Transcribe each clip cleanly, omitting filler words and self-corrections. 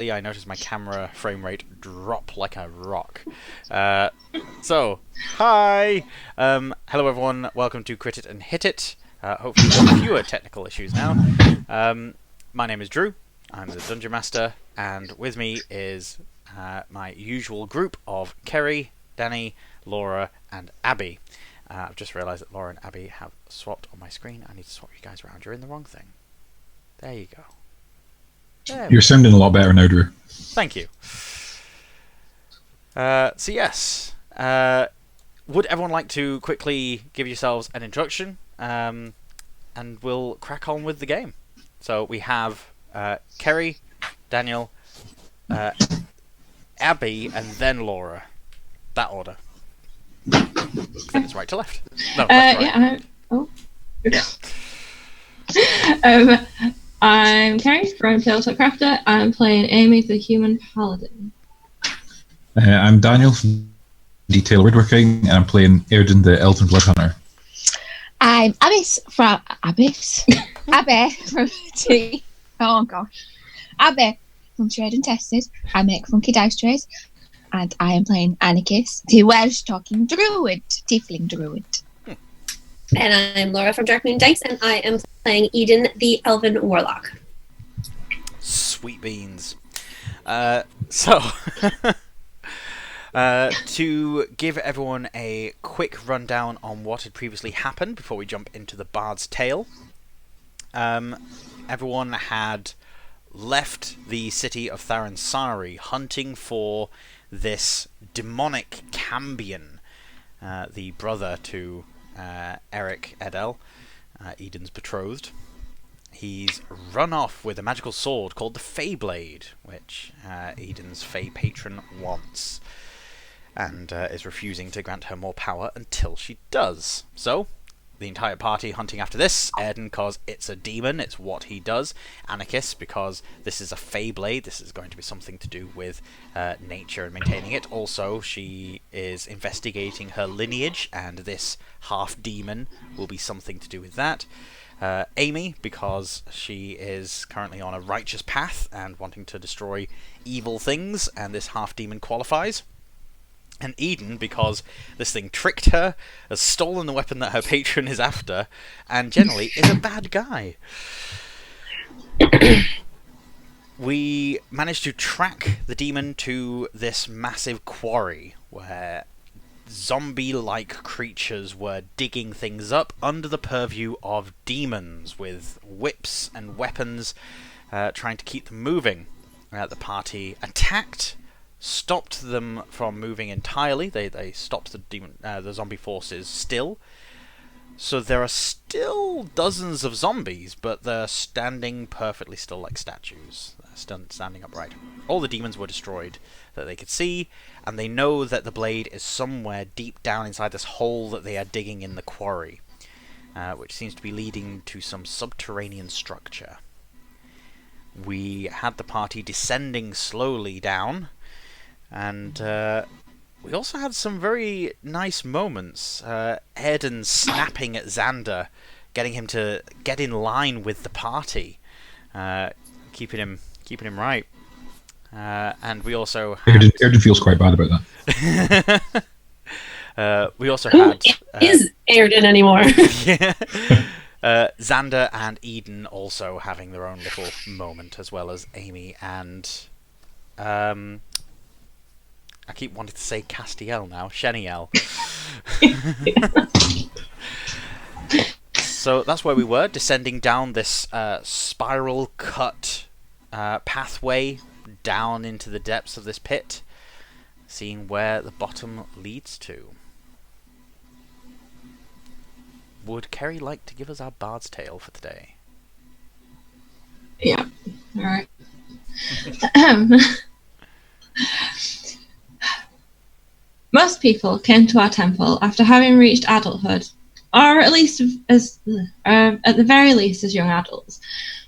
Yeah, I noticed my camera frame rate drop like a rock. So, hi! Hello everyone, welcome to Crit It and Hit It. Hopefully with fewer technical issues now. My name is Drew, I'm the Dungeon Master, and with me is my usual group of Kerry, Danny, Laura, and Abby. I've just realised that Laura and Abby have swapped on my screen. I need to swap you guys around. You're in the wrong thing. There you go. You're sounding a lot better now, Drew. Thank you. So yes, would everyone like to quickly give yourselves an introduction, and we'll crack on with the game. So we have Kerry, Daniel, Abby, and then Laura. That order. Then it's right to left. No, left to right. Yeah. I'm Kerry from Tabletop Crafter. I'm playing Amy, the human paladin. I'm Daniel from D.Taylor Woodworking, and I'm playing Airden, the elven Bloodhunter. I'm Abby from T. Oh gosh, Abby from Trade and Tested. I make funky dice trays, and I am playing Anakis, the Welsh talking druid, Tiefling druid. And I'm Laura from Dark Moon Dice, and I am playing Eden, the Elven Warlock. Sweet beans. So, to give everyone a quick rundown on what had previously happened before we jump into the Bard's Tale, everyone had left the city of Tharansari hunting for this demonic Cambion, the brother to Eric Edel, Eden's betrothed. He's run off with a magical sword called the Feyblade, which Eden's Fey patron wants, and is refusing to grant her more power until she does. So, the entire party hunting after this. Airden, because it's a demon, it's what he does. Anakis, because this is a Feyblade, this is going to be something to do with nature and maintaining it. Also, she is investigating her lineage, and this half-demon will be something to do with that. Amy, because she is currently on a righteous path and wanting to destroy evil things, and this half-demon qualifies. And Eden, because this thing tricked her, has stolen the weapon that her patron is after, and generally is a bad guy. We managed to track the demon to this massive quarry, where zombie-like creatures were digging things up under the purview of demons, with whips and weapons, trying to keep them moving. The party attacked, stopped them from moving entirely. They stopped the zombie forces still. So there are still dozens of zombies, but they're standing perfectly still like statues. They're standing upright. All the demons were destroyed that they could see, and they know that the blade is somewhere deep down inside this hole that they are digging in the quarry, which seems to be leading to some subterranean structure. We had the party descending slowly down, and we also had some very nice moments. Airden snapping at Xander, getting him to get in line with the party, keeping him right. And we also had... Airden feels quite bad about that. We also had... is Airden anymore? Yeah. Xander and Eden also having their own little moment, as well as Amy and... I keep wanting to say Castiel now, Sheniel. So that's where we were, descending down this spiral-cut pathway down into the depths of this pit, seeing where the bottom leads to. Would Kerry like to give us our Bard's Tale for today? Yeah, alright. Most people came to our temple after having reached adulthood, or at least at the very least as young adults.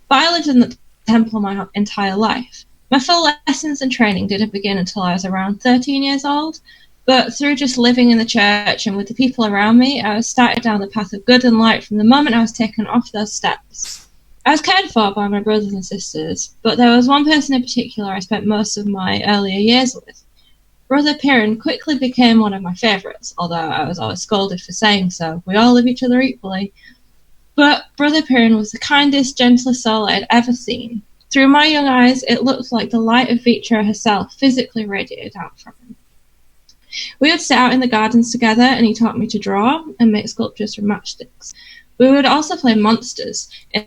But I lived in the temple my entire life. My full lessons and training didn't begin until I was around 13 years old, but through just living in the church and with the people around me, I was started down the path of good and light from the moment I was taken off those steps. I was cared for by my brothers and sisters, but there was one person in particular I spent most of my earlier years with. Brother Piran quickly became one of my favourites, although I was always scolded for saying so. We all love each other equally. But Brother Piran was the kindest, gentlest soul I had ever seen. Through my young eyes, it looked like the light of Vitra herself physically radiated out from him. We would sit out in the gardens together, and he taught me to draw and make sculptures from matchsticks. We would also play monsters in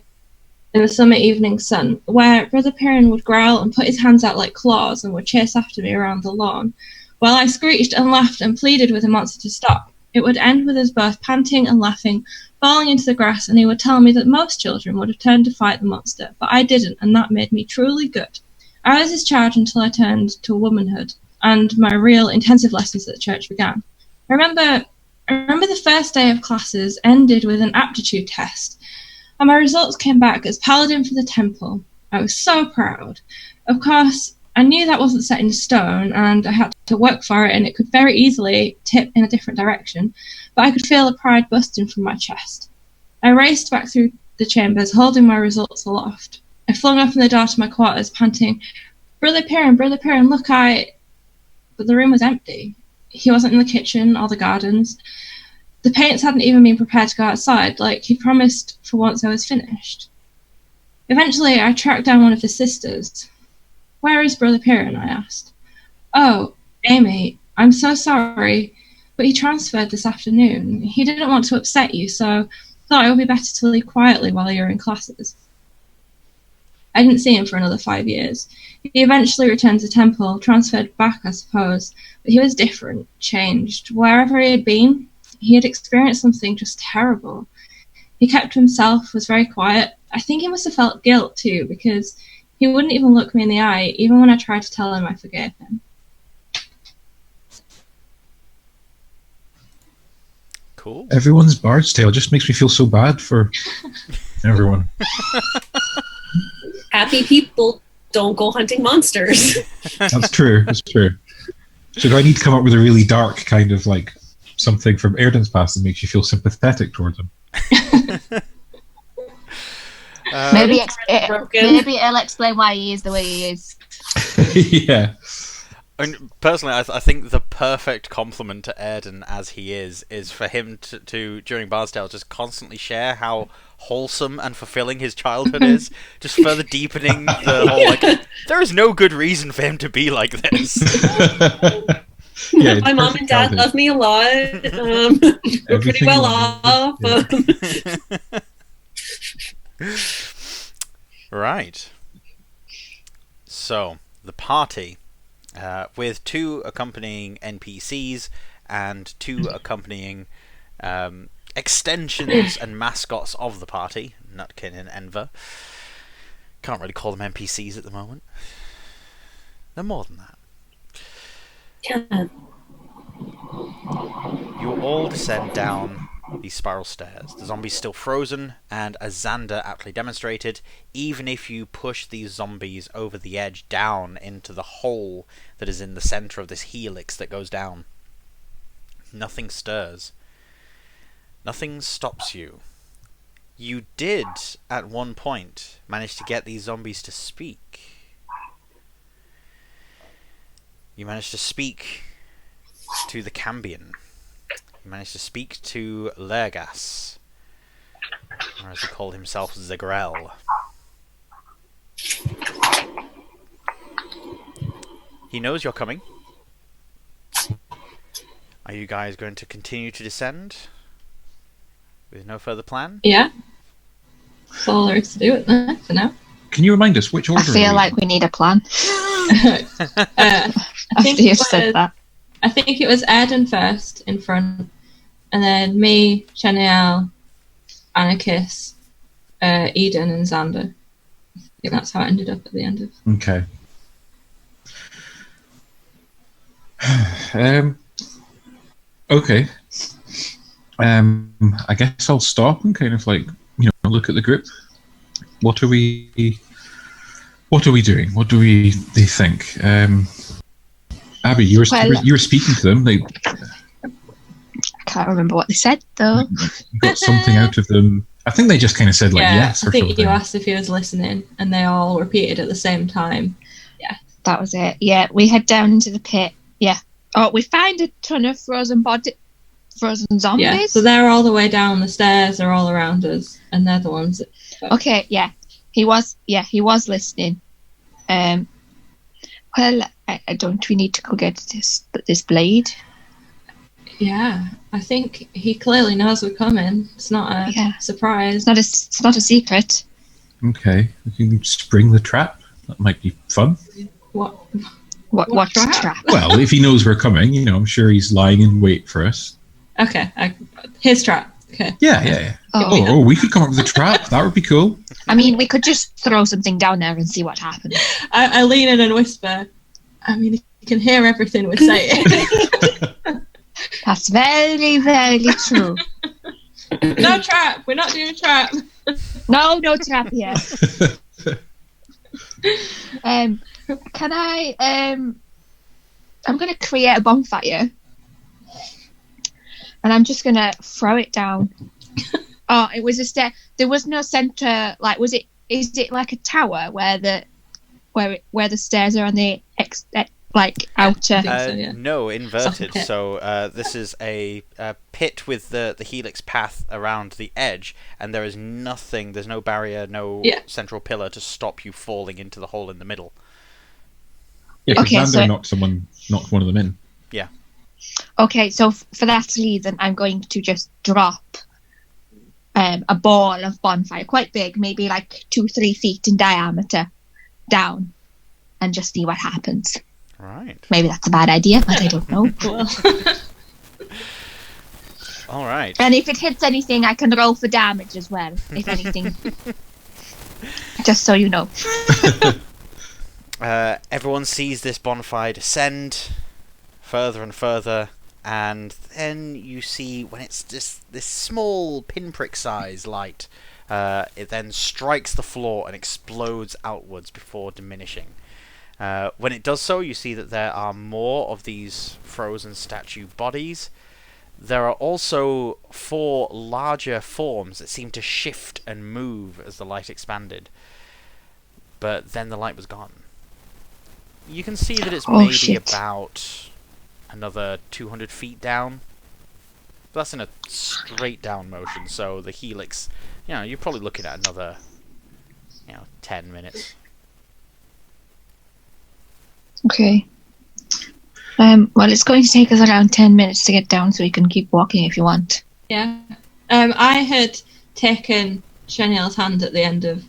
the summer evening sun, where Brother Piran would growl and put his hands out like claws and would chase after me around the lawn, while I screeched and laughed and pleaded with the monster to stop. It would end with us both panting and laughing, falling into the grass, and he would tell me that most children would have turned to fight the monster, but I didn't, and that made me truly good. I was his charge until I turned to womanhood, and my real intensive lessons at the church began. I remember the first day of classes ended with an aptitude test, and my results came back as Paladin for the temple. I was so proud. Of course, I knew that wasn't set in stone, and I had to work for it, and it could very easily tip in a different direction, but I could feel the pride busting from my chest. I raced back through the chambers, holding my results aloft. I flung open the door to my quarters, panting, Brother Piran, look, But the room was empty. He wasn't in the kitchen or the gardens. The paints hadn't even been prepared to go outside, like he'd promised for once I was finished. Eventually, I tracked down one of his sisters. Where is Brother Piran? I asked. Oh, Amy, I'm so sorry, but he transferred this afternoon. He didn't want to upset you, so thought it would be better to leave quietly while you're in classes. I didn't see him for another 5 years. He eventually returned to temple, transferred back, I suppose, but he was different, changed. Wherever he had been, he had experienced something just terrible. He kept to himself, was very quiet. I think he must have felt guilt too, because he wouldn't even look me in the eye, even when I tried to tell him I forgave him. Cool. Everyone's Bard's Tale just makes me feel so bad for everyone. Happy people don't go hunting monsters. That's true. That's true. So do I need to come up with a really dark kind of like something from Airden's past that makes you feel sympathetic towards him? Maybe it'll explain why he is the way he is. Yeah. And personally, I think the perfect compliment to Airden as he is for him to during Bard's Tale, just constantly share how wholesome and fulfilling his childhood is, just further deepening the whole, like, there is no good reason for him to be like this. Yeah, my mom and dad love me a lot. We're pretty well off. Yeah. Right. So, the party, with 2 accompanying NPCs and 2 accompanying extensions and mascots of the party, Nutkin and Enver. Can't really call them NPCs at the moment. They're more than that. Yeah. You all descend down these spiral stairs. The zombie's still frozen, and as Xander aptly demonstrated, even if you push these zombies over the edge down into the hole that is in the center of this helix that goes down, nothing stirs. Nothing stops you. You did, at one point, manage to get these zombies to speak. You managed to speak to the Cambion. You managed to speak to Lergas, or as he called himself, Zagrell. He knows you're coming. Are you guys going to continue to descend with no further plan? Yeah. That's all there is to do it there for now. Can you remind us which order? I feel like we need a plan. After you've said that. I think it was Airden first in front, and then me, Chaniel, Anakis, Eden, and Xander. I think that's how it ended up at the end of. Okay. Okay. I guess I'll stop and kind of like, look at the group. What are we doing? What do they think? Abby, you were speaking to them. I can't remember what they said though. You got something out of them. I think they just kind of said like yes or I think something. you asked if he was listening, and they all repeated at the same time. That was it. Yeah, we head down into the pit. Yeah. Oh, we find a ton of frozen zombies. Yeah, so they're all the way down the stairs. They're all around us, and they're the ones that... Okay, yeah. He was listening. Well, don't we need to go get this blade? Yeah, I think he clearly knows we're coming. It's not a surprise. It's not a secret. Okay, we can spring the trap. That might be fun. What trap? Well, if he knows we're coming, I'm sure he's lying in wait for us. Okay, his trap. Okay. Yeah. Oh. We could come up with a trap. That would be cool. I mean, we could just throw something down there and see what happens. I lean in and whisper. I mean, you can hear everything we're saying. That's very, very true. No trap. We're not doing a trap. No trap here. Can I? I'm going to create a bonfire, and I'm just going to throw it down. Oh, it was a stair. There was no center. Like, was it? Is it like a tower where the stairs are on the outer? So, yeah. No, inverted. Pit. So this is a pit with the helix path around the edge, and there is nothing. There's no barrier, no central pillar to stop you falling into the hole in the middle. Yeah, because Okay, Xander knocked one of them in. Yeah. Okay, so for that reason, I'm going to just drop a ball of bonfire, quite big, maybe like 2-3 feet in diameter, down, and just see what happens. Right. Maybe that's a bad idea, but I don't know. All right. And if it hits anything, I can roll for damage as well, if anything. Just so you know. Everyone sees this bonfire descend further and further, and then you see when it's just this small pinprick size light, it then strikes the floor and explodes outwards before diminishing. When it does so, you see that there are more of these frozen statue bodies. There are also 4 larger forms that seem to shift and move as the light expanded. But then the light was gone. You can see that it's maybe about another 200 feet down. But that's in a straight down motion, so the helix, you're probably looking at another, 10 minutes. Okay. Well, it's going to take us around 10 minutes to get down, so we can keep walking if you want. Yeah. I had taken Shaniel's hand at the end of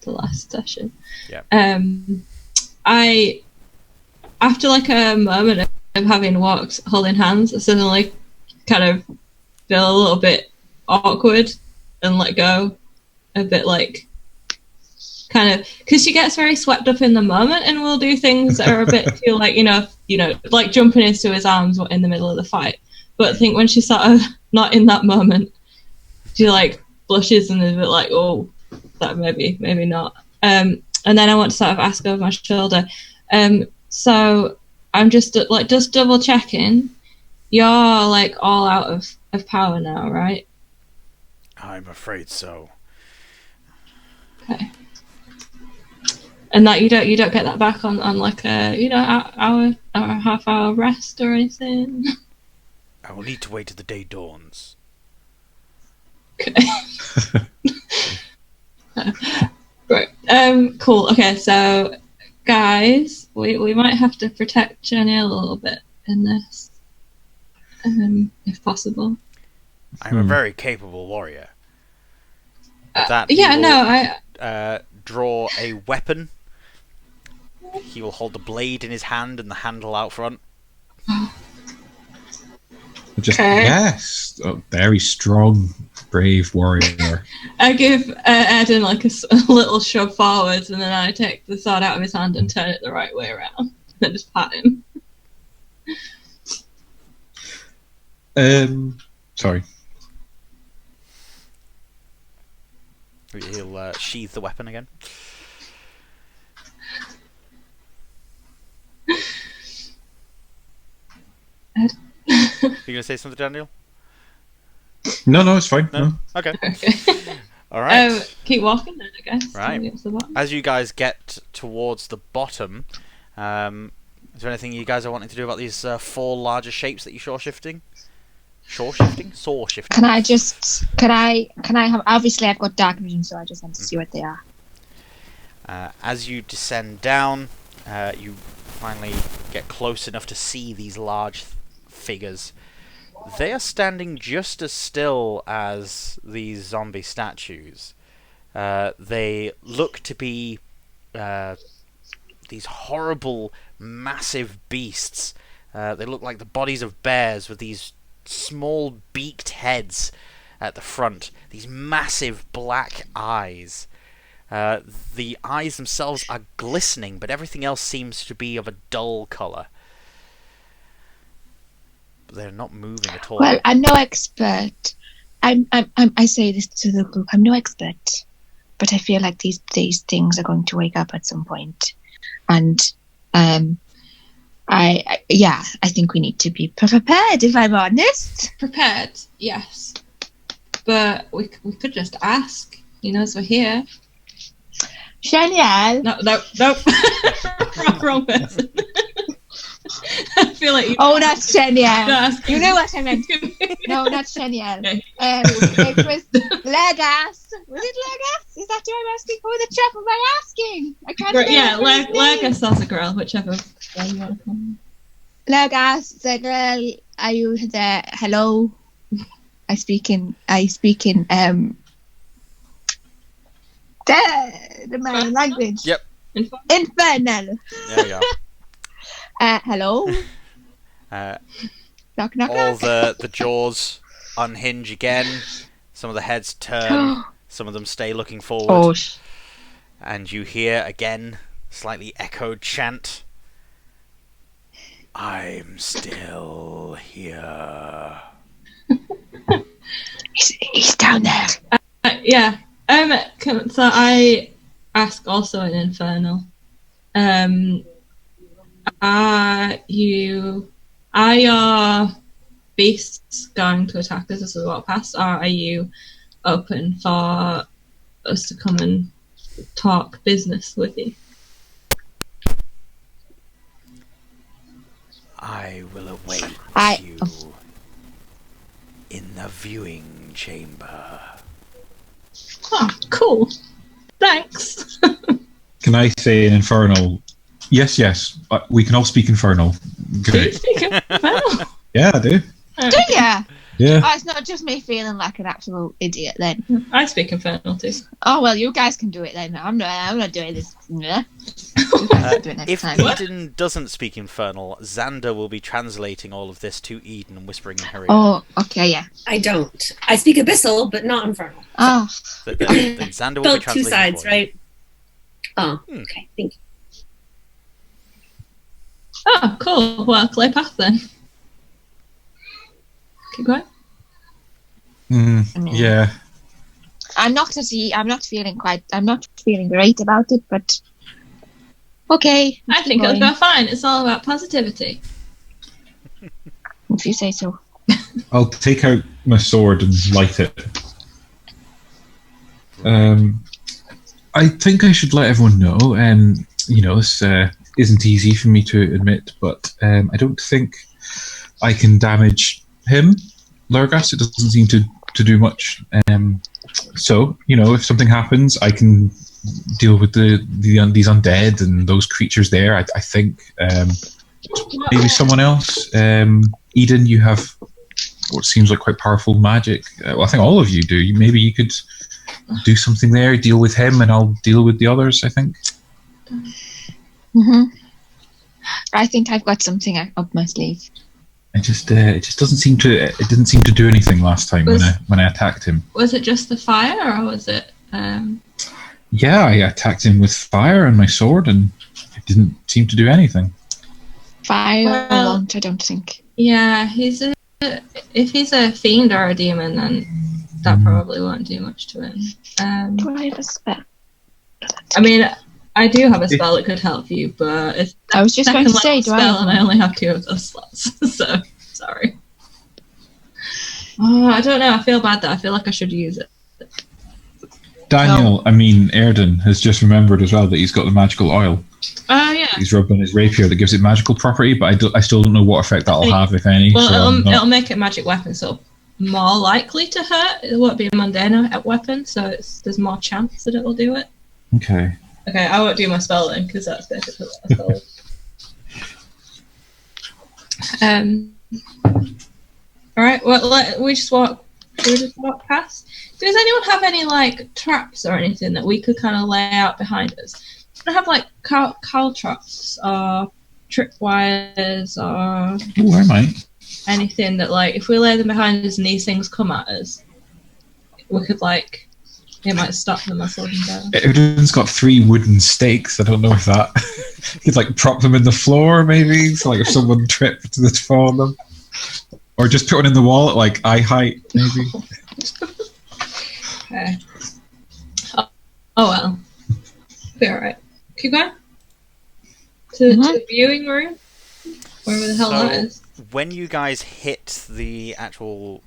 the last session. Yeah. I, after like a moment of having walked holding hands, I suddenly kind of feel a little bit awkward and let go a bit, like, kind of, because she gets very swept up in the moment and will do things that are a bit too, like, like jumping into his arms in the middle of the fight. But I think when she's sort of not in that moment, she like blushes and is a bit like, oh, that maybe not. And then I want to sort of ask over my shoulder. So I'm just double checking. You're like all out of power now, right? I'm afraid so. Okay. And that you don't get that back on like a hour or half hour rest or anything. I will need to wait till the day dawns. Okay. Right. Cool. Okay, so guys, we might have to protect Shaniel a little bit in this, if possible. I'm a very capable warrior. Draw a weapon. He will hold the blade in his hand and the handle out front. Yes, a very strong, brave warrior. I give Airden like a little shove forwards, and then I take the sword out of his hand and turn it the right way around, and just pat him. Sorry. He'll sheathe the weapon again. You gonna say something, Daniel? No, it's fine. No. Okay. All right. Keep walking then, I guess. Right. till we get to the bottom. As you guys get towards the bottom, is there anything you guys are wanting to do about these 4 larger shapes that you're shore shifting? Shore shifting? Saw shifting. Can I have, obviously I've got dark vision, so I just want to see what they are. As you descend down, you finally get close enough to see these large figures. They are standing just as still as these zombie statues. They look to be these horrible, massive beasts. They look like the bodies of bears with these small beaked heads at the front. These massive black eyes. The eyes themselves are glistening, but everything else seems to be of a dull colour. They're not moving at all. Well, I'm no expert. I say this to the group. I'm no expert, but I feel like these things are going to wake up at some point, and I think we need to be prepared. If I'm honest, Prepared, yes. But we could just ask. He knows we're here. Shaniel. No. Wrong person. I feel like you. Oh, that's Shaniel. Ask You know what I meant. No, not Shaniel. It was Legas. Was it Legas? Is that who I'm asking? Who the chap am I asking? I can't remember. Yeah, his name. Legas or Zagrell, whichever way you want to call him. Legas, Zagrell, are you there? Hello. I speak in the my language. Yep. Infernal. There we go. Hello. Knock, knock, All knock. the jaws unhinge again. Some of the heads turn. Some of them stay looking forward. Oh, And you hear again, slightly echoed chant. I'm still here. he's down there. Yeah. So I ask also in Infernal. Are your beasts going to attack us as we walk past, or are you open for us to come and talk business with you? I will await you in the viewing chamber. Oh, cool. Thanks. Can I say in Infernal? Yes. We can all speak Infernal. Do you Great. speak Infernal? Yeah, I do. Do ya? Yeah. Oh, it's not just me feeling like an absolute idiot then. I speak Infernal too. Oh well, you guys can do it then. I'm not doing this. Yeah. You guys can do it next If time. Eden doesn't speak Infernal, Xander will be translating all of this to Eden and whispering in her ear. Oh, okay, yeah. I don't. I speak Abyssal, but not Infernal. Oh, Then Xander will be Both translating two sides, for you. right? Oh, okay. Thank you. Oh, cool. Well, clear path then. Keep going. Yeah. I'm not feeling great about it, but okay. I think it'll go fine. It's all about positivity. If you say so. I'll take out my sword and light it. I think I should let everyone know, this isn't easy for me to admit, but I don't think I can damage him, Lurgas. It doesn't seem to do much. So, if something happens, I can deal with these undead and those creatures there. I think maybe someone else. Eden, you have what seems like quite powerful magic. Well, I think all of you do. Maybe you could do something there, deal with him, and I'll deal with the others, I think. Mm-hmm. I think I've got something up my sleeve. It just doesn't seem to. It didn't seem to do anything last time when I attacked him. Was it just the fire, or was it? Yeah, I attacked him with fire and my sword, and it didn't seem to do anything. Fire won't, I don't think. Yeah, if he's a fiend or a demon, then that probably won't do much to him. Do I have a spell? I mean, I do have a spell that could help you, but it's I was just going to say, do I spell, have and I only have 2 of those slots, so sorry. Oh, I don't know. I feel bad that I feel like I should use it. Daniel, I mean Airden, has just remembered as well that he's got the magical oil. Oh, yeah. He's rubbed on his rapier that gives it magical property, but I still don't know what effect that'll have, if any. Well, so it'll make it magic weapon, so more likely to hurt. It won't be a mundane weapon, so there's more chance that it'll do it. Okay. Okay, I won't do my spell then, because that's basically what I spell. Alright, well, we just walk. Should we just walk past? Does anyone have any, like, traps or anything that we could kind of lay out behind us? Do have, like, cowl traps or tripwires or Oh, I might. anything that, like, if we lay them behind us and these things come at us, we could, like, it might stop them or slow them down. Airden's got 3 wooden stakes. I don't know if that... you could, like, prop them in the floor, maybe, so, like, if someone tripped to fall on them. Or just put one in the wall at, like, eye height, maybe. Okay. Oh well. Be alright. Keep going. To the viewing room? Wherever the hell that is. When you guys hit the actual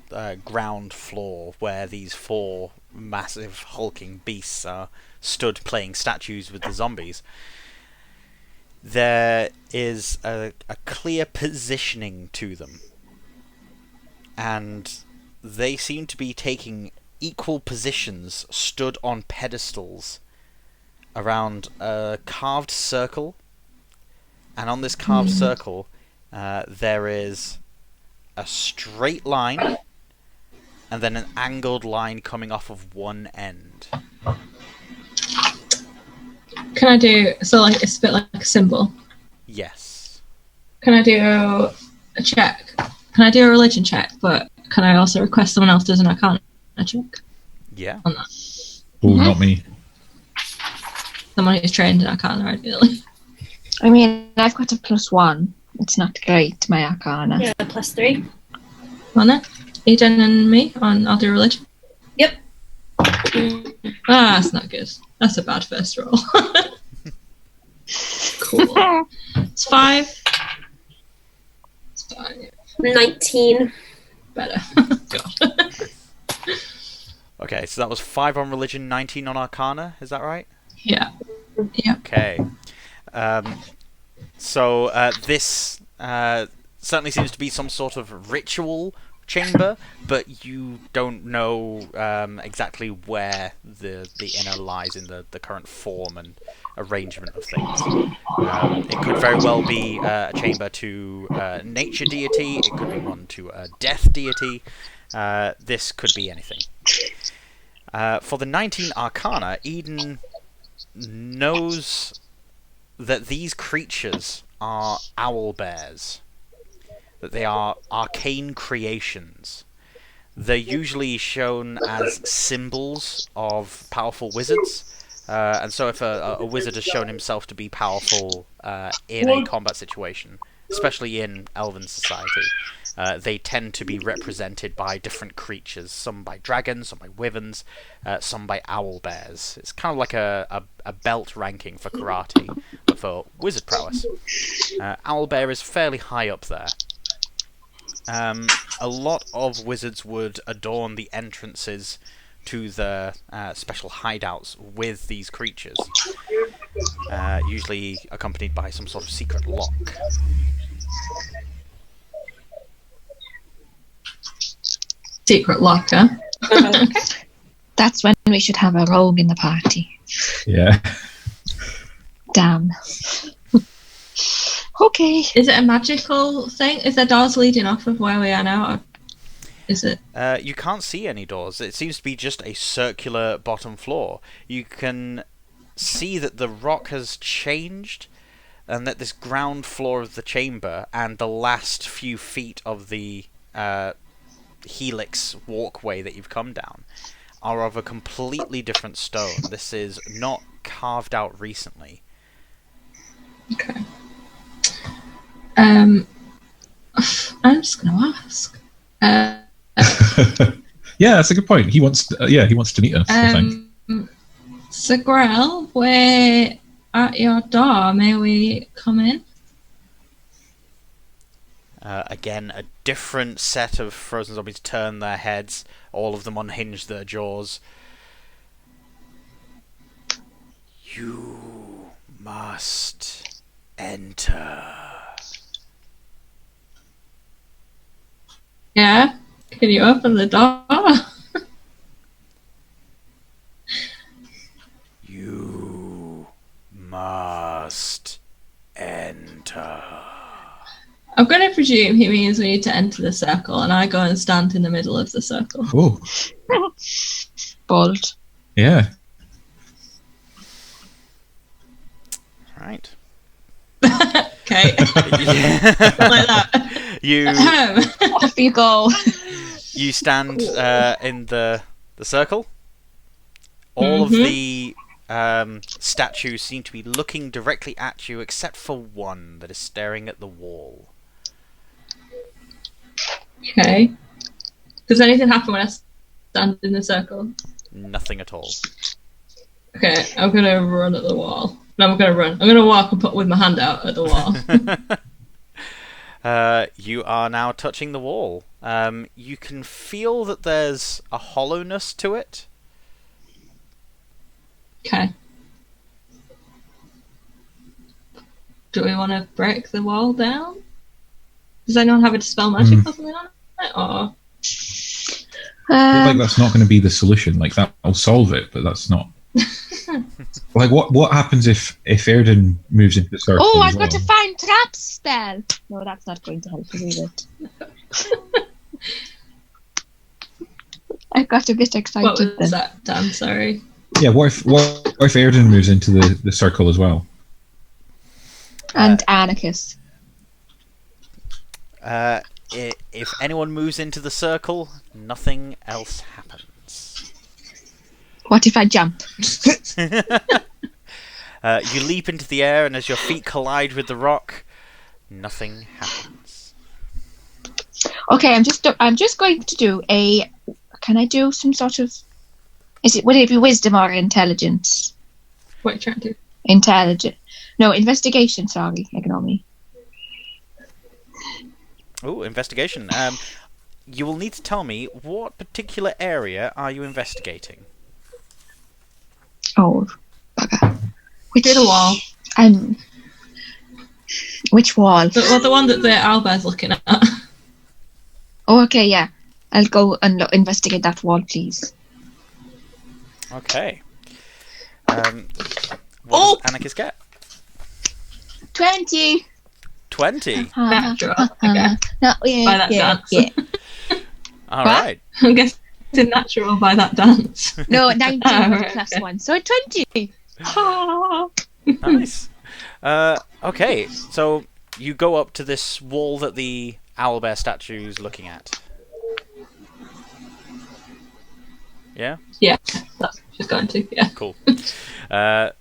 ground floor where these 4 massive hulking beasts are stood playing statues with the zombies, there is a clear positioning to them. And they seem to be taking equal positions stood on pedestals around a carved circle. And on this carved circle, there is a straight line and then an angled line coming off of one end. Can I do... So, like, it's a bit like a symbol. Yes. Can I do a check? Can I do a religion check, but can I also request someone else does an arcana check? Yeah. On that? Oh, not me. Someone who's trained in arcana, ideally. I mean, I've got a +1. It's not great, my arcana. Yeah, +3. On that? Eden and me I'll do religion. Yep. That's not good. That's a bad first roll. Cool. It's 5. It's 5. 19. Better. God. Okay, so that was 5 on religion, 19 on arcana, is that right? Yeah. Yeah. Okay. So this certainly seems to be some sort of ritual chamber, but you don't know exactly where the inner lies in the current form and arrangement of things. It could very well be a chamber to a nature deity, it could be one to a death deity, this could be anything. For the 19 arcana, Eden knows that these creatures are owl bears, that they are arcane creations. They're usually shown as symbols of powerful wizards, and so if a wizard has shown himself to be powerful in a combat situation, especially in elven society, they tend to be represented by different creatures, some by dragons, some by wyverns, some by owl bears. It's kind of like a belt ranking for karate, but for wizard prowess. Owl bear is fairly high up there. A lot of wizards would adorn the entrances to the special hideouts with these creatures, usually accompanied by some sort of secret lock. Secret locker. That's when we should have a rogue in the party. Yeah. Damn. Okay. Is it a magical thing? Is there doors leading off of where we are now? Or is it? You can't see any doors. It seems to be just a circular bottom floor. You can see that the rock has changed, and that this ground floor of the chamber and the last few feet of the helix walkway that you've come down are of a completely different stone. This is not carved out recently. Okay. I'm just going to ask. Yeah, that's a good point. He wants to meet us, I think. Zagrell, we're at your door. May we come in? Again, a different set of frozen zombies turn their heads. All of them unhinge their jaws. You must enter. Yeah? Can you open the door? You must enter. I'm going to presume he means we need to enter the circle, and I go and stand in the middle of the circle. Oh, Bold. yeah. Right. Okay. Like that. You Off you go. you stand in the circle. All of the statues seem to be looking directly at you, except for one that is staring at the wall. Okay. Does anything happen when I stand in the circle? Nothing at all. Okay, I'm going to run at the wall. No, I'm going to run. I'm going to walk and put with my hand out at the wall. You are now touching the wall. You can feel that there's a hollowness to it. Okay. Do we want to break the wall down? Does anyone have a dispel magic or something on it? Or... I feel like that's not going to be the solution. Like, that'll solve it, but that's not. Like, what happens if Airden moves into the circle? Oh, as I've got well? to find trap spell. No, that's not going to help me with it. I got a bit excited What was then. that, Dan? Sorry. Yeah, what if Airden moves into the circle as well? And Anakis. If anyone moves into the circle, nothing else happens. What if I jump? You leap into the air, and as your feet collide with the rock, nothing happens. Okay, I'm just going to do a. Can I do some sort of? Would it be wisdom or intelligence? What are you trying to do? Intelligent. No, investigation. Sorry, ignore me. Oh, investigation. You will need to tell me what particular area are you investigating. Oh, bugger. We did a wall. Which wall? The one that the owlbear's looking at. Oh, okay, yeah. I'll go and investigate that wall, please. Okay. What does Anakis get? 20. 20. Natural, I guess. No, yeah, By that yeah, dance. yeah. All What? right. I'm guessing natural by that dance. No, 19 right, plus okay. 1, so 20. Nice. Okay, so you go up to this wall that the owlbear statue is looking at. Yeah? Yeah, that's what she's going to, yeah. Cool. Yeah.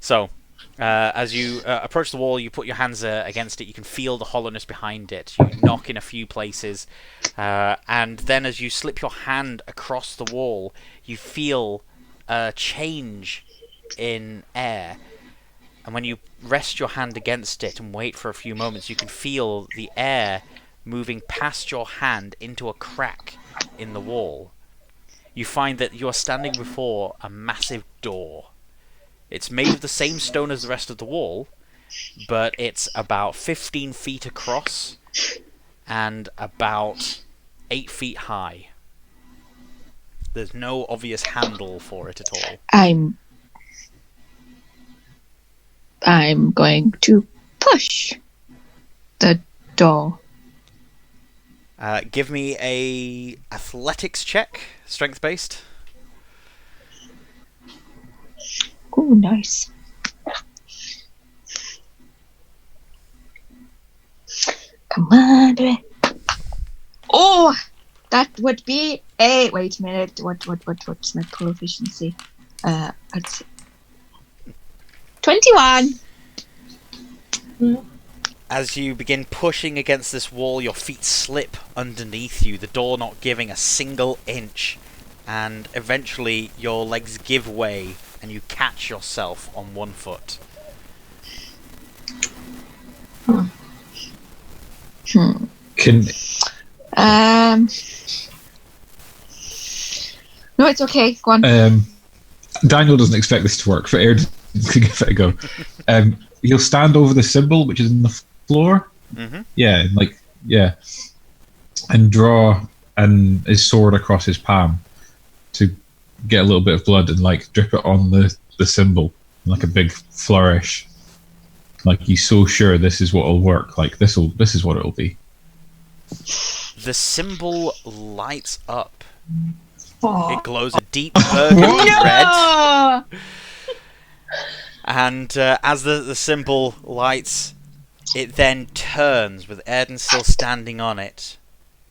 So, as you approach the wall, you put your hands against it, you can feel the hollowness behind it. You knock in a few places, and then as you slip your hand across the wall, you feel a change in air. And when you rest your hand against it and wait for a few moments, you can feel the air moving past your hand into a crack in the wall. You find that you are standing before a massive door. It's made of the same stone as the rest of the wall, but it's about 15 feet across and about 8 feet high. There's no obvious handle for it at all. I'm going to push the door. Give me a athletics check, strength based. Oh, nice. Come on, do it. Oh, that would be a. Wait a minute. What's my proficiency? Let's see. 21. As you begin pushing against this wall, your feet slip underneath you, the door not giving a single inch, and eventually your legs give way and you catch yourself on one foot. Can No, No, it's okay. Go on. Daniel doesn't expect this to work, so Airden can give it a go. He'll stand over the symbol, which is in the floor. Mm-hmm. Yeah, and draw his sword across his palm to get a little bit of blood and drip it on the symbol, like a big flourish. Like he's so sure this is what'll work. Like this is what it'll be. The symbol lights up. Oh. It glows a deep burgundy red. And as the symbol lights, it then turns, with Airden still standing on it.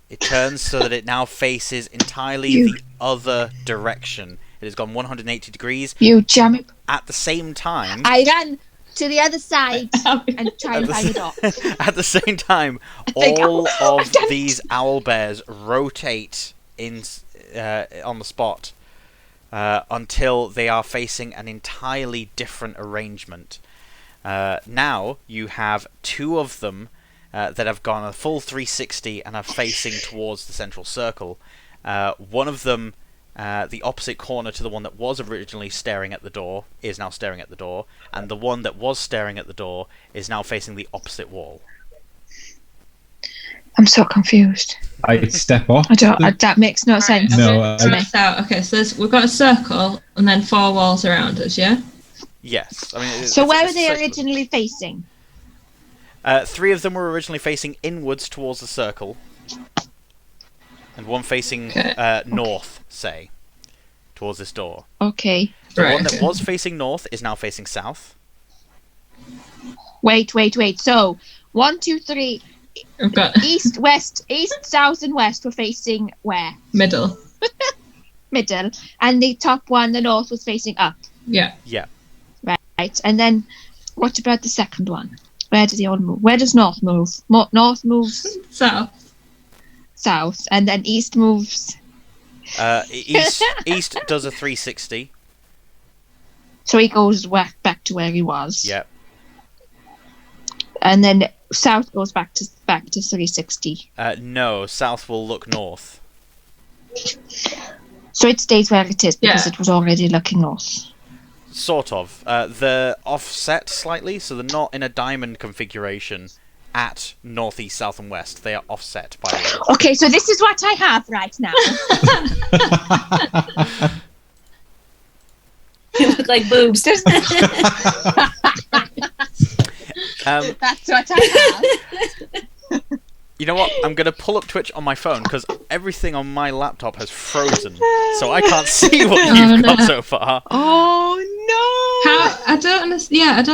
It turns so that it now faces entirely the other direction. It has gone 180 degrees. You jam it. At the same time... I ran to the other side and tried to bang it off. At the same time, all of these owlbears rotate on the spot until they are facing an entirely different arrangement. Now you have two of them that have gone a full 360 and are facing towards the central circle. One of them, the opposite corner to the one that was originally staring at the door, is now staring at the door, and the one that was staring at the door is now facing the opposite wall. I'm so confused. I step off. That makes no sense. No, Okay, so we've got a circle and then 4 walls around us, yeah? Yes. I mean, So where were they originally facing? 3 of them were originally facing inwards towards the circle, and one facing north, say, towards this door. Okay. The one that was facing north is now facing south. Wait. So 1, 2, 3. We've got East, south, and west were facing where? middle. Middle. And the top one, the north, was facing up. Yeah. Yeah. Right. And then what about the second one? Where do they all move? Where does north move? North moves south, and then east moves. East does a 360. So he goes back to where he was. Yep. And then south goes back to 360. No, south will look north. So it stays where it is because it was already looking north. Sort of. They're offset slightly, so they're not in a diamond configuration at northeast, south, and west. They are offset by the way. Okay, so this is what I have right now. You look like boobs. That's what I have. You know what? I'm going to pull up Twitch on my phone because everything on my laptop has frozen, so I can't see what you've got so far. Oh no! I don't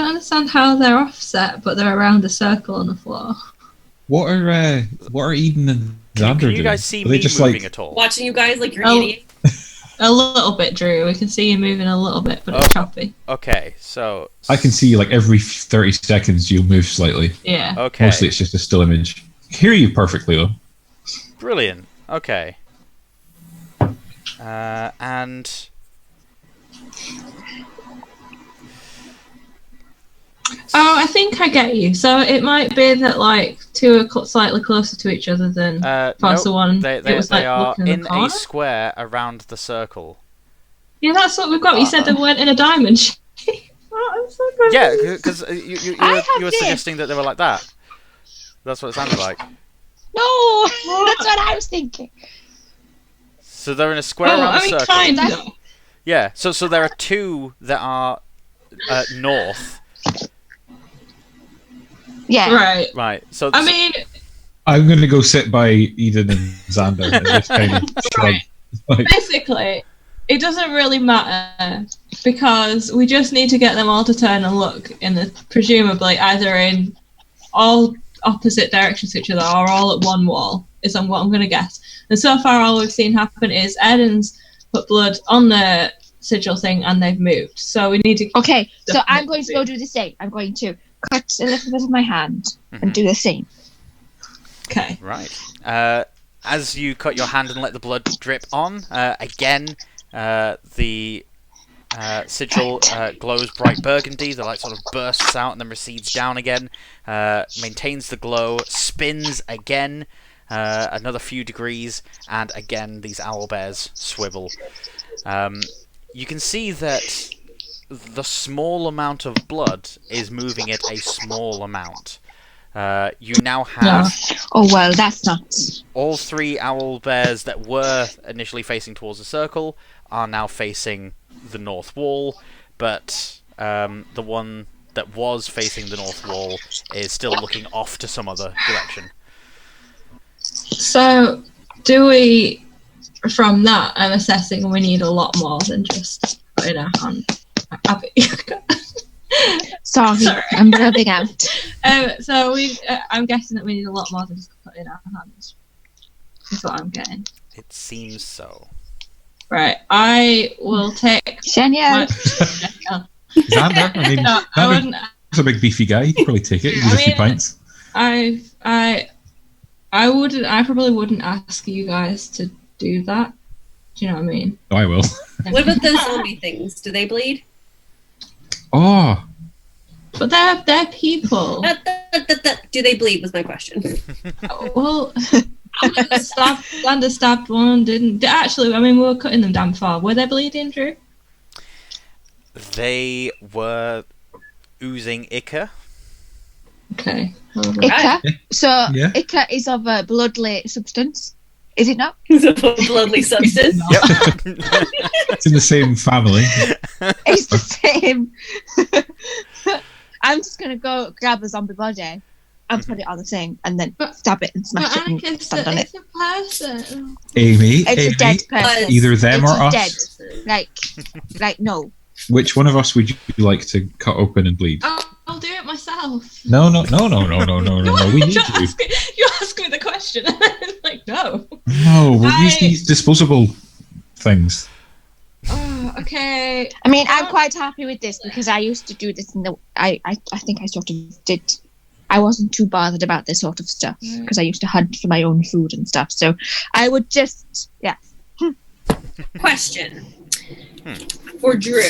understand how they're offset, but they're around a circle on the floor. What are Eden and Xander Can doing? you guys see Are they me just moving at all? Watching you guys like you're idiots. A little bit, Drew. We can see you moving a little bit, but it's choppy. Okay, so... I can see every 30 seconds you'll move slightly. Yeah. Okay. Mostly it's just a still image. Hear you perfectly though. Brilliant. Okay. And... Oh, I think I get you. So it might be that two are slightly closer to each other than past the one. They are in a square around the circle. Yeah, that's what we've got. You said they weren't in a diamond shape. Oh, I'm so confused. Yeah, because you were suggesting that they were like that. That's what it sounded like. No, that's what I was thinking. So they're in a square around the circle. Kind of. Yeah, so there are 2 that are north. Yeah. Right. So I mean, I'm going to go sit by Eden and Xander and just kind of shrug. Basically, it doesn't really matter because we just need to get them all to turn and look presumably either in all opposite directions to each other or all at one wall is what I'm going to guess. And so far all we've seen happen is Airden's put blood on the sigil thing and they've moved. So we need to... Okay, so I'm going to go do the same. I'm going to cut a little bit of my hand and do the same. Okay. Right. As you cut your hand and let the blood drip on, again, the sigil glows bright burgundy. The light sort of bursts out and then recedes down again. Maintains the glow, spins again, another few degrees, and again these owlbears swivel. You can see that the small amount of blood is moving it a small amount. You now have Oh well, that's not. all 3 owl bears that were initially facing towards the circle are now facing the north wall, but the one that was facing the north wall is still looking off to some other direction. So, do we, from that, I'm assessing we need a lot more than just putting our hand. Abby. Sorry, I'm rubbing out. So I'm guessing that we need a lot more than just putting our hands. That's what I'm getting. It seems so. Right, I will take. Shania. Xander, I mean, No, I wouldn't. Xander's a big beefy guy. He'd probably take it. He's a few pints. I wouldn't. I probably wouldn't ask you guys to do that. Do you know what I mean? Oh, I will. What about those zombie things? Do they bleed? Oh, But they're people. Do they bleed? Was my question. Well, Xander stabbed one, didn't. Actually, I mean, we were cutting them down far. Were they bleeding, Drew? They were oozing ichor. Okay. Ichor. So Yeah. ichor is of a bloodly substance, is it not? It's a bloodly substance. Yep. it's in the same family. It's the same. I'm just gonna go grab a zombie body and put it on the thing, and then stab it and smash it and Anakis, stand on it. it's a person. Amy, It's a dead person. either them It's or us. dead. Like no. Which one of us would you like to cut open and bleed? I'll do it myself. No. We need you you. You ask me the question, and I'm like, no. No, we'll use these disposable things. Oh, okay. I mean, I'm quite happy with this because I used to do this in the. I think I sort of did. I wasn't too bothered about this sort of stuff because I used to hunt for my own food and stuff. So I would just, Question for Drew.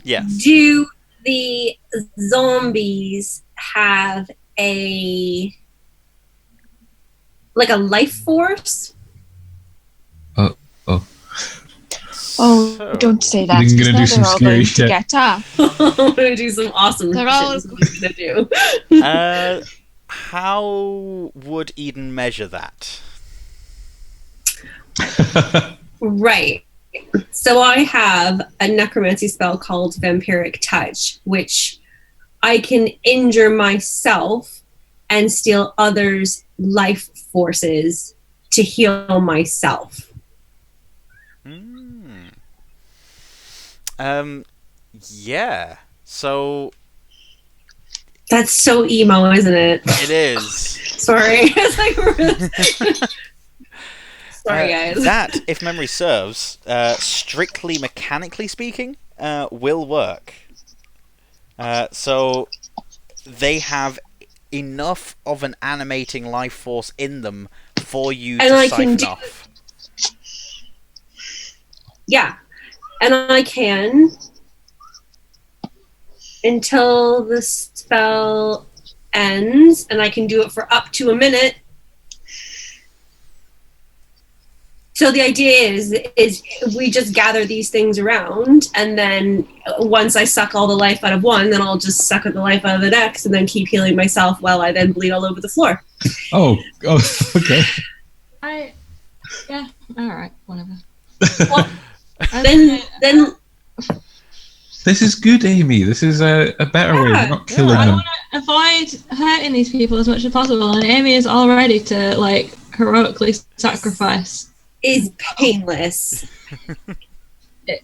Yeah. Do the zombies have a life force? Oh, So- don't say that. You're Because gonna now do some they're all scary going shit. to get off. I'm gonna do some awesome They're shit. all- is what I'm gonna do. How would Eden measure that? Right. So I have a necromancy spell called Vampiric Touch, which I can injure myself and steal others' life forces to heal myself. Yeah. So That's so emo, isn't it? it is. Sorry. It's like, sorry, guys. That, if memory serves, strictly mechanically speaking, will work. So they have enough of an animating life force in them for you And to I can siphon off. Yeah. And I can, until the spell ends, and I can do it for up to a minute. So the idea is we just gather these things around, and then once I suck all the life out of one, then I'll just suck the life out of the next, and then keep healing myself while I then bleed all over the floor. Oh, okay. Yeah, alright, whatever. Well, then This is good, Amy. This is a better way. We're not killing I them. want to avoid hurting these people as much as possible, and Amy is all ready to, like, heroically sacrifice. is painless. I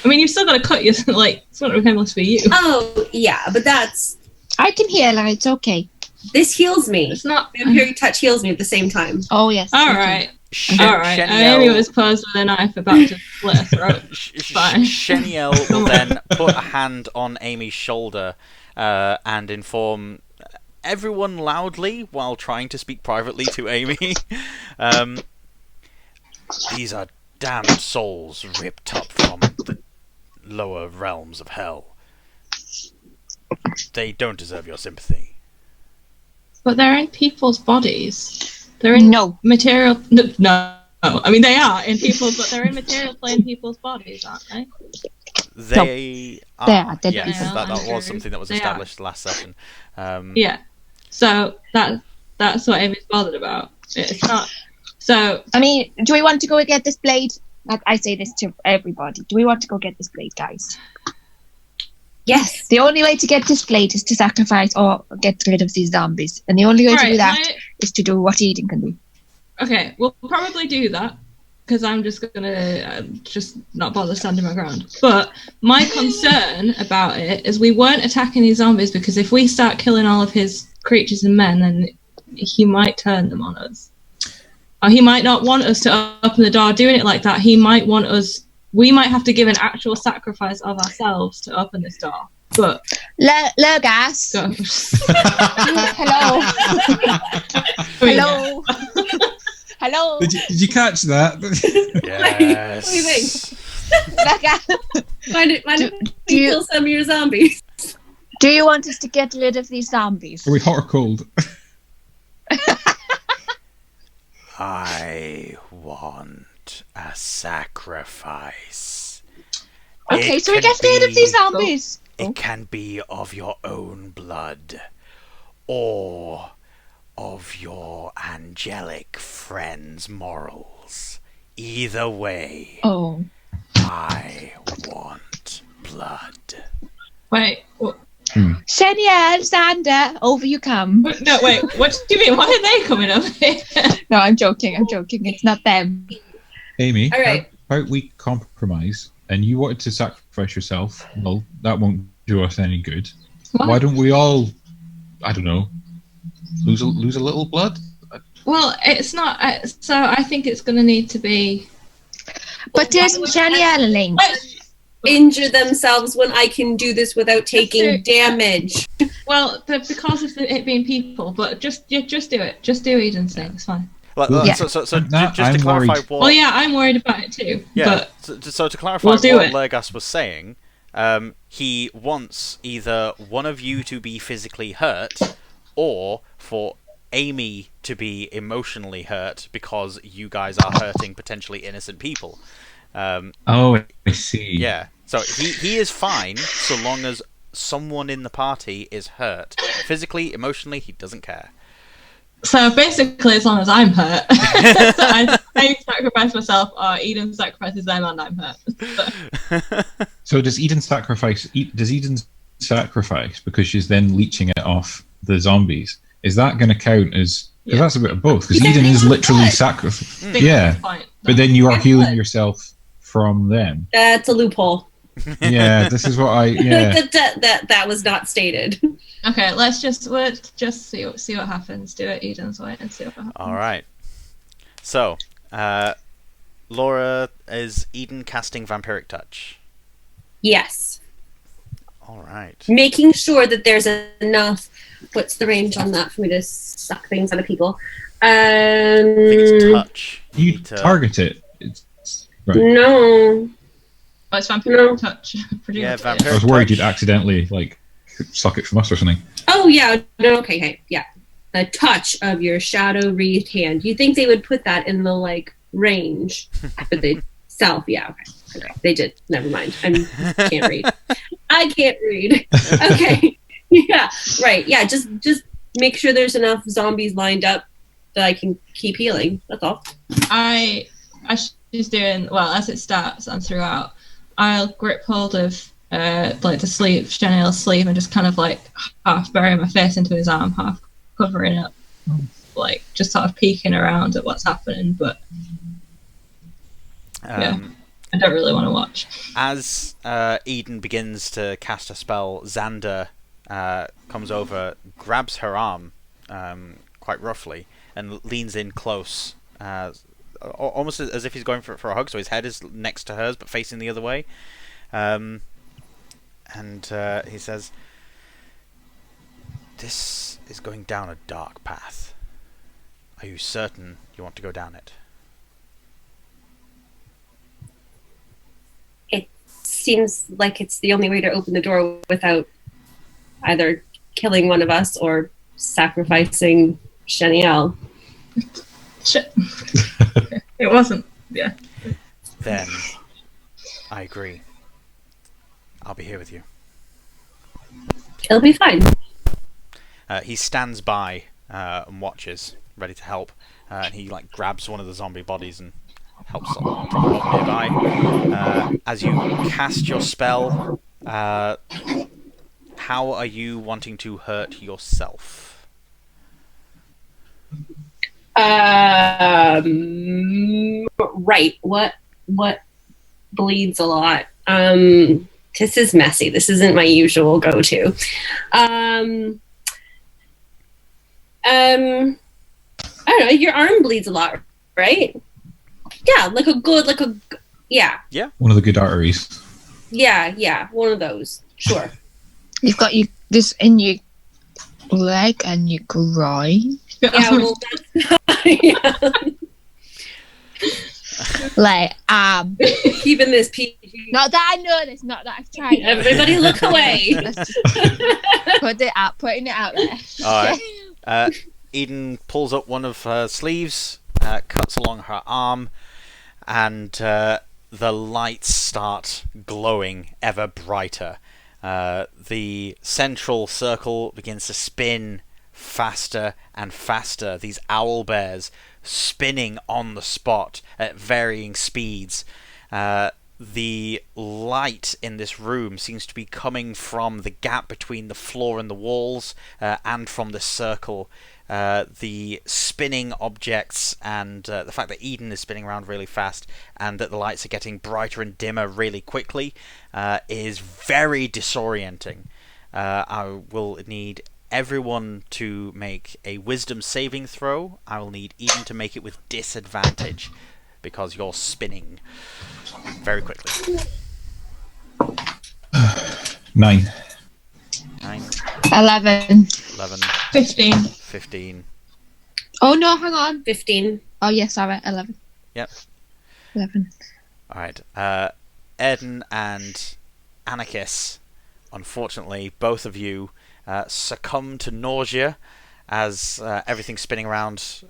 mean, you've still got to cut your, like, it's not painless for you. Oh yeah, but I can heal her, it's okay. this heals me. It's not. Vampiric Touch heals me at the same time. Oh, yes. Alright. Shen- Alright. Amy was posed with a knife about to slit her throat. Fine. Sheniel will then put a hand on Amy's shoulder and inform everyone loudly while trying to speak privately to Amy. These are damned souls ripped up from the lower realms of hell. They don't deserve your sympathy. But they're in people's bodies. They're in No. material. No. I mean, they are in people, but they're immaterial in people's bodies, aren't they? They are. They are, they're Yes, people. that They are, was something that was they are. established last session. Yeah. So that's what Amy's bothered about. It's not. So I mean, do we want to go and get this blade? Like, I say this to everybody. Do we want to go get this blade, guys? Yes. The only way to get this blade is to sacrifice or get rid of these zombies. And the only way to do that is to do what Eden can do. Okay, we'll probably do that because I'm just gonna just not bother standing my ground. But my concern about it is we weren't attacking these zombies because if we start killing all of his creatures and men, then he might turn them on us. Or he might not want us to open the door doing it like that. He might want us. We might have to give an actual sacrifice of ourselves to open this door. But Lurgas. Hello. Hello. Hello. Did you catch that? Yes. What do you think? Lurgas. Why don't you kill some of your zombies? Do you want us to get rid of these zombies? Are we hot or cold? I want a sacrifice. Okay, It so we can get rid of be- these zombies. It can be of your own blood, or of your angelic friend's morals. Either way, Oh. I want blood. wait, Sheniel, Xander, over you come. no, wait. What do you mean? Why are they coming up here? No, I'm joking. It's not them. Amy, All right. how about we compromise? And you wanted to sacrifice yourself. Well, that won't do us any good. What? Why don't we all, I don't know, lose a little blood? Well, it's not. So I think it's going to need to be. But there's Sheniel and Link. Injure themselves when I can do this without taking damage. Well, because of it being people, but just do it. Just do Eden's thing. It's fine. Well, Yeah. So That- just to I'm clarify worried. what... Well, yeah, I'm worried about it too. Yeah, But so to clarify we'll do what it. Lurgas was saying, he wants either one of you to be physically hurt, or for Amy to be emotionally hurt because you guys are hurting potentially innocent people. Oh, I see. Yeah, so he is fine so long as someone in the party is hurt. Physically, emotionally, he doesn't care. so basically, as long as I'm hurt, so I sacrifice myself, or Eden sacrifices them, and I'm hurt. So, So does Eden sacrifice? Does Eden sacrifice because she's then leeching it off the zombies? Is that going to count as? Because that's a bit of both. Because Yeah, Eden is they literally would. sacrificing. I think Yeah, that's fine. but then you are Yeah, healing but- yourself from them. That's a loophole. Yeah, this is what I. Yeah. that was not stated. Okay, let's just see what happens. Do it Eden's way and see what happens. All right. So, Laura, is Eden casting Vampiric Touch? Yes. All right. Making sure that there's enough. What's the range on that for me to suck things out of people? I think it's touch. You need to- target it. It's, right. No. Oh, it's vampiric No. touch. Yeah, I was vampiric worried touch. you'd accidentally like suck it from us or something. Oh yeah. No. Okay. Hey. Yeah. The touch of your shadow wreathed hand. You think they would put that in the like range, but they self. Yeah. Okay. They did. Never mind. I can't read. I can't read. Okay. Yeah. Right. Yeah. Just make sure there's enough zombies lined up that I can keep healing. That's all. As she's doing well, as it starts and throughout, I'll grip hold of like the sleeve, Shaniel's sleeve, and just kind of like half bury my face into his arm, half covering up, like just sort of peeking around at what's happening. But yeah, I don't really want to watch. As Eden begins to cast a spell, Xander comes over, grabs her arm quite roughly, and leans in close, almost as if he's going for a hug. So his head is next to hers, but facing the other way. And he says, "This is going down a dark path. Are you certain you want to go down it?" Seems like it's the only way to open the door without either killing one of us or sacrificing Shaniel. Shit. It wasn't. Yeah. Then, I agree. I'll be here with you. It'll be fine. He stands by and watches, ready to help. And he like grabs one of the zombie bodies and helps drop it off nearby. As you cast your spell, how are you wanting to hurt yourself? Right. What bleeds a lot? This is messy. This isn't my usual go-to. I don't know. Your arm bleeds a lot, right? Yeah, yeah. One of the good arteries. Yeah, one of those. Sure. You've got this in your leg and your groin. Yeah, well, that's yeah. Like, Keeping this PG. not that I know this, not that I've tried it. Everybody look away. Let's just putting it out there. Alright. Eden pulls up one of her sleeves, cuts along her arm, and the lights start glowing ever brighter. The central circle begins to spin faster and faster. These owl bears spinning on the spot at varying speeds. The light in this room seems to be coming from the gap between the floor and the walls, and from the circle. The spinning objects and the fact that Eden is spinning around really fast and that the lights are getting brighter and dimmer really quickly is very disorienting. I will need everyone to make a wisdom saving throw. I will need Eden to make it with disadvantage because you're spinning very quickly. 9. 9, 11. 11, 15. 15. Oh no, hang on. 15. Oh yes, sorry, 11. Yep. 11. Alright. Airden and Anakis, unfortunately, both of you succumb to nausea as everything's spinning around.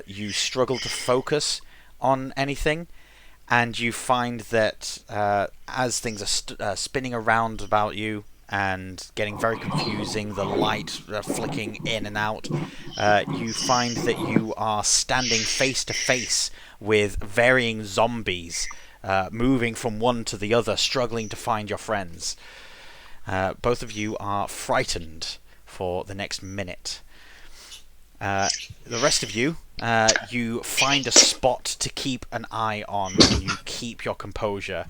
You struggle to focus on anything, and you find that as things are spinning around about you and getting very confusing, the light flicking in and out, you find that you are standing face to face with varying zombies, moving from one to the other, struggling to find your friends. Both of you are frightened for the next minute. The rest of you, you find a spot to keep an eye on, and you keep your composure.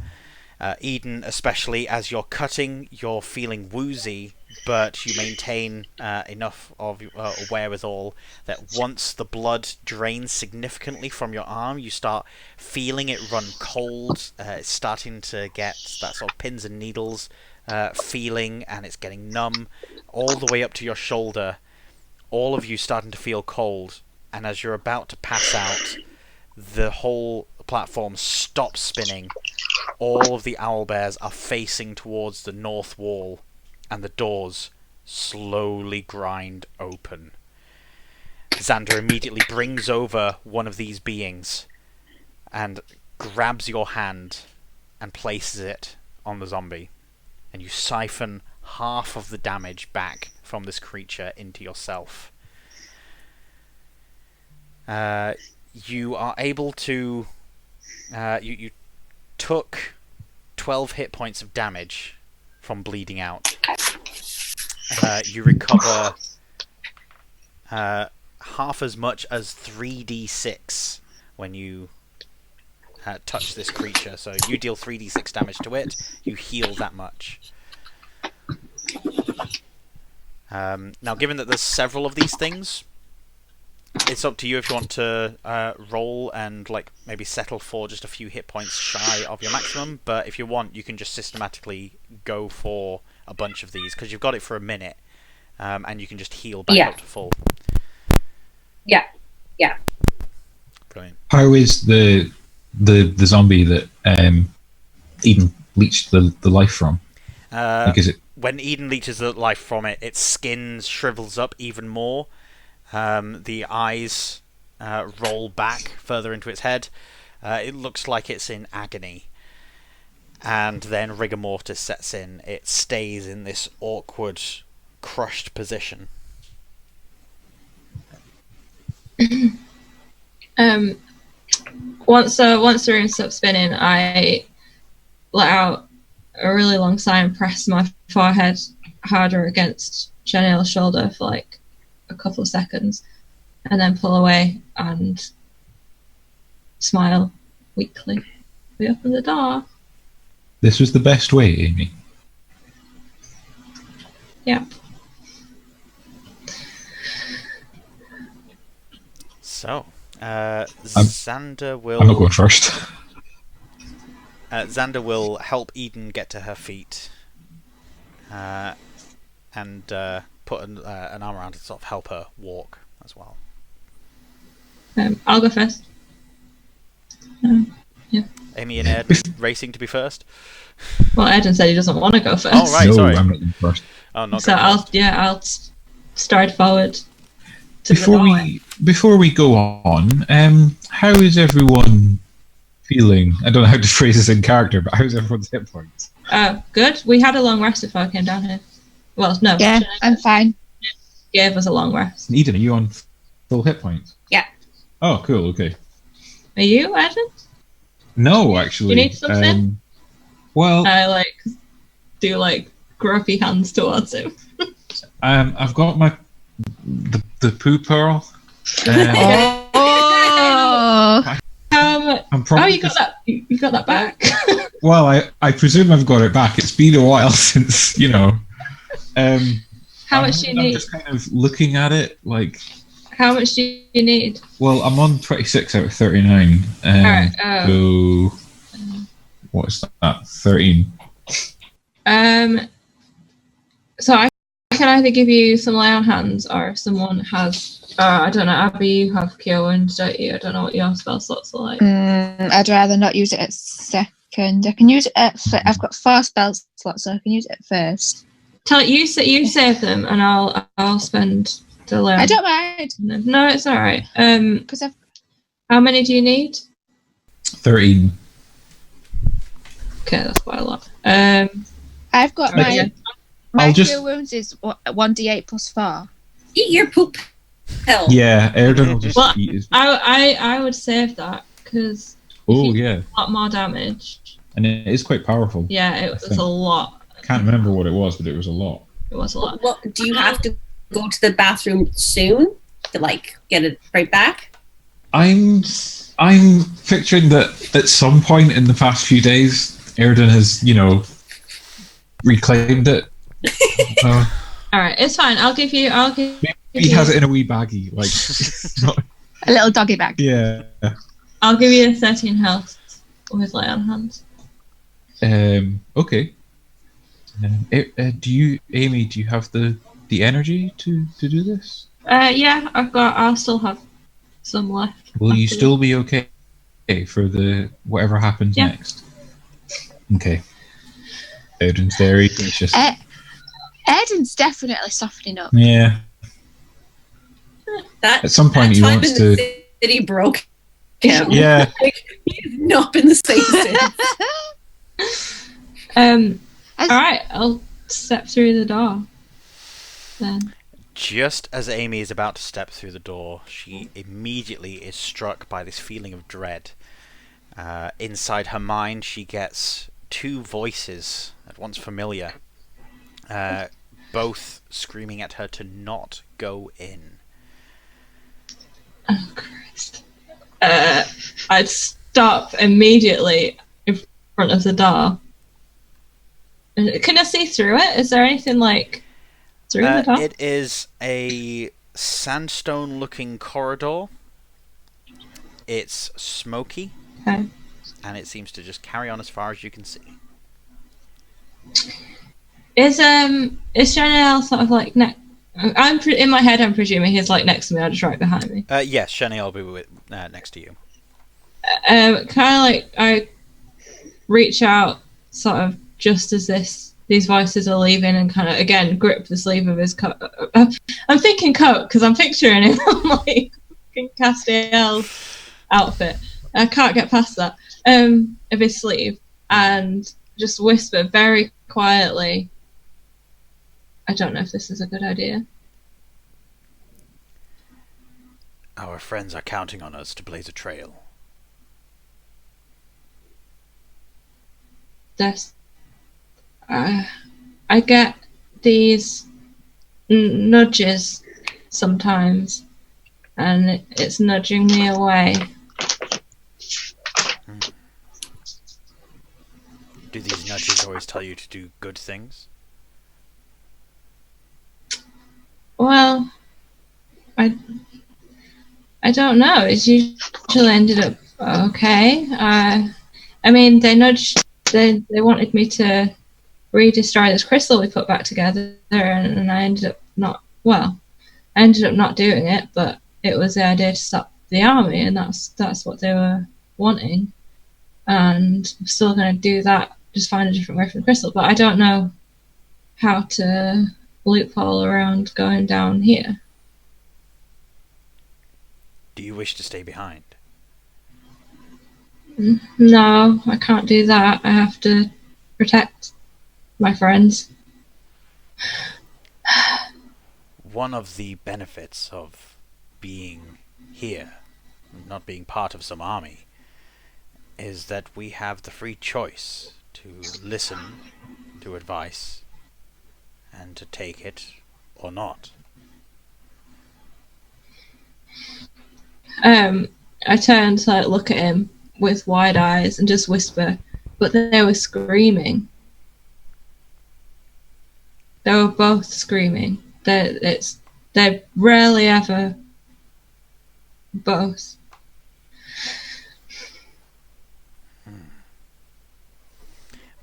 Eden, especially, as you're cutting, you're feeling woozy, but you maintain enough of wherewithal that once the blood drains significantly from your arm, you start feeling it run cold. It's starting to get that sort of pins and needles feeling, and it's getting numb all the way up to your shoulder. All of you starting to feel cold, and as you're about to pass out, the whole platform stops spinning. All of the owlbears are facing towards the north wall, and the doors slowly grind open. Xander immediately brings over one of these beings and grabs your hand and places it on the zombie, and you siphon half of the damage back from this creature into yourself. You are able to... You took 12 hit points of damage from bleeding out. You recover half as much as 3d6 when you touch this creature. So you deal 3d6 damage to it, you heal that much. Now, given that there's several of these things, it's up to you if you want to roll and like maybe settle for just a few hit points shy of your maximum. But if you want, you can just systematically go for a bunch of these because you've got it for a minute, and you can just heal back up to full. Yeah. Brilliant. How is the zombie that Eden leached the life from? Like, is it... When Eden leeches the life from it, its skin shrivels up even more. The eyes roll back further into its head. It looks like it's in agony. And then rigor mortis sets in. It stays in this awkward, crushed position. Once the room stops spinning, I let out a really long sigh and press my forehead harder against Chanel's shoulder for like a couple of seconds, and then pull away and smile weakly. We open the door. This was the best way, Amy. Yeah. So, Xander will... I'm not going first. Xander will help Eden get to her feet. And put an arm around her to sort of help her walk as well. I'll go first. Yeah. Amy and Airden racing to be first. Well, Airden said he doesn't want to go first. Oh right, no, sorry. I'm not going first. Oh, not So going first. I'll stride forward. To the doorway. Before we go on, how is everyone feeling? I don't know how to phrase this in character, but how's everyone's hit points? Good. We had a long rest before I came down here. Well, no. Yeah, I'm fine. Gave us a long rest. Eden, are you on full hit points? Yeah. Oh, cool. Okay. Are you, Airden? No, actually. You need something? Well, I do gropey hands towards him. I've got my the poo pearl. Oh, I'm probably you got that. You got that back. Well, I presume I've got it back. It's been a while since, How much do you I'm need? just kind of looking at it like. How much do you need? Well, I'm on 26 out of 39. Alright. So what is that? 13. So I can either give you some lay on hands, or if someone has, I don't know, Abby, you have Cure Wounds, don't you? I don't know what your spell slots are like. I'd rather not use it at second. I can use it at. I've got 4 spell slots, so I can use it at first. You save them, and I'll spend the lay on. I don't mind. No, it's all right. Because I've. How many do you need? 13. Okay, that's quite a lot. I've got Okay. my I'll just- cure wounds is 1d8 plus 4. Eat your poop pill. Yeah, Airden will just Well, eat his. I would save that because Oh, yeah. a lot more damage. And it is quite powerful. Yeah, it was think. a lot. I can't remember what it was, but it was a lot. It was a lot. Well, do you have to go to the bathroom soon to get it right back? I'm picturing that at some point in the past few days, Airden has, reclaimed it. All right, it's fine. I'll give you. He has it in a wee baggie, like. not- A little doggy bag. yeah. I'll give you 13 health with lay on hands. Okay. Amy? Do you have the energy to do this? Yeah, I'll still have some left. Will you after still be okay for the whatever happens Yeah. next? Okay. Airden's very gracious. Airden's definitely softening up. Yeah. That At some point that he time wants in the to. city broke him. Yeah. He's not been the same since. All right, I'll step through the door. Then. Just as Amy is about to step through the door, she immediately is struck by this feeling of dread. Inside her mind, she gets 2 voices, at once familiar, both screaming at her to not go in. Oh Christ! I'd stop immediately in front of the door. Can I see through it? Is there anything through the door? It is a sandstone-looking corridor. It's smoky, Okay. and it seems to just carry on as far as you can see. Is Chanel sort of in my head? I'm presuming he's next to me, or just right behind me. Yes, Shani will be next to you. Kind of I reach out, sort of just as these voices are leaving, and kind of again grip the sleeve of his coat. I'm thinking coat because I'm picturing him. I'm fucking Castiel outfit. I can't get past that. Of his sleeve, and just whisper very quietly, I don't know if this is a good idea. Our friends are counting on us to blaze a trail. This, I get these nudges sometimes, and it's nudging me away. Do these nudges always tell you to do good things? Well, I don't know. It's usually ended up okay. I mean, they nudged. They wanted me to re-destroy this crystal we put back together, and I ended up not. Well, I ended up not doing it, but it was the idea to stop the army, and that's what they were wanting. And I'm still going to do that. Just find a different way for the crystal, but I don't know how to loophole around going down here. Do you wish to stay behind? No, I can't do that. I have to protect my friends. One of the benefits of being here, not being part of some army, is that we have the free choice to listen to advice and to take it or not. I turned to look at him with wide eyes and just whisper, but they were screaming. They were both screaming. They're rarely ever both.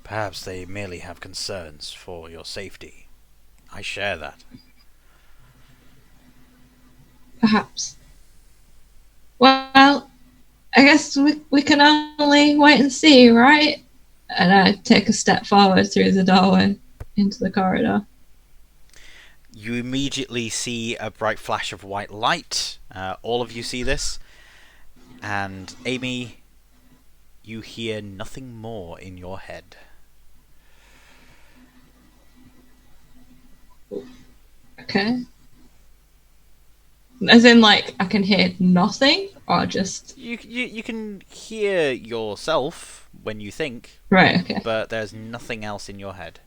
Perhaps they merely have concerns for your safety. I share that. Perhaps. Well, I guess we can only wait and see, right? And I take a step forward through the doorway into the corridor. You immediately see a bright flash of white light. All of you see this. And Amy, you hear nothing more in your head. Okay. As in, I can hear nothing, or just... You can hear yourself when you think. Right, okay. But there's nothing else in your head.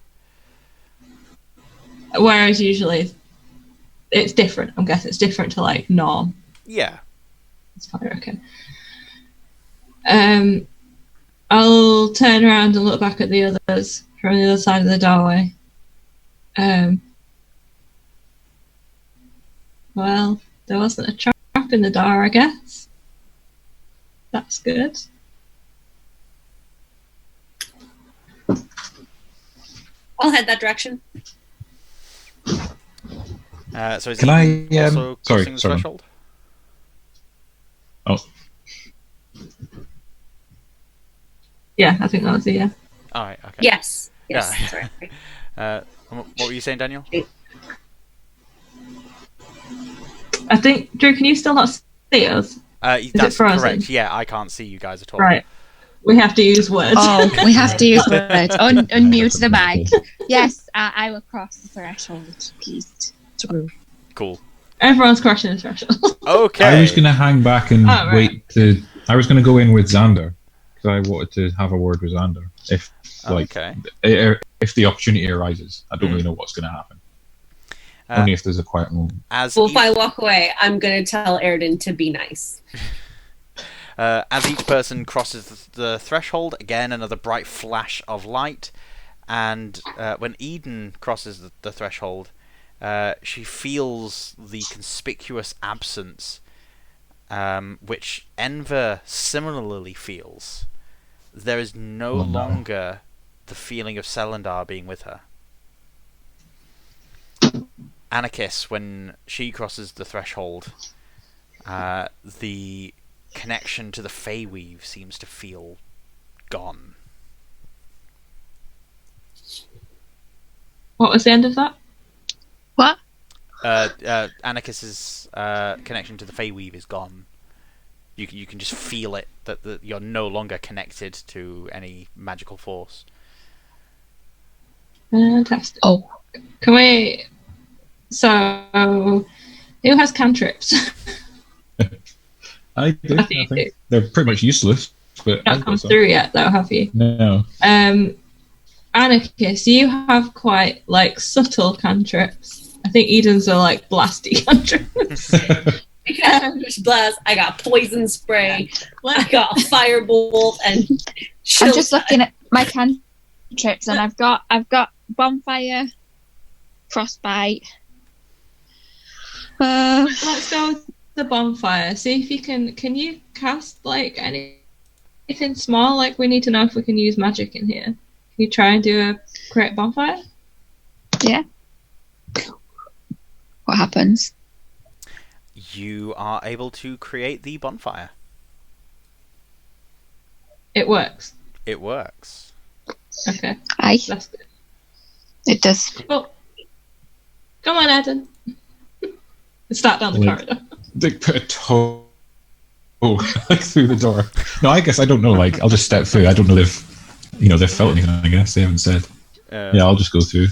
Whereas usually it's different. I'm guessing it's different to norm. Yeah. It's fine, okay. I'll turn around and look back at the others from the other side of the doorway. Well, there wasn't a trap in the door, I guess. That's good. I'll head that direction. So is Can he I, also crossing the threshold? Oh, Yeah, I think that was it, yeah. Alright, okay. Yes. Yes. Yeah. Sorry. What were you saying, Daniel? I think, Drew, can you still not see us? That's frozen? correct. Yeah, I can't see you guys at all. Right. We have to use words. Oh, we have to use words. Unmute the mic. Yes, I will cross the threshold, please. Through. Cool. Everyone's crossing the threshold. Okay. I was going to hang back and right. wait to. I was going to go in with Xander because I wanted to have a word with Xander if if the opportunity arises. I don't really know what's going to happen. Only if there's a quiet moment. If I walk away, I'm going to tell Airden to be nice. As each person crosses the threshold, again another bright flash of light, and when Eden crosses the threshold, she feels the conspicuous absence, which Enver similarly feels. There is no longer the feeling of Selendar being with her. Anakis, when she crosses the threshold, the connection to the Feyweave seems to feel gone. What was the end of that? What? Anakis's connection to the Feyweave is gone. You can just feel it that you're no longer connected to any magical force. Fantastic. Oh, Can we? So, who has cantrips? I do. I I think think they're pretty much useless, but Not I've come got some. through yet, though, have you? No. Anakis, you have quite like subtle cantrips. I think Eden's are like blasty cantrips. I got Eldritch Blast, I got Poison Spray, I got Firebolt, and I'm just looking at my cantrips, and I've got Bonfire, Frostbite. Let's go with the bonfire. See if you can you cast like anything small? Like we need to know if we can use magic in here. Can you try and do a create bonfire? Yeah. What happens? You are able to create the bonfire. It works. It works. Okay, Aye, that's good. it does. Cool. Come on, Airden. Start down the corridor. They put a toe like through the door. No, I guess I don't know. Like, I'll just step through. I don't know if they've felt anything. I guess they haven't said. Yeah, I'll just go through.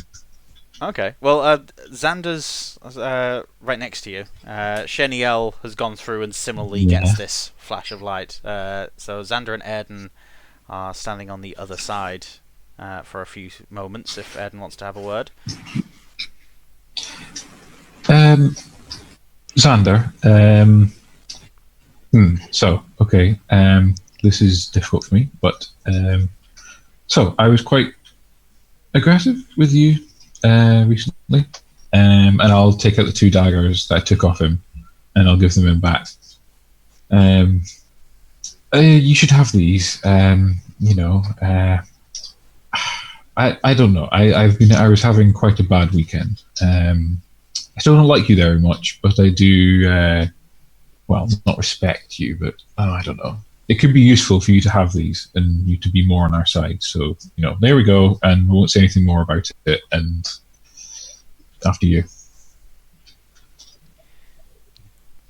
Okay. Well, Xander's right next to you. Sheniel has gone through and similarly gets this flash of light. So Xander and Airden are standing on the other side for a few moments. If Airden wants to have a word. Xander. So, okay. This is difficult for me, but so I was quite aggressive with you recently, and I'll take out the 2 daggers that I took off him, and I'll give them him back. You should have these. I don't know. I was having quite a bad weekend. I still don't like you very much, but I do. Well, not respect you, but I don't know. It could be useful for you to have these and you to be more on our side. So, there we go, and we won't say anything more about it. And after you.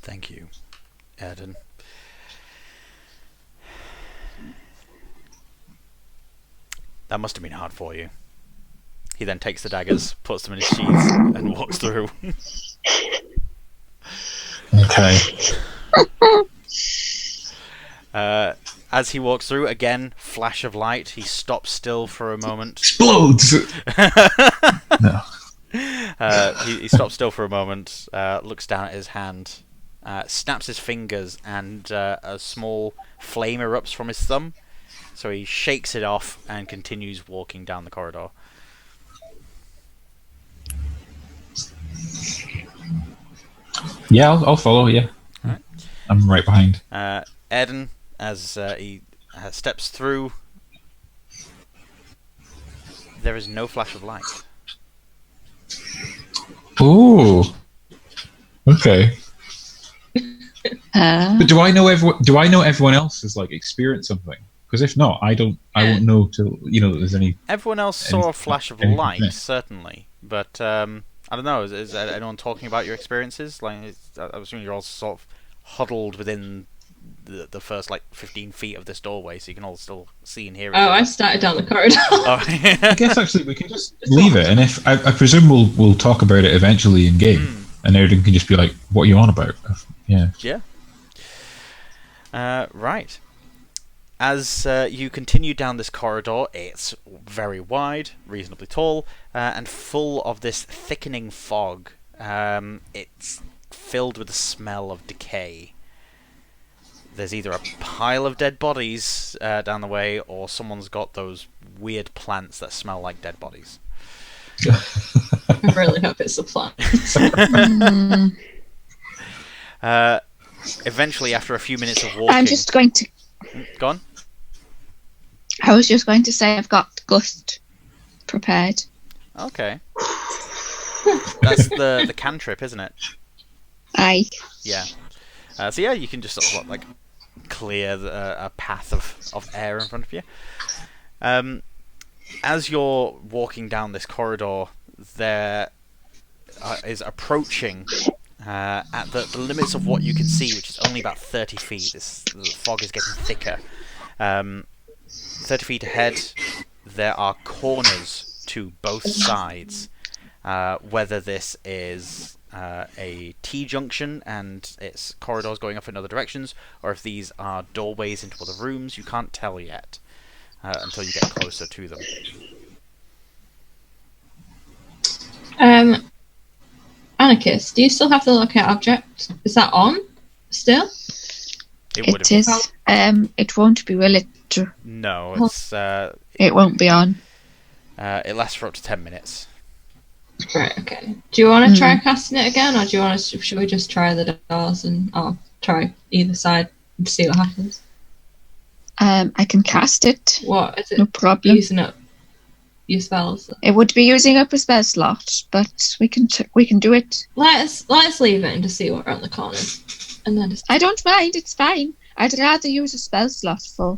Thank you, Airden. That must have been hard for you. He then takes the daggers, puts them in his sheaths, and walks through. Okay. As he walks through, again, flash of light. He stops still for a moment. Explodes! No. He stops still for a moment, looks down at his hand, snaps his fingers, and a small flame erupts from his thumb. So he shakes it off and continues walking down the corridor. Yeah, I'll follow, yeah. Right. I'm right behind. Airden, as he steps through, there is no flash of light. Ooh. Okay. But do I know everyone else has experienced something? Because if not, I won't know till that there's any. Everyone else saw a flash of light, certainly, but I don't know. Is anyone talking about your experiences? I was assuming you're all sort of huddled within the first 15 feet of this doorway, so you can all still see and hear it. Oh, I started down the corridor. I guess actually we can just leave it, and if I presume we'll talk about it eventually in game, and Airden can just be like, "What are you on about?" Yeah. Yeah. Right. As you continue down this corridor, it's very wide, reasonably tall, and full of this thickening fog. It's filled with the smell of decay. There's either a pile of dead bodies down the way, or someone's got those weird plants that smell like dead bodies. I really hope it's a plant. Eventually, after a few minutes of walking... I'm just going to... Go on. I was just going to say I've got Gust prepared. Okay. That's the cantrip, isn't it? Aye. Yeah. So yeah, you can just sort of clear a path of air in front of you. As you're walking down this corridor, there is approaching at the limits of what you can see, which is only about 30 feet. The fog is getting thicker. 30 feet ahead, there are corners to both sides. Whether this is a T-junction and its corridors going off in other directions, or if these are doorways into other rooms, you can't tell yet until you get closer to them. Anakis, do you still have the locate object? Is that on still? It is. It won't be, will it? No, it's. It won't be on. It lasts for up to 10 minutes. Right. Okay. Do you want to try casting it again, or do you want to? Should we just try the doors and I'll try either side and see what happens? I can cast it. What is it? No problem. Using up your spells. It would be using up a spell slot, but we can do it. Let's leave it and just see what around the corners, and then just. I don't mind. It's fine. I'd rather use a spell slot for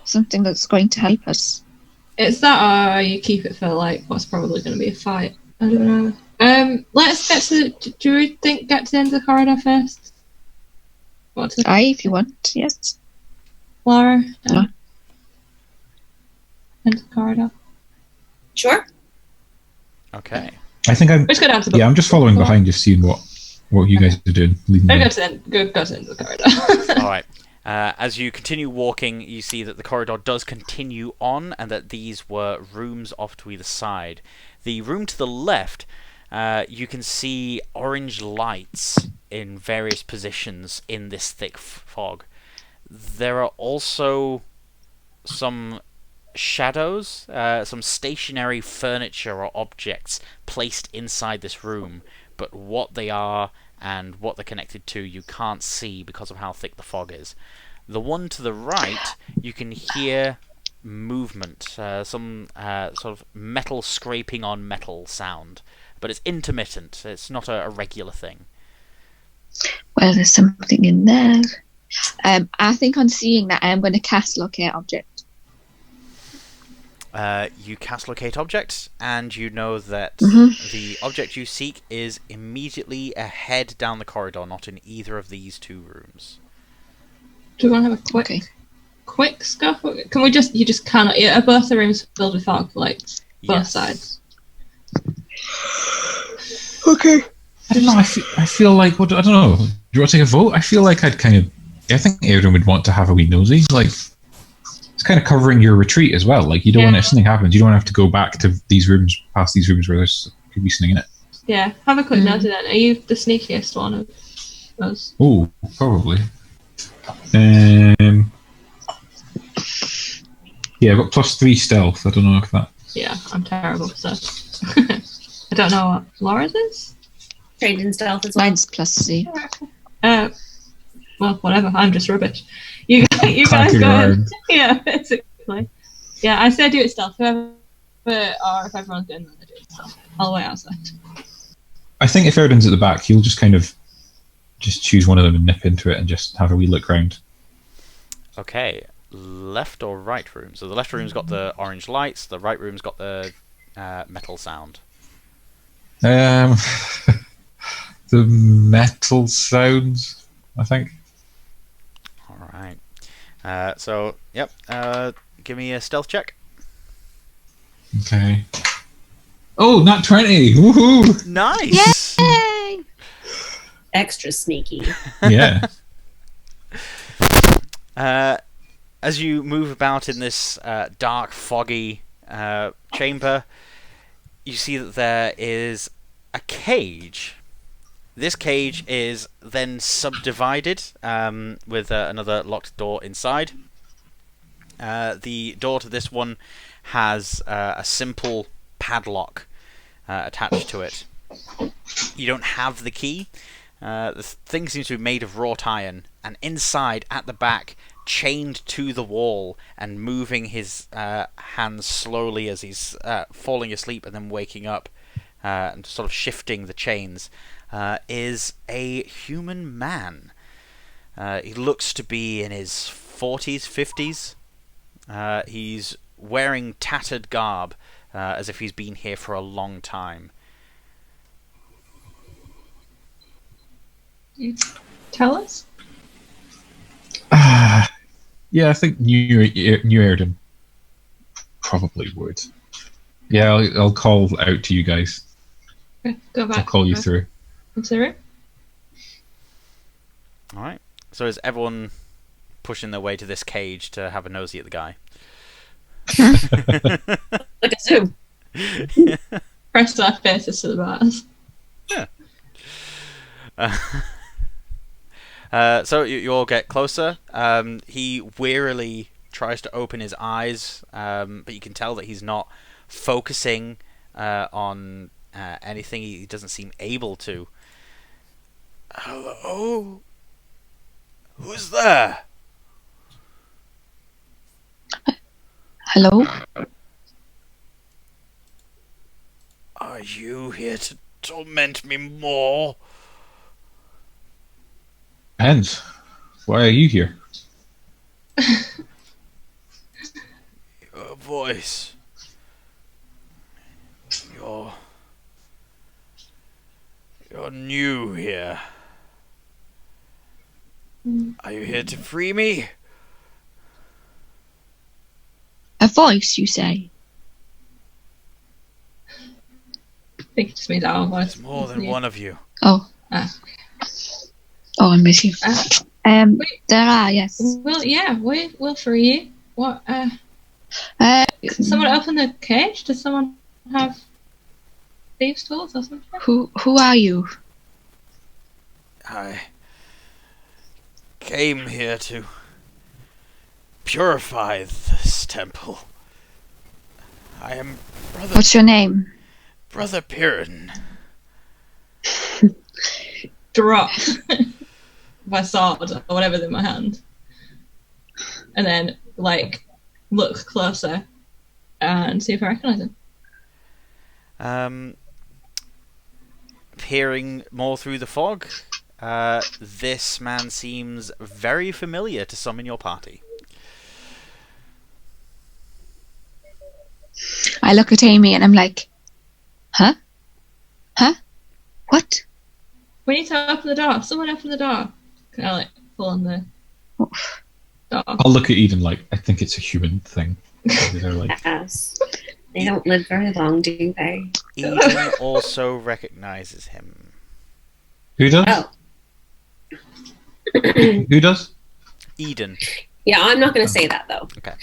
something that's going to help us. It's that, or you keep it for like what's probably going to be a fight. I don't know. Let's get to. Do we think get to the end of the corridor first? If you want, yes. Laura. End of the corridor. Sure. Okay. I think I'm. Just go down to the. Yeah, I'm just following behind, just seeing what you guys are doing. Go to the end. Go to the end of the corridor. All right. As you continue walking, you see that the corridor does continue on, and that these were rooms off to either side. The room to the left, you can see orange lights in various positions in this thick fog. There are also some shadows, some stationary furniture or objects placed inside this room, but what they are and what they're connected to you can't see because of how thick the fog is. The one to the right, you can hear movement, some sort of metal scraping on metal sound, but it's intermittent. It's not a regular thing. Well, there's something in there. I think on seeing that, I'm going to cast Locate Object. You cast Locate Object, and you know that the object you seek is immediately ahead down the corridor, not in either of these two rooms. Do you want to have a quick scuff? Can we just? You just cannot. Yeah, are both the rooms filled with fog, like both sides? Okay. I don't know. I feel like I don't know. Do you want to take a vote? I feel like I think Airden would want to have a wee nosy. Like, it's kind of covering your retreat as well. Like, you don't want if something happens, you don't want to have to go back to these rooms, past these rooms where there's could be something in it. Yeah, have a quick nosy then. Are you the sneakiest one of us? Oh, probably. Yeah, but +3 stealth. I don't know if that. Yeah, I'm terrible. So I don't know what Laura's is. Trained in stealth as well. Mine's +C. Well, whatever. I'm just rubbish. You guys go ahead. Yeah, basically. Yeah, I say do it stealth. Whoever, or if everyone's doing that, I do it stealth. I'll wait outside. I think if Airden's at the back, he'll just kind of just choose one of them and nip into it and just have a wee look round. Okay, left or right room? So the left room's got the orange lights, the right room's got the metal sound. The metal sounds, I think. Alright. So, yep, give me a stealth check. Okay. Oh, not 20! Woohoo! Nice! Yay! Extra sneaky. Yeah. As you move about in this dark, foggy chamber, you see that there is a cage. This cage is then subdivided with another locked door inside. The door to this one has a simple padlock attached to it. You don't have the key. The thing seems to be made of wrought iron, and inside, at the back, chained to the wall and moving his hands slowly as he's falling asleep and then waking up and sort of shifting the chains, is a human man. He looks to be in his 40s, 50s. He's wearing tattered garb, as if he's been here for a long time. You tell us? Yeah, I think New Airden probably would. Yeah, I'll call out to you guys. Okay, go back. I'll call you through. Consider it. All right. So is everyone pushing their way to this cage to have a nosy at the guy? Like a zoo. Press our faces to the bars. So you all get closer. He wearily tries to open his eyes, but you can tell that he's not focusing on anything. He doesn't seem able to. Hello? Who's there? Hello? Are you here to torment me more? Depends. Why are you here? Your voice. You're new here. Are you here to free me? A voice, you say? I think it just means our voice. There's more than one of you. Oh. Ah. Oh, I'm with you. There are, yes. Well, yeah, we'll free you. What? Can someone open the cage? Does someone have thieves' tools or something? Who are you? I came here to purify this temple. I am What's your name? Brother Piran. Drop my sword or whatever's in my hand, and then look closer and see if I recognise him. Peering more through the fog, this man seems very familiar to some in your party. I look at Amy and I'm like, huh? Huh? What? We need to open the door. Someone open the door. Can I pull on the door? I'll look at Eden like I think it's a human thing. They're like, Yes. They don't live very long, do they? Eden also recognizes him. who does? Oh. Who does? Eden. Yeah, I'm not going to say that, though. Okay.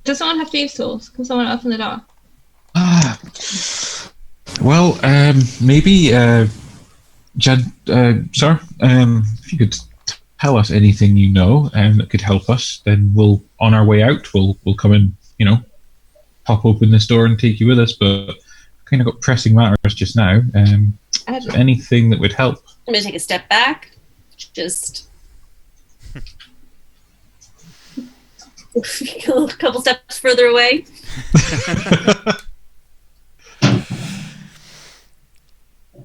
Does someone have thieves' tools? Can someone open the door? Well, maybe, Jad, sir, if you could tell us anything you know that could help us, then we'll, on our way out, we'll come and, pop open this door and take you with us, but kind of got pressing matters just now. So anything that would help. I'm going to take a step back. Just a couple steps further away.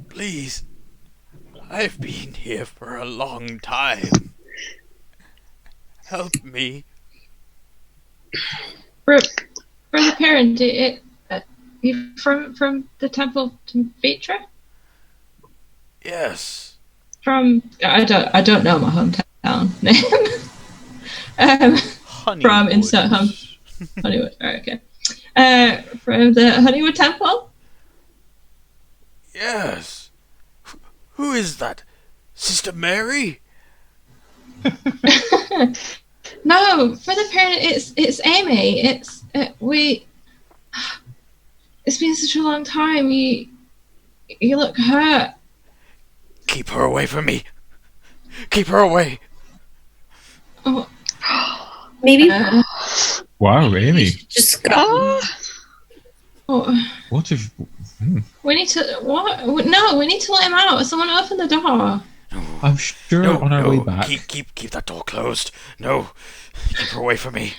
Please. I've been here for a long time. Help me. Brother Perrin, you from the temple to Vitra? Yes. From I don't know my hometown name. Honeywood. From insert home. Honeywood. Alright, okay. From the Honeywood Temple? Yes. Who is that? Sister Mary? No, Brother Perrin, it's Amy. It's been such a long time. You look hurt. Keep her away from me. Keep her away. Oh, Maybe Wow, Amy. just go. oh. What if... We need to what? No, we need to let him out. Someone open the door. I'm sure on our way back... Keep that door closed. No. Keep her away from me.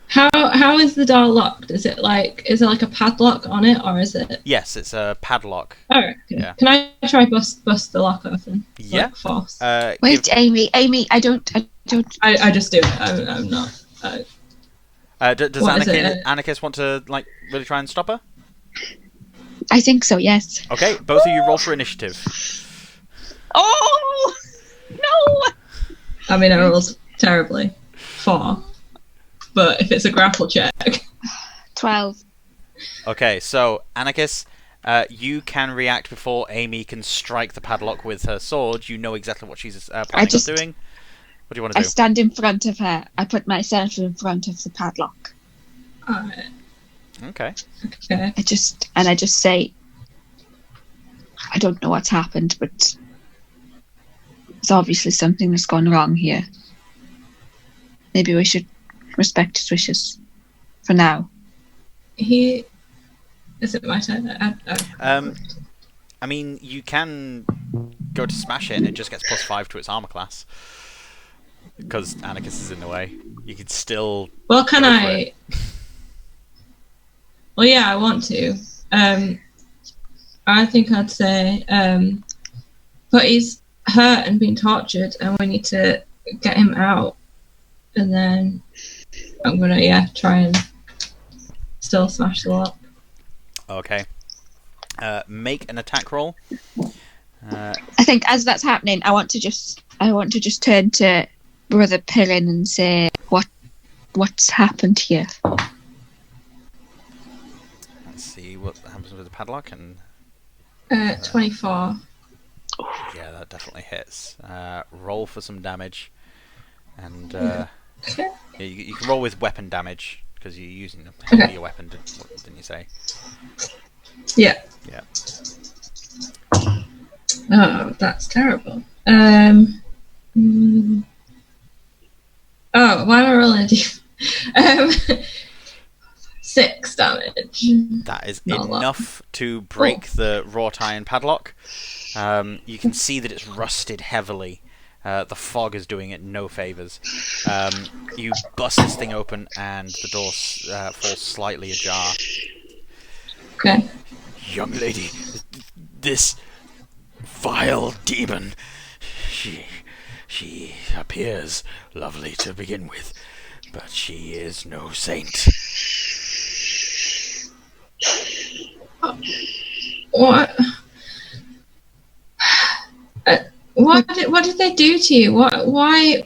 How is the door locked? Is it like a padlock on it, or is it? Yes, it's a padlock. Oh, okay. Yeah. Can I try bust the lock open? Yeah. Like force. Wait, Amy, I don't. I just do it. I'm not. Does What is it? Anakis want to really try and stop her? I think so, yes. Okay, both of you roll for initiative. Oh! No! I mean, I rolled terribly. 4. But if it's a grapple check... 12. Okay, so Anakis, you can react before Amy can strike the padlock with her sword. You know exactly what she's planning on doing. What do you want to do? I stand in front of her. I put myself in front of the padlock. Alright. Okay. Okay. I just say, I don't know what's happened, but there's obviously something that's gone wrong here. Maybe we should respect his wishes for now. Is it my turn? I mean, you can go to smash it and it just gets +5 to its armor class. Because Anakis is in the way. You could still... Well, can go for I... it. Well, yeah, I want to. I think I'd say... but he's hurt and being tortured and we need to get him out. And then I'm going to, try and still smash the lock. Okay. Make an attack roll. I think as that's happening, I want to just turn to Brother Pillin and say, what's happened here? Let's see what happens with the padlock. And 24. yeah, that definitely hits. Roll for some damage. And Okay. yeah, you can roll with weapon damage, because you're using a heavier weapon, didn't you say? Yeah. Yeah. Oh, that's terrible. Oh, why am I rolling a d... 6 damage. That is Not a lot. enough to break the wrought iron padlock. You can see that it's rusted heavily. The fog is doing it no favours. You bust this thing open and the door falls slightly ajar. Okay. Young lady, this vile demon, she appears lovely to begin with, but she is no saint. What? What did they do to you? Why?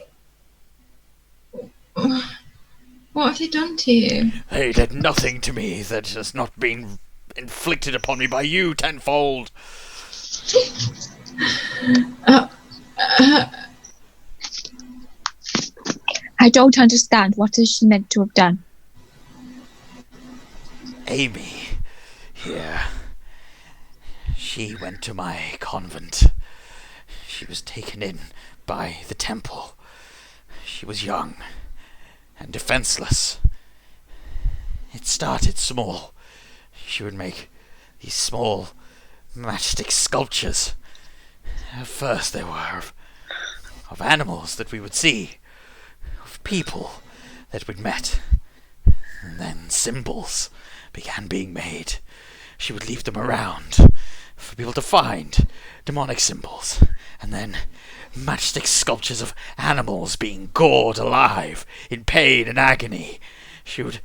What have they done to you? They did nothing to me that has not been inflicted upon me by you tenfold. I don't understand. What is she meant to have done? Amy, here. She went to my convent. She was taken in by the temple. She was young and defenseless. It started small. She would make these small matchstick sculptures. At first they were of animals that we would see, of people that we'd met. And then symbols began being made. She would leave them around for people to find, demonic symbols, and then matchstick sculptures of animals being gored alive in pain and agony. She would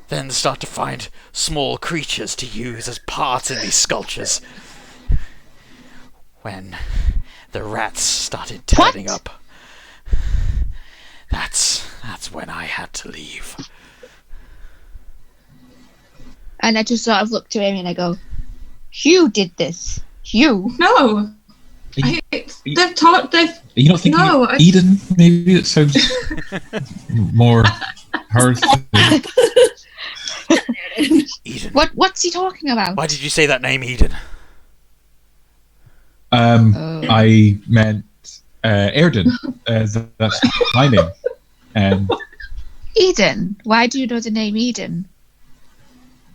then start to find small creatures to use as parts in these sculptures. When the rats started turning up, that's when I had to leave. And I just sort of look to him and I go, you did this. You. No. Are They've taught. They've. Are you not thinking No, of Eden? Maybe it sounds more her. Eden. What's he talking about? Why did you say that name, Eden? I meant Airden. That's my name. Eden. Why do you know the name Eden?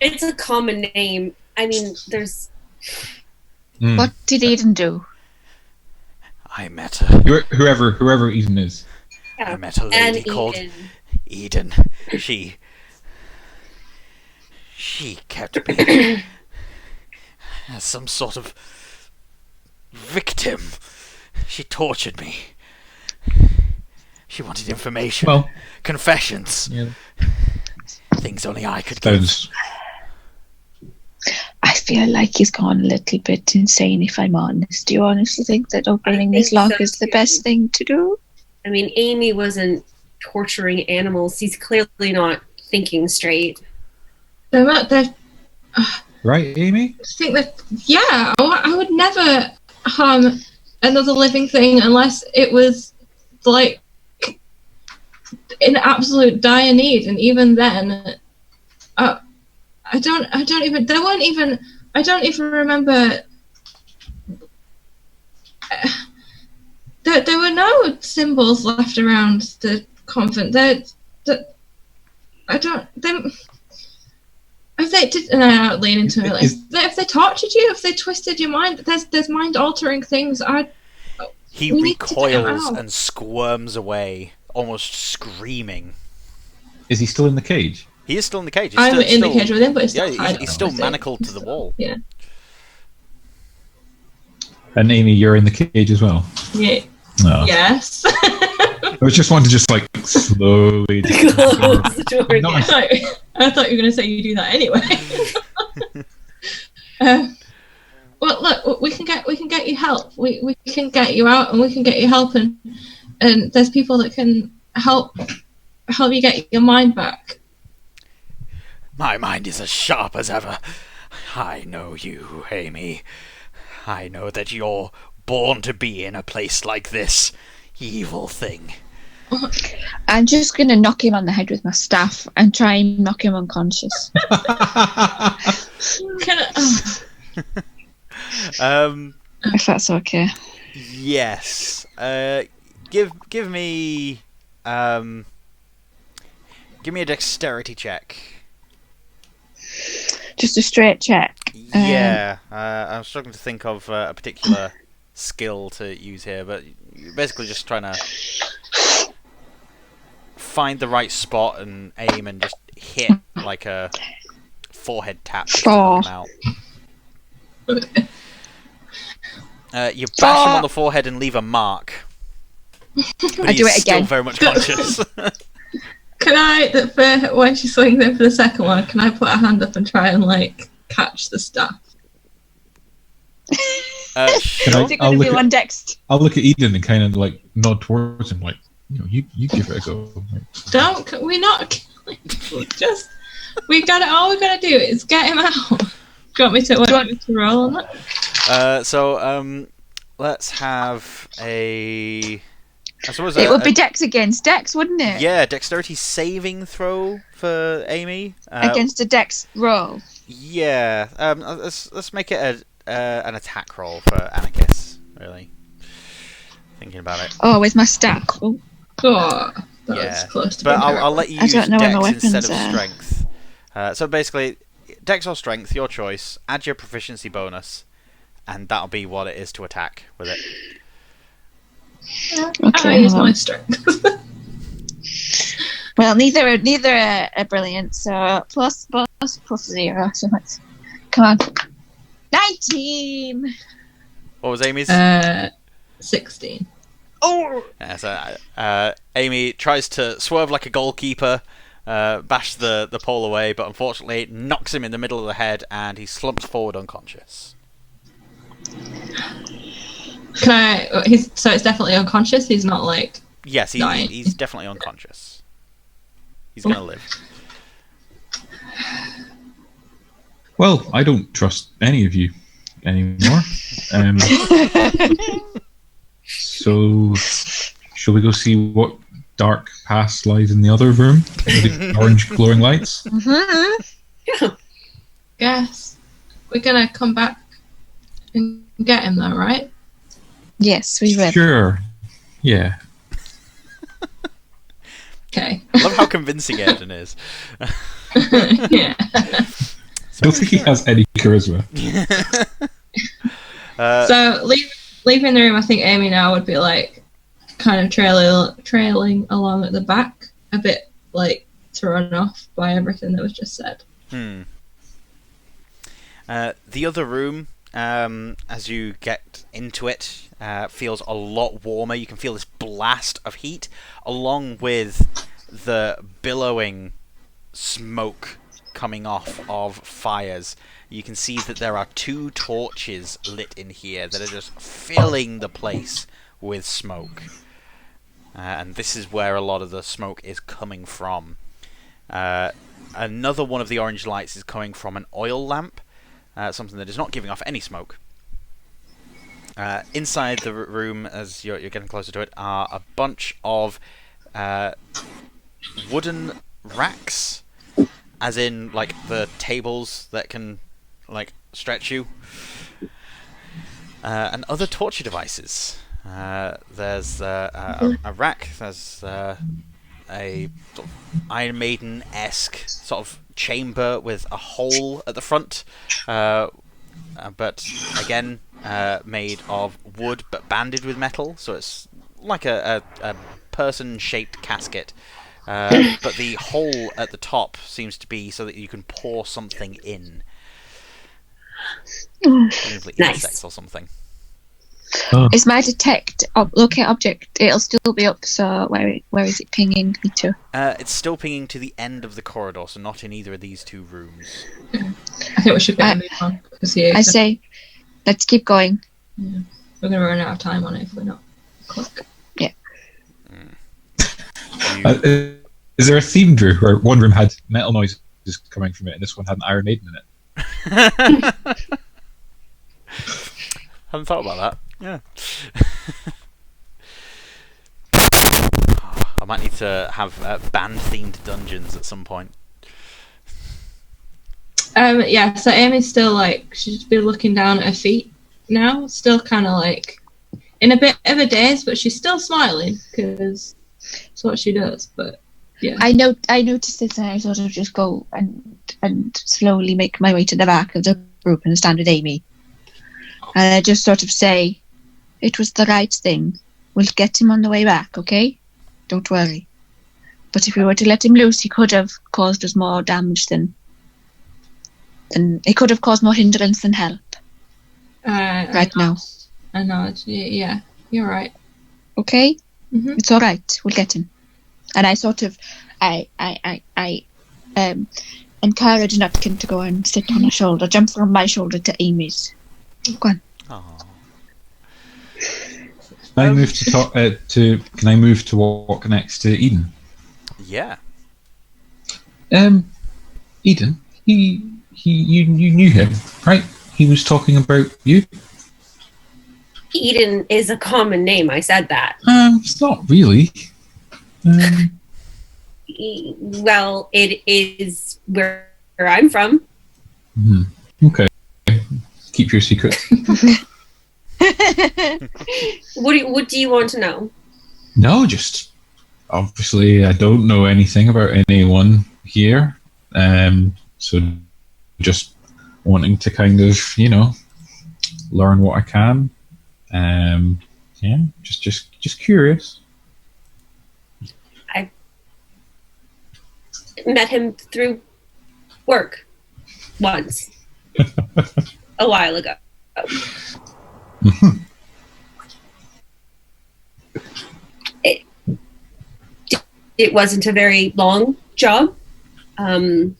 It's a common name. I mean, there's... What did Eden do? I met her. Whoever Eden is. I met a lady called Eden. She kept me as some sort of victim. She tortured me. She wanted information. Well, confessions. Yeah. Things only I could give. I feel like he's gone a little bit insane, if I'm honest. Do you honestly think that opening this think lock so is the too. best thing to do? I mean, Amy wasn't torturing animals. He's clearly not thinking straight. They're Right, Amy? I think that, yeah, I would never harm another living thing unless it was like in absolute dire need, and even then, I don't even remember. There were no symbols left around the convent. If they did, and I lean into it, like, if they tortured you, if they twisted your mind, there's mind altering things. He we need to get him recoils out. and squirms away, almost screaming. Is he still in the cage? He is still in the cage. I'm in the cage with him, but he's still hiding, he's still I think. manacled to the wall. Yeah. And Amy, you're in the cage as well? Yeah. No. Yes. I was just wanting to just like slowly. Close the door again. Nice. I thought you were going to say you do that anyway. Well, look, we can get you help. We can get you out, and we can get you help, and there's people that can help you get your mind back. My mind is as sharp as ever. I know you, Amy. I know that you're born to be in a place like this. Evil thing. I'm just going to knock him on the head with my staff and try and knock him unconscious. Can If that's okay. Yes. Give me a dexterity check. Just a straight check. Yeah. I'm struggling to think of a particular skill to use here, but you're basically just trying to find the right spot and aim and just hit like a forehead tap just to knock him out. You bash him on the forehead and leave a mark. But I do it still again. very much conscious. Can I, when she swings in for the second one, can I put a hand up and try and like catch the stuff? Sure. Is it going to be one dex? I'll look at Eden and kind of like nod towards him, like, you give it a go. We're not killing. We got it. All we got to do is get him out. Do you want me to roll on that? Let's have a. I suppose It would be dex against dex, wouldn't it? Yeah, dexterity saving throw for Amy Against a dex roll. Yeah, let's make it an attack roll for Anakis. Really, thinking about it. Oh, with my staff. Oh. That was close to but being I'll let you I use don't know where my dex instead of weapons are. strength. So basically, dex or strength, your choice. Add your proficiency bonus, and that'll be what it is to attack with it. Okay, I use hold my on. strength. Well, neither are brilliant. So plus 0. So let's come on. 19. What was Amy's? 16. Oh. Yeah, so, Amy tries to swerve like a goalkeeper, bash the pole away, but unfortunately it knocks him in the middle of the head, and he slumps forward unconscious. So it's definitely unconscious. He's not like. Yes, dying. he's definitely unconscious. He's gonna live. Well, I don't trust any of you anymore. So, shall we go see what dark past lies in the other room with the orange glowing lights? Mm-hmm. Guess we're gonna come back and get him though, right? Yes, we will. Sure. Yeah. Okay. I love how convincing Airden is. Yeah. I don't think he has any charisma. So leaving the room, I think Amy now would be like kind of trailing along at the back, a bit like thrown off by everything that was just said. The other room, as you get into it, feels a lot warmer. You can feel this blast of heat, along with the billowing smoke coming off of fires. you can see that there are 2 torches lit in here that are just filling the place with smoke. And this is where a lot of the smoke is coming from. Another one of the orange lights is coming from an oil lamp, something that is not giving off any smoke. Inside the room, as you're getting closer to it, are a bunch of wooden racks, as in like the tables that can like stretch you, and other torture devices. There's a rack. There's a sort of Iron Maiden-esque sort of chamber with a hole at the front, but again made of wood but banded with metal, so it's like a person-shaped casket. But the hole at the top seems to be so that you can pour something in. Presumably insects or something. Is my detect locate object? It'll still be up. So where is it pinging me to? It's still pinging to the end of the corridor, so not in either of these 2 rooms. I think we should better move on. I say, let's keep going. Yeah. We're going to run out of time on it if we're not quick. Yeah. Is there a theme, Drew, where one room had metal noises coming from it and this one had an Iron Maiden in it? Haven't thought about that. Yeah. I might need to have band-themed dungeons at some point. Yeah, so Amy's still like, she's been looking down at her feet now, still kind of like in a bit of a daze, but she's still smiling because that's what she does. But yeah, I noticed this, and I sort of just go and slowly make my way to the back of the group and stand with Amy, and I just sort of say, "It was the right thing. We'll get him on the way back, okay? Don't worry. But if we were to let him loose, he could have caused us more damage than it could have caused more hindrance than help. Right now. I know. Yeah, you're right. Okay? Mm-hmm. It's all right. We'll get him." And I sort of, I encourage Nutkin to go and sit on her shoulder, jump from my shoulder to Amy's. Go on. Aww. Can I move to talk? Can I move to walk next to Eden? Yeah. Eden, you knew him, right? He was talking about you. Eden is a common name. I said that. It's not really. Well, it is where I'm from. Okay. Keep your secret. What do you want to know? No, just obviously I don't know anything about anyone here. So just wanting to kind of, learn what I can. Yeah, just curious. I met him through work once a while ago. It wasn't a very long job, and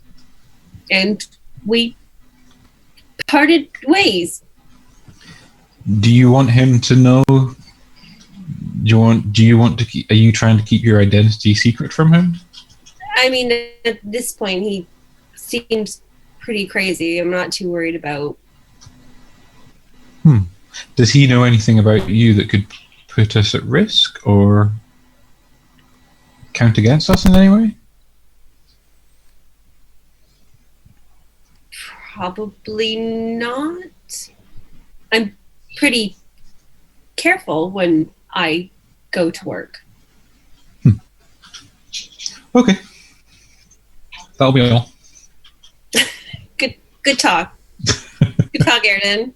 we parted ways. Do you want him to know? Do you want to keep? Are you trying to keep your identity secret from him? I mean, at this point, he seems pretty crazy. I'm not too worried about. Does he know anything about you that could put us at risk or count against us in any way? Probably not. I'm pretty careful when I go to work. Okay. That'll be all. Good talk. Good talk, Airden.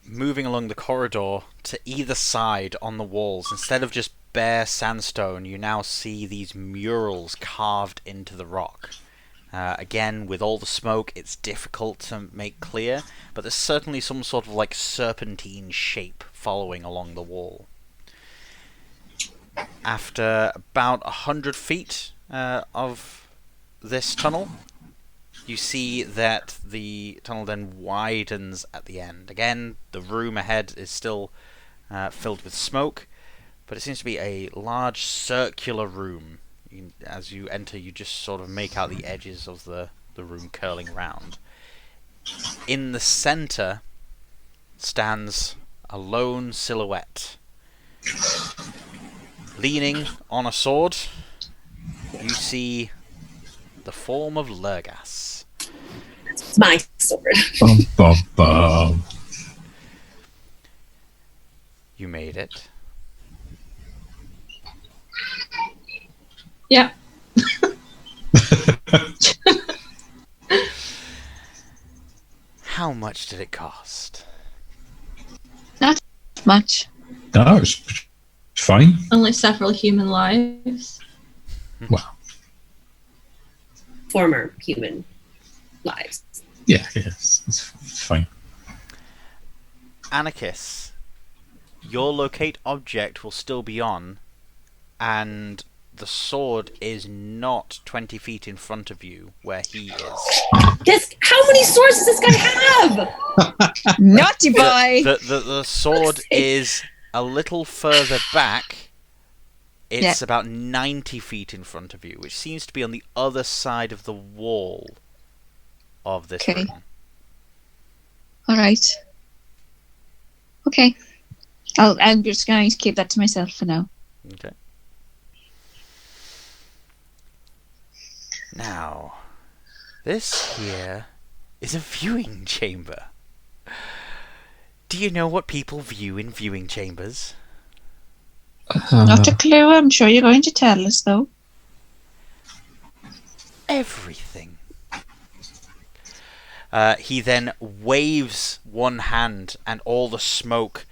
Moving along the corridor, to either side on the walls, instead of just bare sandstone, you now see these murals carved into the rock. Again, with all the smoke, it's difficult to make clear, but there's certainly some sort of like serpentine shape following along the wall. After about 100 feet of this tunnel, you see that the tunnel then widens at the end. Again, the room ahead is still filled with smoke, but it seems to be a large circular room. As you enter, you just sort of make out the edges of the room curling round. In the center stands a lone silhouette. Leaning on a sword, you see the form of Lurgas. It's my sword. Bum, bum, bum. You made it. Yeah. How much did it cost? Not much. No, it's fine. Only several human lives. Wow. Former human lives. Yeah, it's fine. Anakis, your locate object will still be on, and the sword is not 20 feet in front of you where he is. How many swords does this guy have? Naughty boy! The sword is a little further back. It's about 90 feet in front of you, which seems to be on the other side of the wall of this room. Alright. Okay. I'm just going to keep that to myself for now. Okay. Now, this here is a viewing chamber. Do you know what people view in viewing chambers? Not a clue. I'm sure you're going to tell us, though. Everything. He then waves one hand, and all the smoke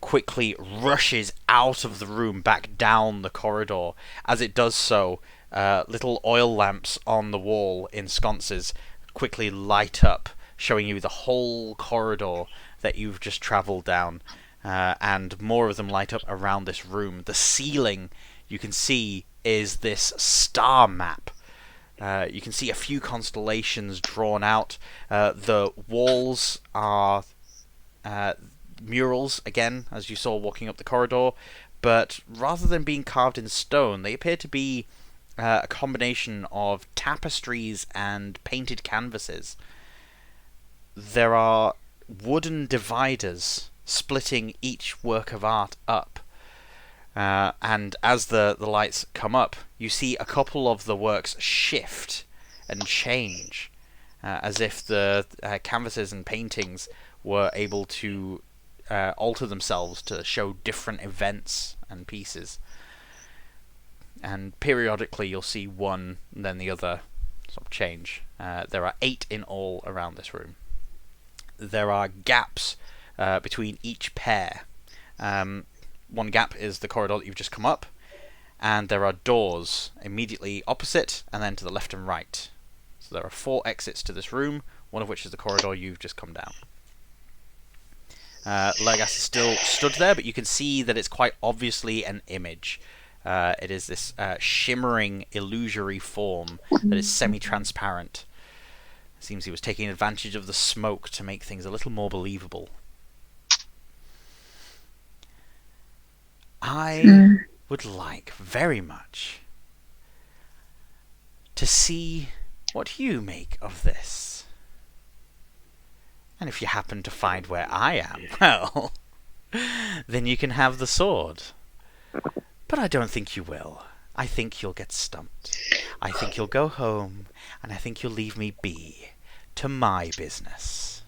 quickly rushes out of the room back down the corridor. As it does so, little oil lamps on the wall in sconces quickly light up, showing you the whole corridor that you've just travelled down, and more of them light up around this room. The ceiling, you can see, is this star map. You can see a few constellations drawn out. The walls are murals, again, as you saw walking up the corridor, but rather than being carved in stone, they appear to be a combination of tapestries and painted canvases. There are wooden dividers splitting each work of art up. And as the lights come up, you see a couple of the works shift and change, as if the canvases and paintings were able to alter themselves to show different events and pieces. And periodically you'll see one and then the other sort of change. There are 8 in all around this room. There are gaps between each pair. One gap is the corridor that you've just come up, and there are doors immediately opposite and then to the left and right. So there are 4 exits to this room, one of which is the corridor you've just come down. Lurgas is still stood there, but you can see that it's quite obviously an image. It is this shimmering, illusory form that is semi-transparent. It seems he was taking advantage of the smoke to make things a little more believable. I would like very much to see what you make of this. And if you happen to find where I am, well, then you can have the sword. But I don't think you will. I think you'll get stumped. I think you'll go home, and I think you'll leave me be to my business.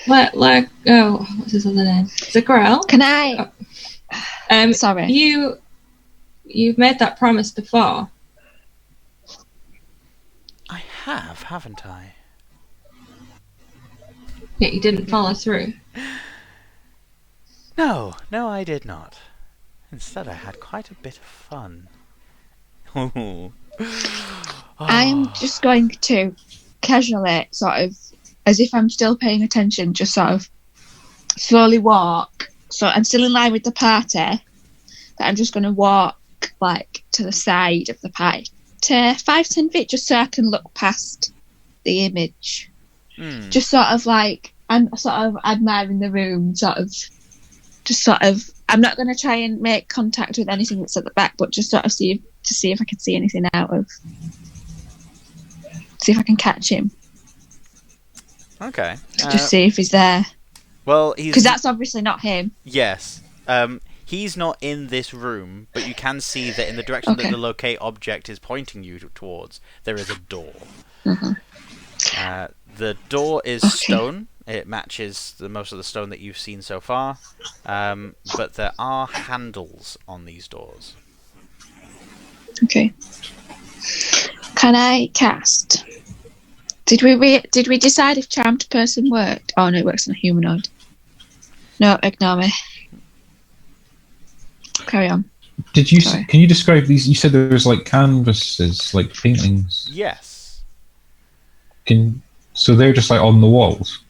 What's his other name? Zagrell? Can I? Sorry. You've made that promise before. I have, haven't I? Yet you didn't follow through. No, I did not. Instead, I had quite a bit of fun. Ooh. I'm just going to casually, sort of, as if I'm still paying attention, just sort of slowly walk. So I'm still in line with the party, but I'm just going to walk like to the side of the pipe to 5-10 feet, just so I can look past the image. Just sort of like, I'm sort of admiring the room, I'm not going to try and make contact with anything that's at the back, but just sort of see if I can see anything see if I can catch him. Okay. Just see if he's there. Well, he's... Because that's obviously not him. Yes. He's not in this room, but you can see that in the direction that the locate object is pointing you towards, there is a door. The door is stone. It matches most of the stone that you've seen so far. But there are handles on these doors. Okay. Can I cast? Did we decide if charmed person worked? Oh no, it works on a humanoid. No, ignore me. Carry on. Can you describe these? You said there was like canvases, like paintings. Yes. So they're just like on the walls.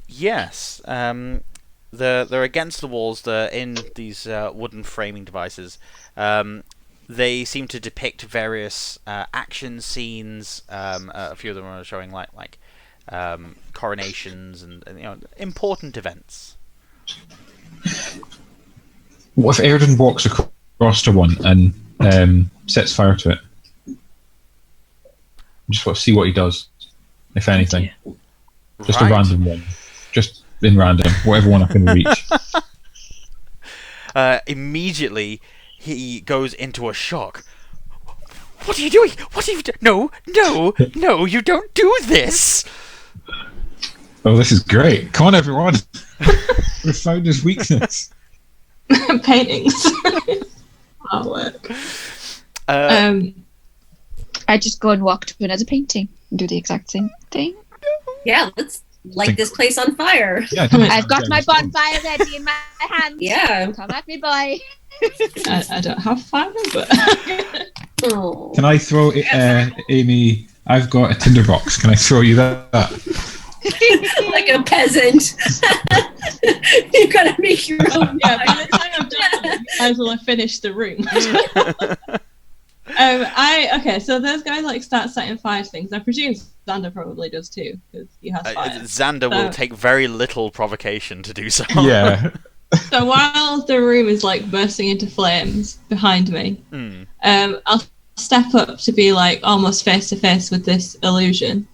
Yes. They're against the walls. They're in these wooden framing devices. They seem to depict various action scenes. A few of them are showing like coronations and important events. What if Airden walks across to one and sets fire to it? Just want to see what he does, if anything. Just a random one. Just in random. Whatever one I can reach. Immediately, he goes into a shock. What are you doing? What are you doing? No, you don't do this! Oh, this is great. Come on, everyone. We've found his weakness. Paintings. Artwork. I just go and walk to another painting and do the exact same thing. Yeah, let's light this place on fire. Yeah, I've got my bonfire ready in my hand. Yeah. Come at me, boy. I don't have fire, but... Oh. Can I throw Amy? I've got a tinderbox. Can I throw you that? Like a peasant. You gotta make your own. Yeah, by the time I'm done, as well I finish the room. Okay, so those guys like start setting fire to things. I presume Xander probably does too, because he has fire. Xander will take very little provocation to do so. Yeah. So while the room is like bursting into flames behind me, I'll step up to be like almost face to face with this illusion,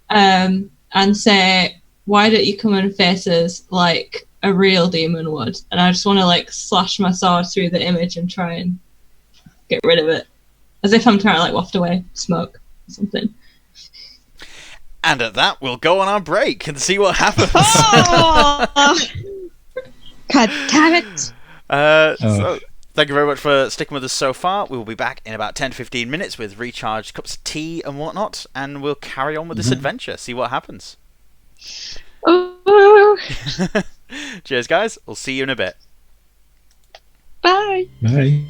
and say, "Why don't you come and face us like a real demon would?" And I just want to like slash my sword through the image and try and get rid of it, as if I'm trying to like waft away smoke or something. And at that, we'll go on our break and see what happens. Oh! God damn it! So, thank you very much for sticking with us so far. We will be back in about 10 to 15 minutes with recharged cups of tea and whatnot, and we'll carry on with this adventure, see what happens. Oh. Cheers, guys. We'll see you in a bit. Bye. Bye.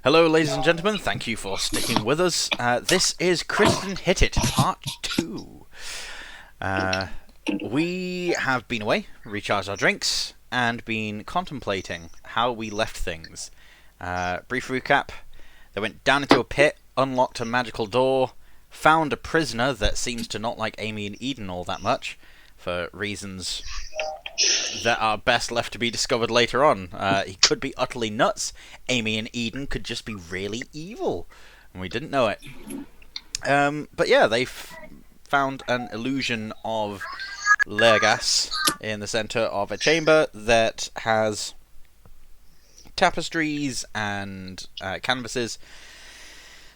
Hello, ladies and gentlemen. Thank you for sticking with us. This is Kristen Hit It, Part 2. We have been away, recharged our drinks, and been contemplating how we left things. Brief recap. They went down into a pit, unlocked a magical door, found a prisoner that seems to not like Amy and Eden all that much, for reasons that are best left to be discovered later on. He could be utterly nuts. Amy and Eden could just be really evil, and we didn't know it. But yeah, they found an illusion of Lergas in the center of a chamber that has tapestries and canvases,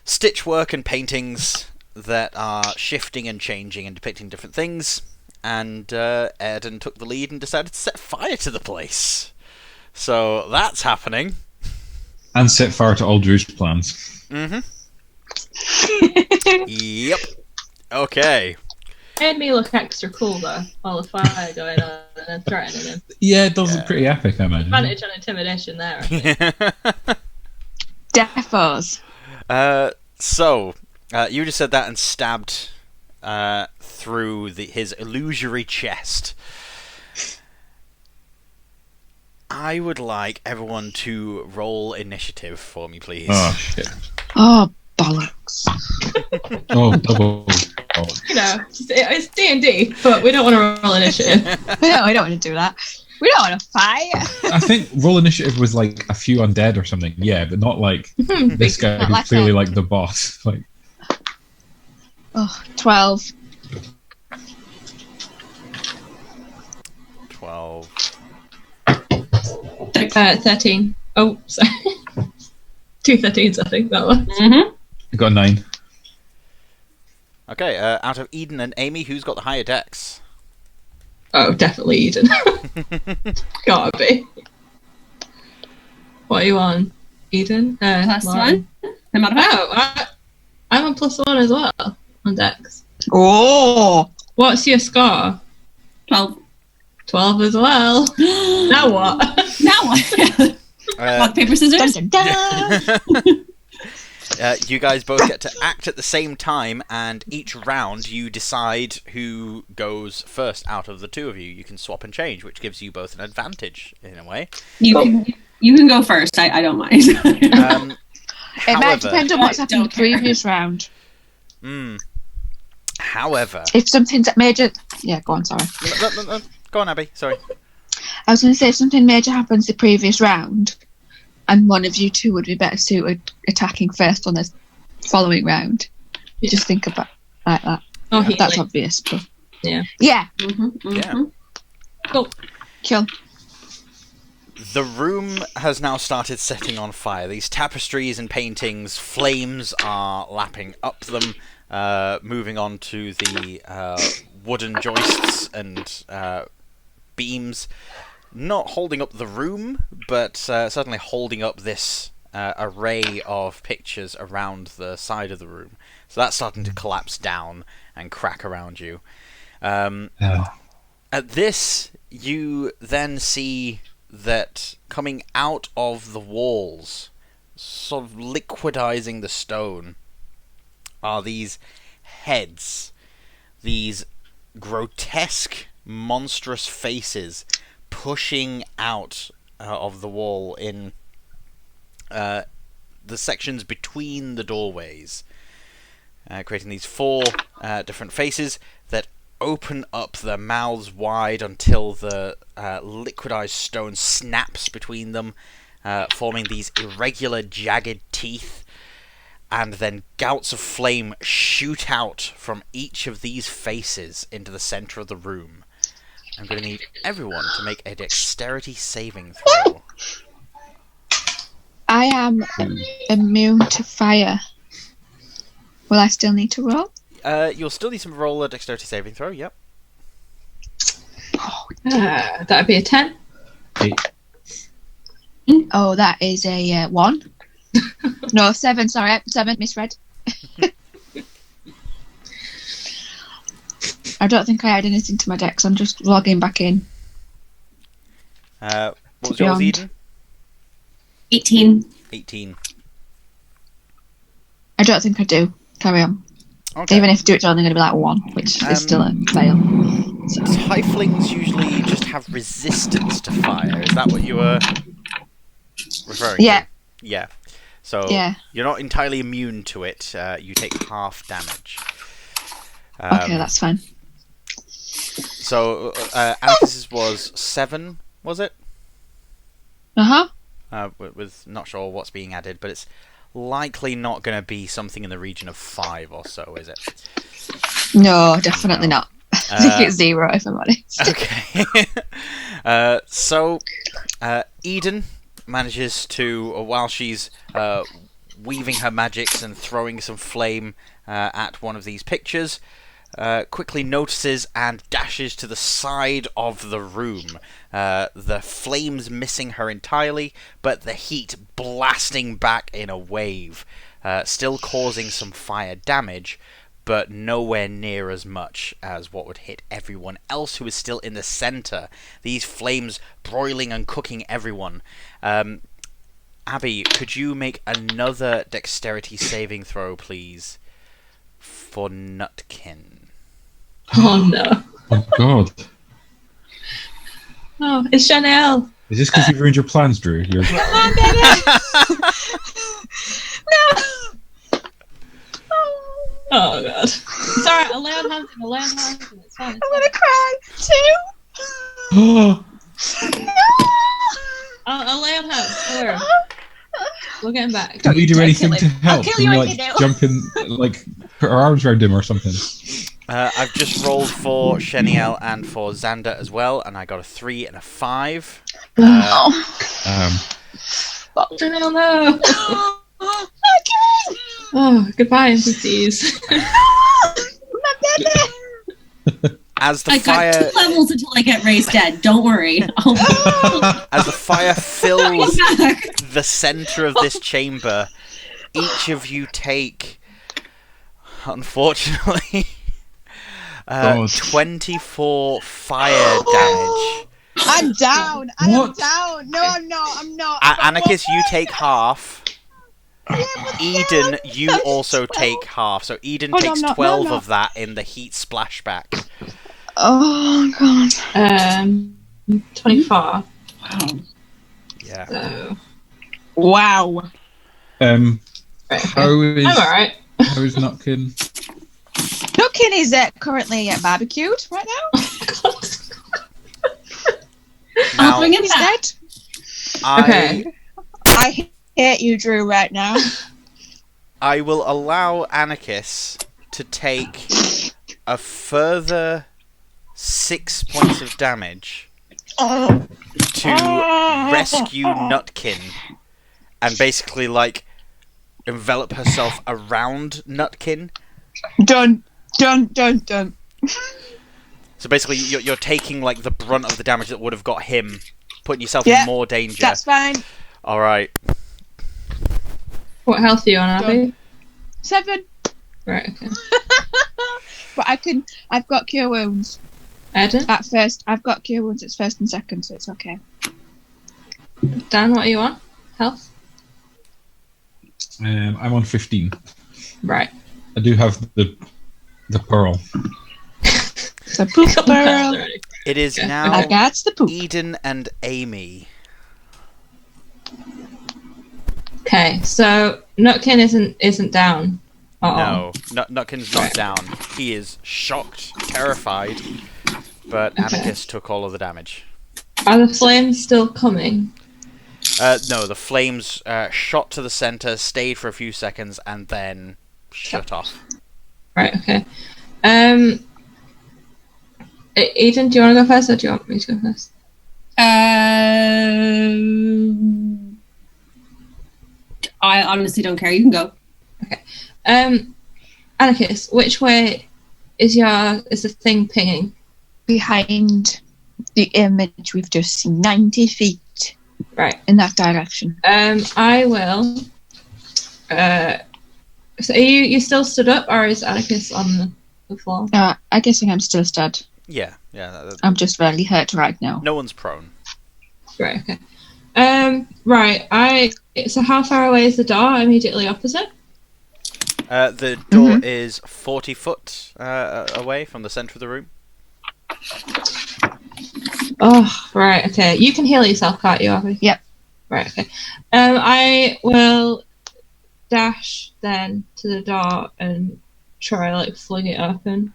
stitchwork and paintings that are shifting and changing and depicting different things. And Airden took the lead and decided to set fire to the place. So that's happening. And set fire to all Drew's plans. Mm-hmm. Yep. Okay. Made me look extra cool though, while the fire going on and then threatening him. Yeah, it does look pretty epic, I imagine. Advantage on intimidation there. I think. Defos. So, you just said that and stabbed through his illusory chest. I would like everyone to roll initiative for me, please. Oh, shit. Oh, bollocks. Oh, double. Oh. You know, it's D&D, but we don't want to roll initiative. No, we don't want to do that. We don't want to fight. I think roll initiative was like a few undead or something. Yeah, but not like this guy Not who's like clearly him. like the boss. Like, Oh, 12. 12. 13. Oh, sorry. 2 13s, I think that was. Mm-hmm. I got a 9. Okay, out of Eden and Amy, who's got the higher dex? Oh, definitely Eden. Gotta be. What are you on, Eden? Plus Lauren. 1. No matter what. Oh, I'm on +1 as well on Dex. Oh! What's your score? 12. 12 as well. Now what? Now what? Rock, paper, scissors? Dun, dun, dun. You guys both get to act at the same time, and each round you decide who goes first out of the two of you. You can swap and change, which gives you both an advantage, in a way. You can go first. I don't mind. It might However, depend on what's happened in the Don't care. previous round. however... If something's major... Yeah, go on, sorry. No, go on, Abby, sorry. I was going to say, if something major happens the previous round, and one of you two would be better suited attacking first on the following round. You just think about like that. Oh, That's healing. obvious, but... Yeah. Yeah, Yeah. Cool. kill. The room has now started setting on fire. These tapestries and paintings, flames are lapping up them, moving on to the wooden joists and beams. Not holding up the room, but certainly holding up this array of pictures around the side of the room. So that's starting to collapse down and crack around you. At this, you then see that coming out of the walls, sort of liquidizing the stone, are these heads, these grotesque, monstrous faces pushing out of the wall in the sections between the doorways, creating these 4 different faces that open up their mouths wide until the liquidized stone snaps between them, forming these irregular, jagged teeth, and then gouts of flame shoot out from each of these faces into the center of the room. I'm going to need everyone to make a dexterity saving throw. I am immune to fire. Will I still need to roll? You'll still need to roll a dexterity saving throw, yep. That'd be a 10. 8. Oh, that is a 1. No, 7, sorry. 7, misread. I don't think I add anything to my dex. I'm just logging back in. What was yours, Beyond. Eden? 18. 18. I don't think I do. Carry on. Okay. Even if it's only going to be like 1, which is still a fail. So. Tieflings usually just have resistance to fire. Is that what you were referring to? Yeah. So you're not entirely immune to it. You take half damage. Okay, that's fine. So Anakis was 7, was it? With not sure what's being added, but it's likely not going to be something in the region of 5 or so, is it? No, definitely not. I think it's 0 if I'm honest. Okay. So Eden manages to, while she's weaving her magics and throwing some flame at one of these pictures, quickly notices and dashes to the side of the room. The flames missing her entirely, but the heat blasting back in a wave, still causing some fire damage, but nowhere near as much as what would hit everyone else who is still in the center. These flames broiling and cooking everyone. Abby, could you make another dexterity saving throw, please, for Nutkin? Oh no. Oh God. Oh, it's Chanel. Is this because you've ruined your plans, Drew? You're... Come on, baby! No! Oh god. It's alright, I'll lay on hands and it's fine. I'm gonna cry too! Oh, I'll lay on hands, don't worry. We'll get him back. can we do anything to help? I'll kill Can you we, if you like, do. jump in, like, put our arms around him or something? I've just rolled for Sheniel and for Xander as well, and I got a 3 and a 5. Chanel, no! Oh, goodbye, NPCs. My baby! As the I fire, got 2 levels until I get raised dead. Don't worry. as the fire fills the center of this chamber, each of you take, unfortunately, 24 fire damage. I'm down! I am What? down! No, I'm not! Anakis, you take half. Eden, you also take half. So Eden takes 12 of that in the heat splashback. Oh, God. 24. Wow. Yeah. So, Wow. right, okay. How is I'm alright. Nutkin? Nutkin is currently barbecued right now. Now, I'll bring him He's back. dead. Okay. I hate you, Drew, right now. I will allow Anakis to take a further 6 points of damage to rescue Nutkin and basically, like, envelop herself around Nutkin. Done. So basically, you're taking, like, the brunt of the damage that would have got him, putting yourself in more danger. That's fine. Alright. What health are you on, Abby? 7. Right, okay. But I've got cure wounds. Airden? At first, I've got cure wounds. It's first and second, so it's okay. Dan, what are you on? Health? I'm on 15. Right. I do have the pearl. The poop Got the barrel. health already. It is Okay. now That's the poop. Eden and Amy. Okay, so Nutkin isn't down. Uh-oh. No, Nutkin's not down. He is shocked, terrified, but Anakis took all of the damage. Are the flames still coming? No, the flames shot to the center, stayed for a few seconds, and then shut off. Right, okay. Eden, do you want to go first, or do you want me to go first? I honestly don't care. You can go. Okay. Anakis, which way is the thing pinging? Behind the image we've just seen, 90 feet. Right. In that direction. I will. So are you still stood up, or is Anakis on the floor? I guess I'm still stood. Yeah. I'm just really hurt right now. No one's prone. Right. Okay. Right. So how far away is the door? Immediately opposite. The door is 40 foot away from the centre of the room. Oh, right, okay. You can heal yourself, can't you, Abby? Yep. Right, okay. I will dash then to the door and try, like, fling it open.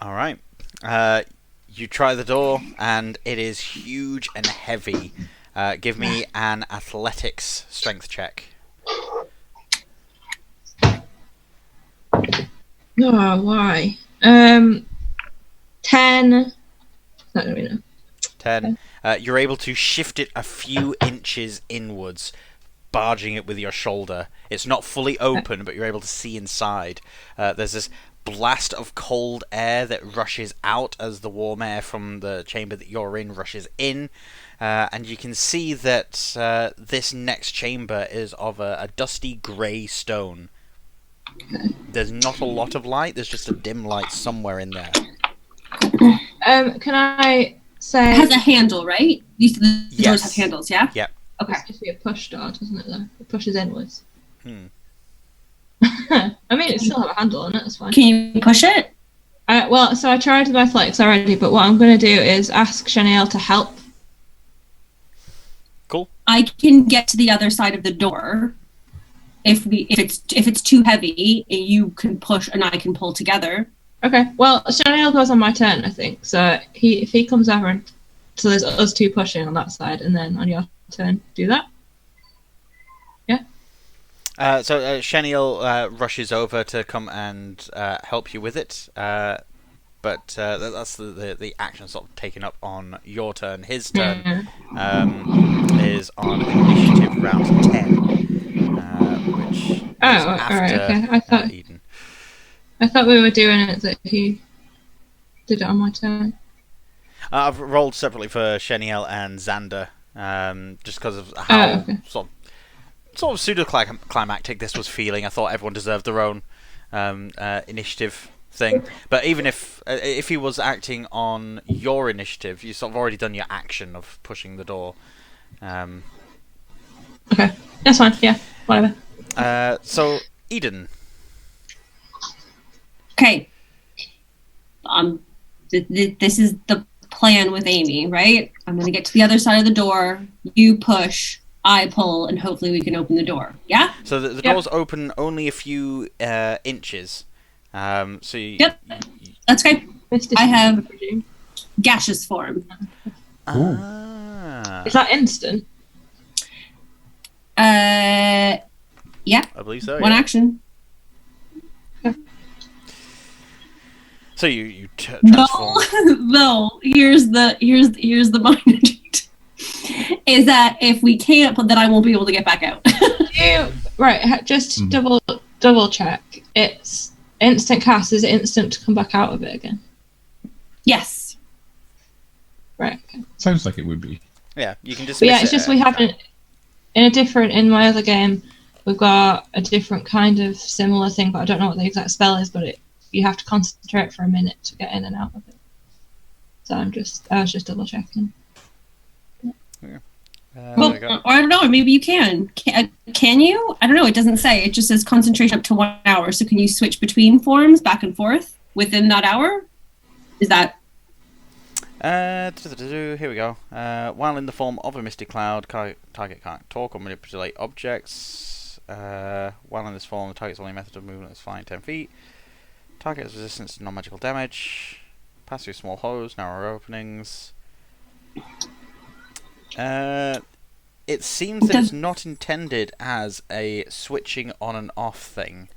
Alright. You try the door, and it is huge and heavy. Give me an athletics strength check. Oh, why? 10. Not gonna be enough. 10. You're able to shift it a few inches inwards, barging it with your shoulder. It's not fully open, but you're able to see inside. There's this blast of cold air that rushes out as the warm air from the chamber that you're in rushes in. And you can see that this next chamber is of a dusty grey stone. There's not a lot of light, there's just a dim light somewhere in there. Can I say... It has a handle, right? These the Yes. doors have handles, yeah? Yep. Okay. It's supposed to be a push door, doesn't it, though? It pushes inwards. Hmm. I mean, it still have a handle on it, that's fine. Can you push it? Well, so I tried with athletics already, but what I'm going to do is ask Shaniel to help. Cool. I can get to the other side of the door. If it's too heavy, you can push and I can pull together. Okay, well, Shaniel goes on my turn, I think. So if he comes over, and so there's us two pushing on that side, and then on your turn, do that. Yeah. So Shaniel rushes over to come and help you with it. But that's the action sort of taken up on your turn. His turn is on initiative round 10, which is after alright, okay. Eden. I thought we were doing it that he did it on my turn. I've rolled separately for Shaniel and Xander, just because of how sort of pseudo-climactic this was feeling. I thought everyone deserved their own initiative thing. But even if he was acting on your initiative, you've sort of already done your action of pushing the door. Okay, that's fine. Yeah, whatever. So Eden. Okay. This is the plan with Amy, right? I'm going to get to the other side of the door. You push, I pull, and hopefully we can open the door. Yeah? So the door's open only a few inches. So Yep. That's okay. I have gaseous form. Is that instant? Yeah. I believe so. One yeah. action. So you transform. No. Here's the minor detail. Is that if we can't, then I won't be able to get back out. Right, just double check. It's instant cast. Is it instant to come back out of it again? Yes. Right. Okay. Sounds like it would be. Yeah, you can dismiss But yeah, it's it just at we any haven't. In my other game, we've got a different kind of similar thing, but I don't know what the exact spell is. But you have to concentrate for a minute to get in and out of it. So I was just double checking. Well, or I don't know. Maybe you can. Can you? I don't know. It doesn't say. It just says concentration up to 1 hour. So can you switch between forms back and forth within that hour? Is that? Here we go. While in the form of a misty cloud, target can't talk or manipulate objects. While in this form, the target's only method of movement is flying 10 feet. Target has resistance to non-magical damage. Pass through small holes, narrow openings. It seems that it's not intended as a switching on and off thing.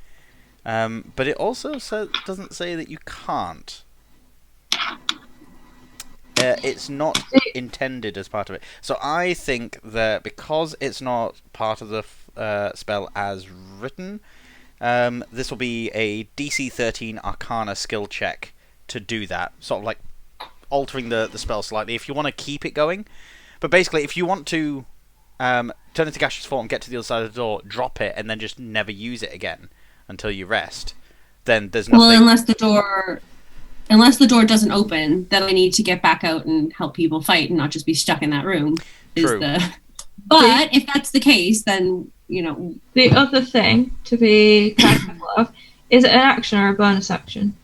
But it also doesn't say that you can't. It's not intended as part of it. So I think that because it's not part of the spell as written, this will be a DC 13 Arcana skill check to do that. Sort of like altering the spell slightly if you want to keep it going. But basically, if you want to turn into gaseous form, get to the other side of the door, drop it, and then just never use it again until you rest, then there's nothing... Well, unless the door doesn't open, then I need to get back out and help people fight and not just be stuck in that room. True. But if that's the case, then, The other thing to be careful of, is it an action or a bonus action?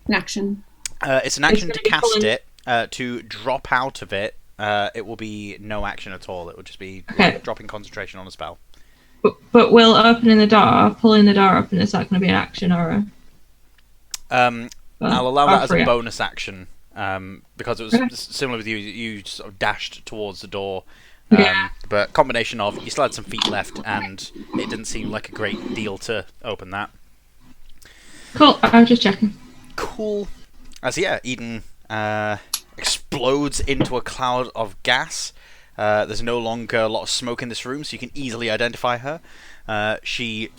an action. It's an action It's to gonna be cast pulling- it. To drop out of it, it will be no action at all. It will just be Okay. dropping concentration on a spell. But will opening the door, pulling the door open, is that going to be an action or a... I'll allow or that as free a action? bonus action, because it was Okay. similar with you. You sort of dashed towards the door, Yeah. but combination of you still had some feet left, and it didn't seem like a great deal to open that. Cool, I was just checking. Cool. So yeah, Eden explodes into a cloud of gas. There's no longer a lot of smoke in this room, so you can easily identify her. She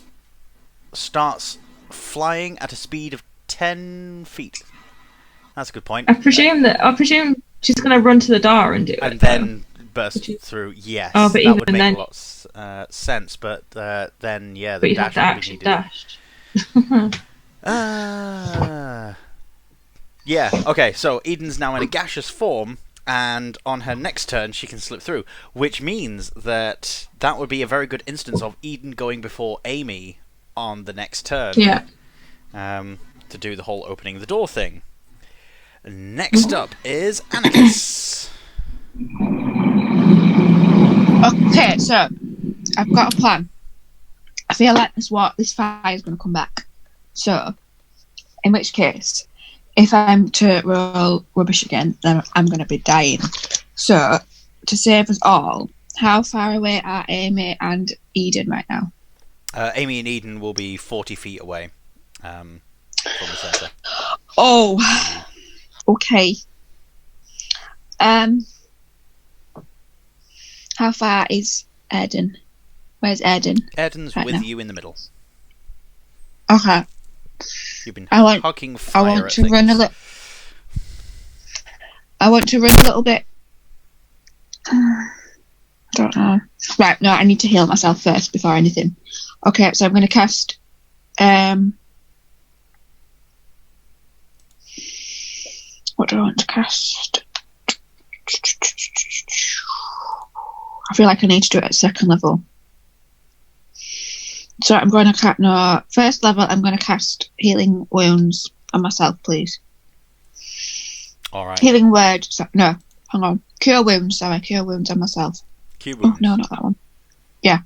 starts flying at a speed of 10 feet. That's a good point. I presume she's going to run to the door and do it. And then burst Which is- through. Yes, Oh, but that even would make then- a lot of sense. But then, yeah, the But you dash have to would be action needed. dash. Yeah, okay, so Eden's now in a gaseous form, and on her next turn she can slip through, which means that would be a very good instance of Eden going before Amy on the next turn, Yeah. to do the whole opening the door thing. Next up is Anakis. Okay, so I've got a plan. I feel like this fire is going to come back. So, in which case, if I'm to roll rubbish again, then I'm going to be dying. So, to save us all, how far away are Amy and Eden right now? Amy and Eden will be 40 feet away from the centre. Oh, okay. How far is Airden? Where's Airden? Airden's Right with now. you in the middle. Okay. You've been I want- hugging I fire want at to run a things. little. I want to run a little bit. Don't know. Right, no, I need to heal myself first before anything. Okay, so I'm going to cast. What do I want to cast? I feel like I need to do it at second level. So I'm going to cast. No, first level. I'm going to cast healing wounds on myself, please. Alright. Healing word. No, hang on. Cure wounds. Sorry, cure wounds on myself. Cube Oh wounds. no, not that one. Yeah.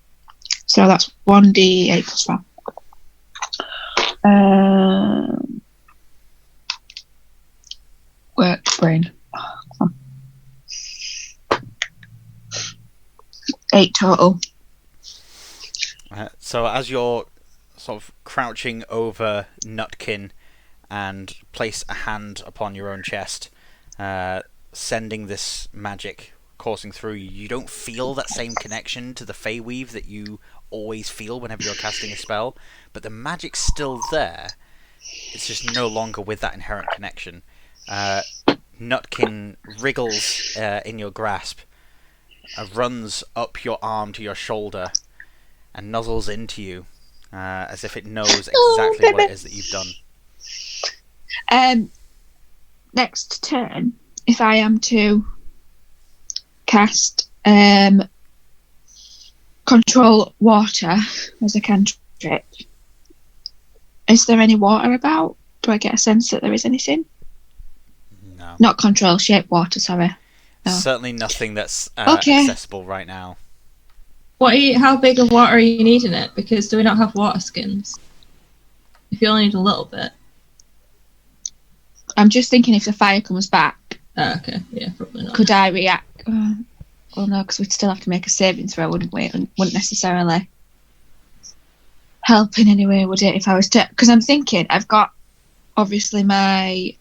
So that's 1d8 plus 4. Work brain. Oh, come on. 8 total. So as you're sort of crouching over Nutkin and place a hand upon your own chest, sending this magic coursing through you, you don't feel that same connection to the Feyweave that you always feel whenever you're casting a spell, but the magic's still there. It's just no longer with that inherent connection. Nutkin wriggles in your grasp, runs up your arm to your shoulder, and nuzzles into you, as if it knows exactly what it is that you've done. Next turn, if I am to cast control water as a cantrip, is there any water about? Do I get a sense that there is anything? No. Not control, shape water, sorry. No. Certainly nothing that's Okay. accessible right now. How big of water are you needing it? Because do we not have water skins? If you only need a little bit. I'm just thinking if the fire comes back, Okay, yeah, probably not. could I react? Well, no, because we'd still have to make a saving throw, wouldn't we? It wouldn't necessarily help in any way, would it? If I was to, because I'm thinking I've got obviously my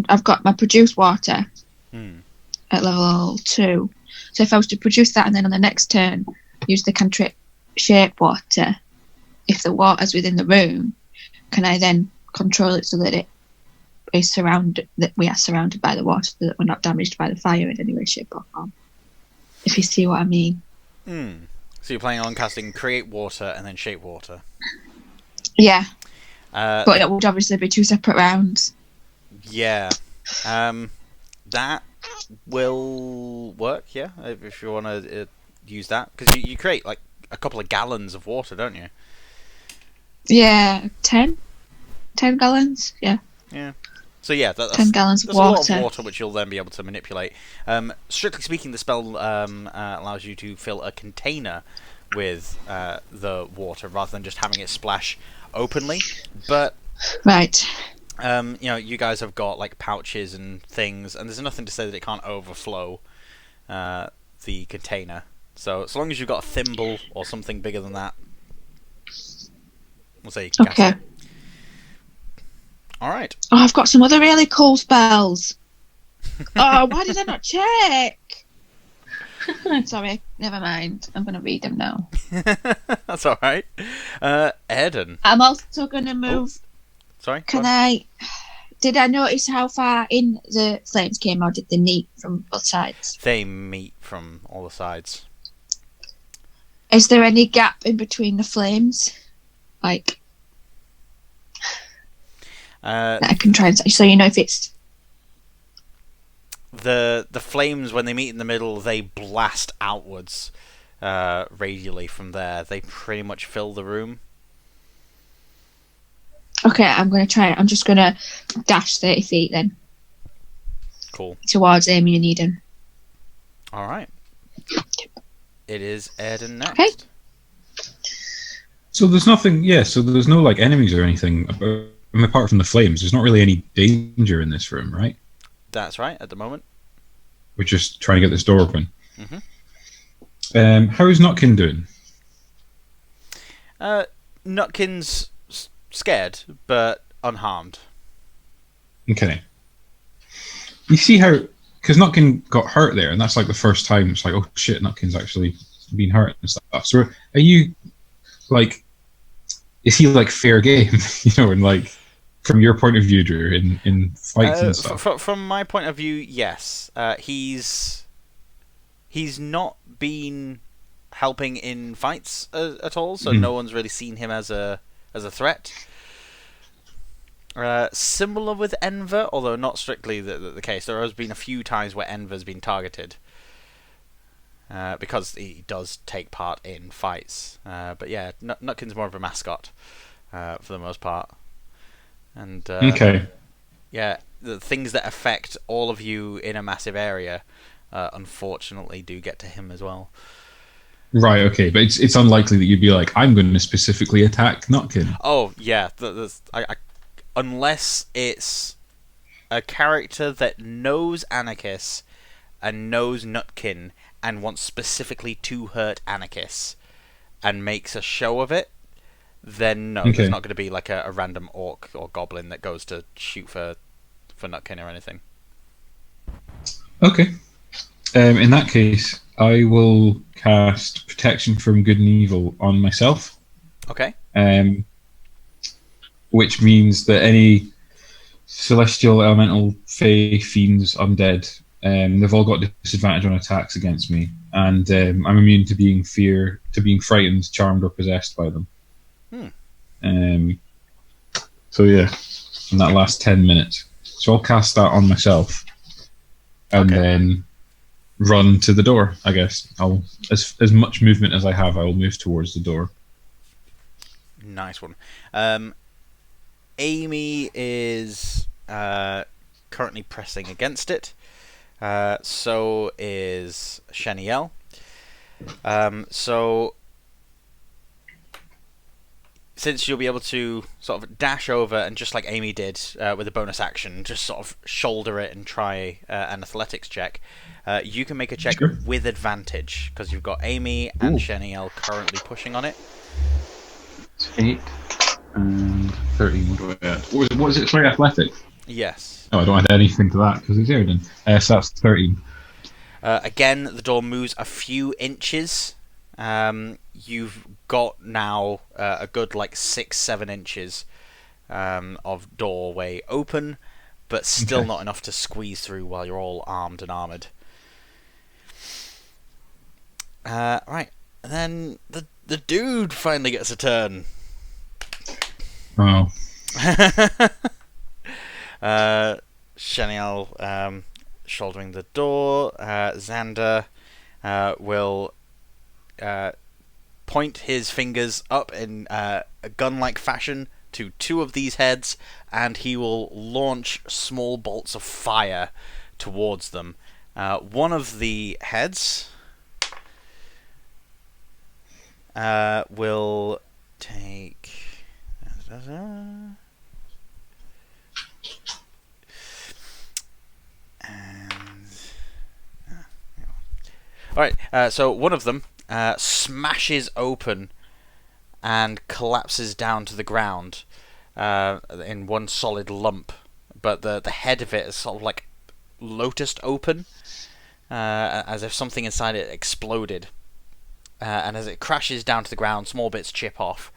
I've got my produce water at level 2. So if I was to produce that and then on the next turn use the cantrip shape water, if the water's within the room, can I then control it so that it is that we are surrounded by the water, so that we're not damaged by the fire in any way, shape or form? If you see what I mean. So you're planning on casting create water and then shape water. Yeah. But it would obviously be 2 separate rounds. Yeah. That will work, yeah, if you want to use that. Because you create, like, a couple of gallons of water, don't you? Yeah, 10 gallons. Yeah. Yeah. So yeah, that's 10 gallons of that's a lot water. of water which you'll then be able to manipulate. Strictly speaking, the spell allows you to fill a container with the water rather than just having it splash openly. But Right. you guys have got like pouches and things, and there's nothing to say that it can't overflow the container. So as long as you've got a thimble or something bigger than that, we'll say you can cast Okay. it. All right. Oh, I've got some other really cool spells. Oh, why did I not check? Sorry, never mind. I'm going to read them now. That's all right. Airden. I'm also going to move. Sorry. Can go on. Did I notice how far in the flames came, or did they meet from both sides? They meet from all the sides. Is there any gap in between the flames? Like, that I can try and so you know if it's the flames, when they meet in the middle, they blast outwards radially from there. They pretty much fill the room. okay. I'm going to try it. I'm just going to dash 30 feet then Cool. towards Amy and Eden. All right. It is Airden next. Okay. So there's nothing. Yeah. So there's no like enemies or anything apart from the flames. There's not really any danger in this room, right? That's right. At the moment. We're just trying to get this door open. Mhm. How is Notkin doing? Nutkin's scared, but unharmed. Okay. You see how, because Notkin got hurt there, and that's like the first time it's like, oh shit, Nutkin's actually been hurt and stuff. So are you, like, is he like fair game, and like, from your point of view, Drew, in fights and stuff? From my point of view, yes. He's not been helping in fights at all, so no one's really seen him as a threat. Similar with Enver, although not strictly the case. There has been a few times where Enver's been targeted because he does take part in fights. But yeah, Nutkin's more of a mascot for the most part. And Okay. yeah, the things that affect all of you in a massive area, unfortunately, do get to him as well. Right, okay, but it's unlikely that you'd be like, I'm going to specifically attack Notkin. Oh yeah, unless it's a character that knows Anakis and knows Nutkin and wants specifically to hurt Anakis and makes a show of it, then no, Okay. there's not going to be like a random orc or goblin that goes to shoot for Nutkin or anything. Okay. In that case, I will cast Protection from Good and Evil on myself. Okay. Which means that any celestial, elemental, fey, fiends, undead, they've all got disadvantage on attacks against me, and I'm immune to being frightened, charmed, or possessed by them. So yeah, in that last 10 minutes. So I'll cast that on myself, and then run to the door. I guess I'll as much movement as I have. I will move towards the door. Nice one. Amy is currently pressing against it. So is Shaniel. So since you'll be able to sort of dash over and just like Amy did with a bonus action, just sort of shoulder it and try an athletics check, you can make a check with advantage because you've got Amy and Shaniel currently pushing on it. 8 and 13. What do I add? What is it? Sorry, athletics. Yes. No, I don't add anything to that because it's Airden. So that's 13. Again, the door moves a few inches. You've got now a good like 6-7 inches of doorway open, but still not enough to squeeze through while you're all armed and armoured. Right, and then the dude finally gets a turn. Oh. Shaniel shouldering the door. Xander will point his fingers up in a gun-like fashion to two of these heads, and he will launch small bolts of fire towards them. One of the heads will take... Alright, so one of them smashes open and collapses down to the ground in one solid lump. But the head of it is sort of like lotused open, as if something inside it exploded. And as it crashes down to the ground, small bits chip off.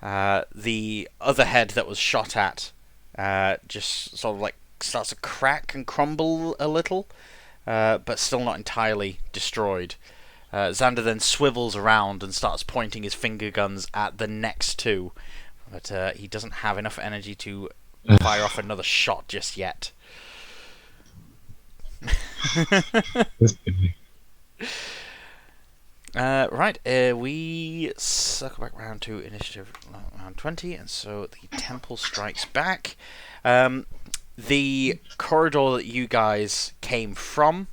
The other head that was shot at just sort of like starts to crack and crumble a little, but still not entirely destroyed. Xander then swivels around and starts pointing his finger guns at the next two, but he doesn't have enough energy to fire off another shot just yet. Right, we circle back round to initiative round 20, and so the temple strikes back. The corridor that you guys came from,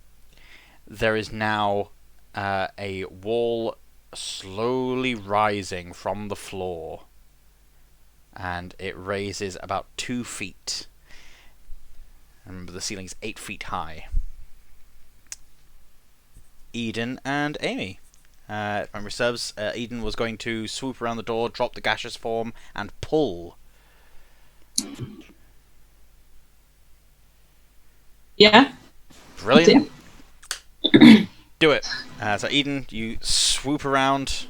there is now a wall slowly rising from the floor, and it raises about 2 feet. Remember, the ceiling's 8 feet high. Eden and Amy. If memory serves, Eden was going to swoop around the door, drop the gaseous form, and pull. Yeah. Brilliant. Do it. So Eden, you swoop around,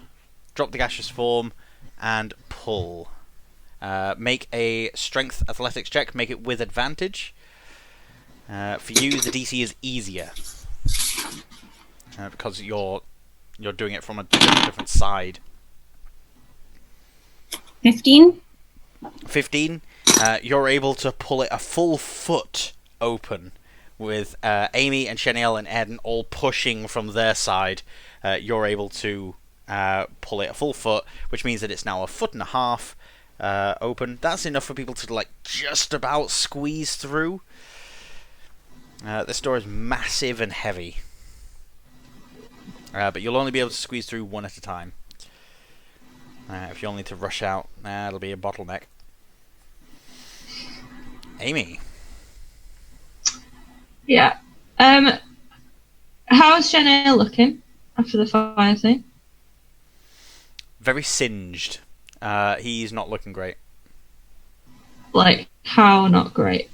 drop the gaseous form, and pull. Make a strength athletics check. Make it with advantage. For you, the DC is easier because you're doing it from a different side. 15. 15. You're able to pull it a full foot open, with Amy and Cheniel and Airden all pushing from their side. You're able to pull it a full foot, which means that it's now 1.5 feet open. That's enough for people to like just about squeeze through. This door is massive and heavy, but you'll only be able to squeeze through one at a time. If you all need to rush out, it'll be a bottleneck. Amy. Yeah. How's Shanae looking after the fire thing? Very singed. He's not looking great. Like, how not great?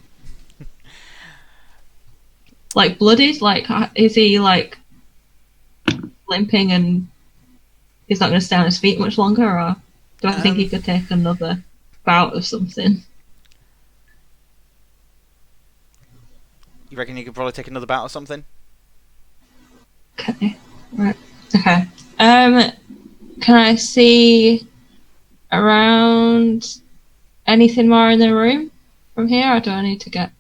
Like, bloodied? Like, is he, like, limping and he's not going to stay on his feet much longer, or do I think he could take another bout of something? You reckon you could probably take another bout or something? Okay. Right. Okay. Can I see around anything more in the room from here, or do I need to get...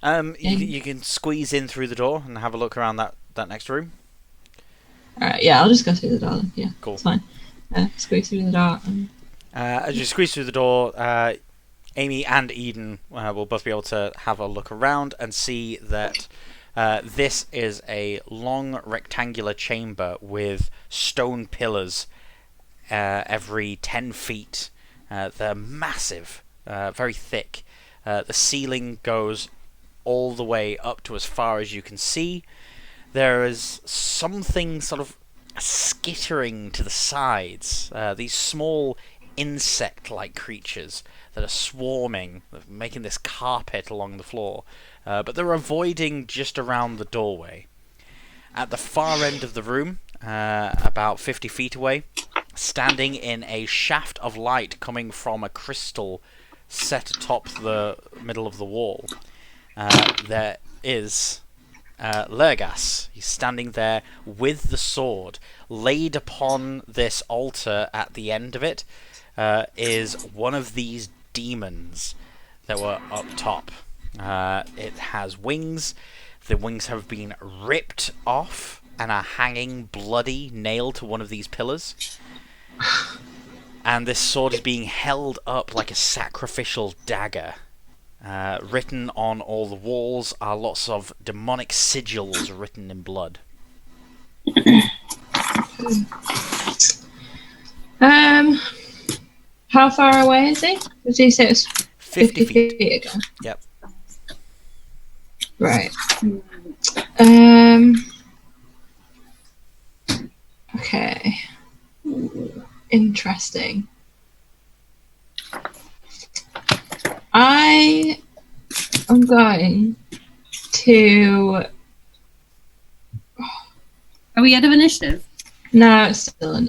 You can squeeze in through the door and have a look around that next room. Alright, yeah, I'll just go through the door then. Yeah, cool. It's fine. Squeeze through the door. As you squeeze through the door, Amy and Eden will both be able to have a look around and see that this is a long rectangular chamber with stone pillars every 10 feet. They're massive, very thick. The ceiling goes all the way up to as far as you can see. There is something sort of skittering to the sides. These small insect-like creatures that are swarming, making this carpet along the floor. But they're avoiding just around the doorway. At the far end of the room, about 50 feet away, standing in a shaft of light coming from a crystal set atop the middle of the wall, there is Lergas. He's standing there with the sword. Laid upon this altar at the end of it is one of these demons that were up top. It has wings. The wings have been ripped off and are hanging bloody, nailed to one of these pillars. And this sword is being held up like a sacrificial dagger. Written on all the walls are lots of demonic sigils written in blood. How far away is he? Did you say it was 50 feet. ago? Yep. Right. Okay. Interesting. I am going to. Are we out of initiative? No, it's still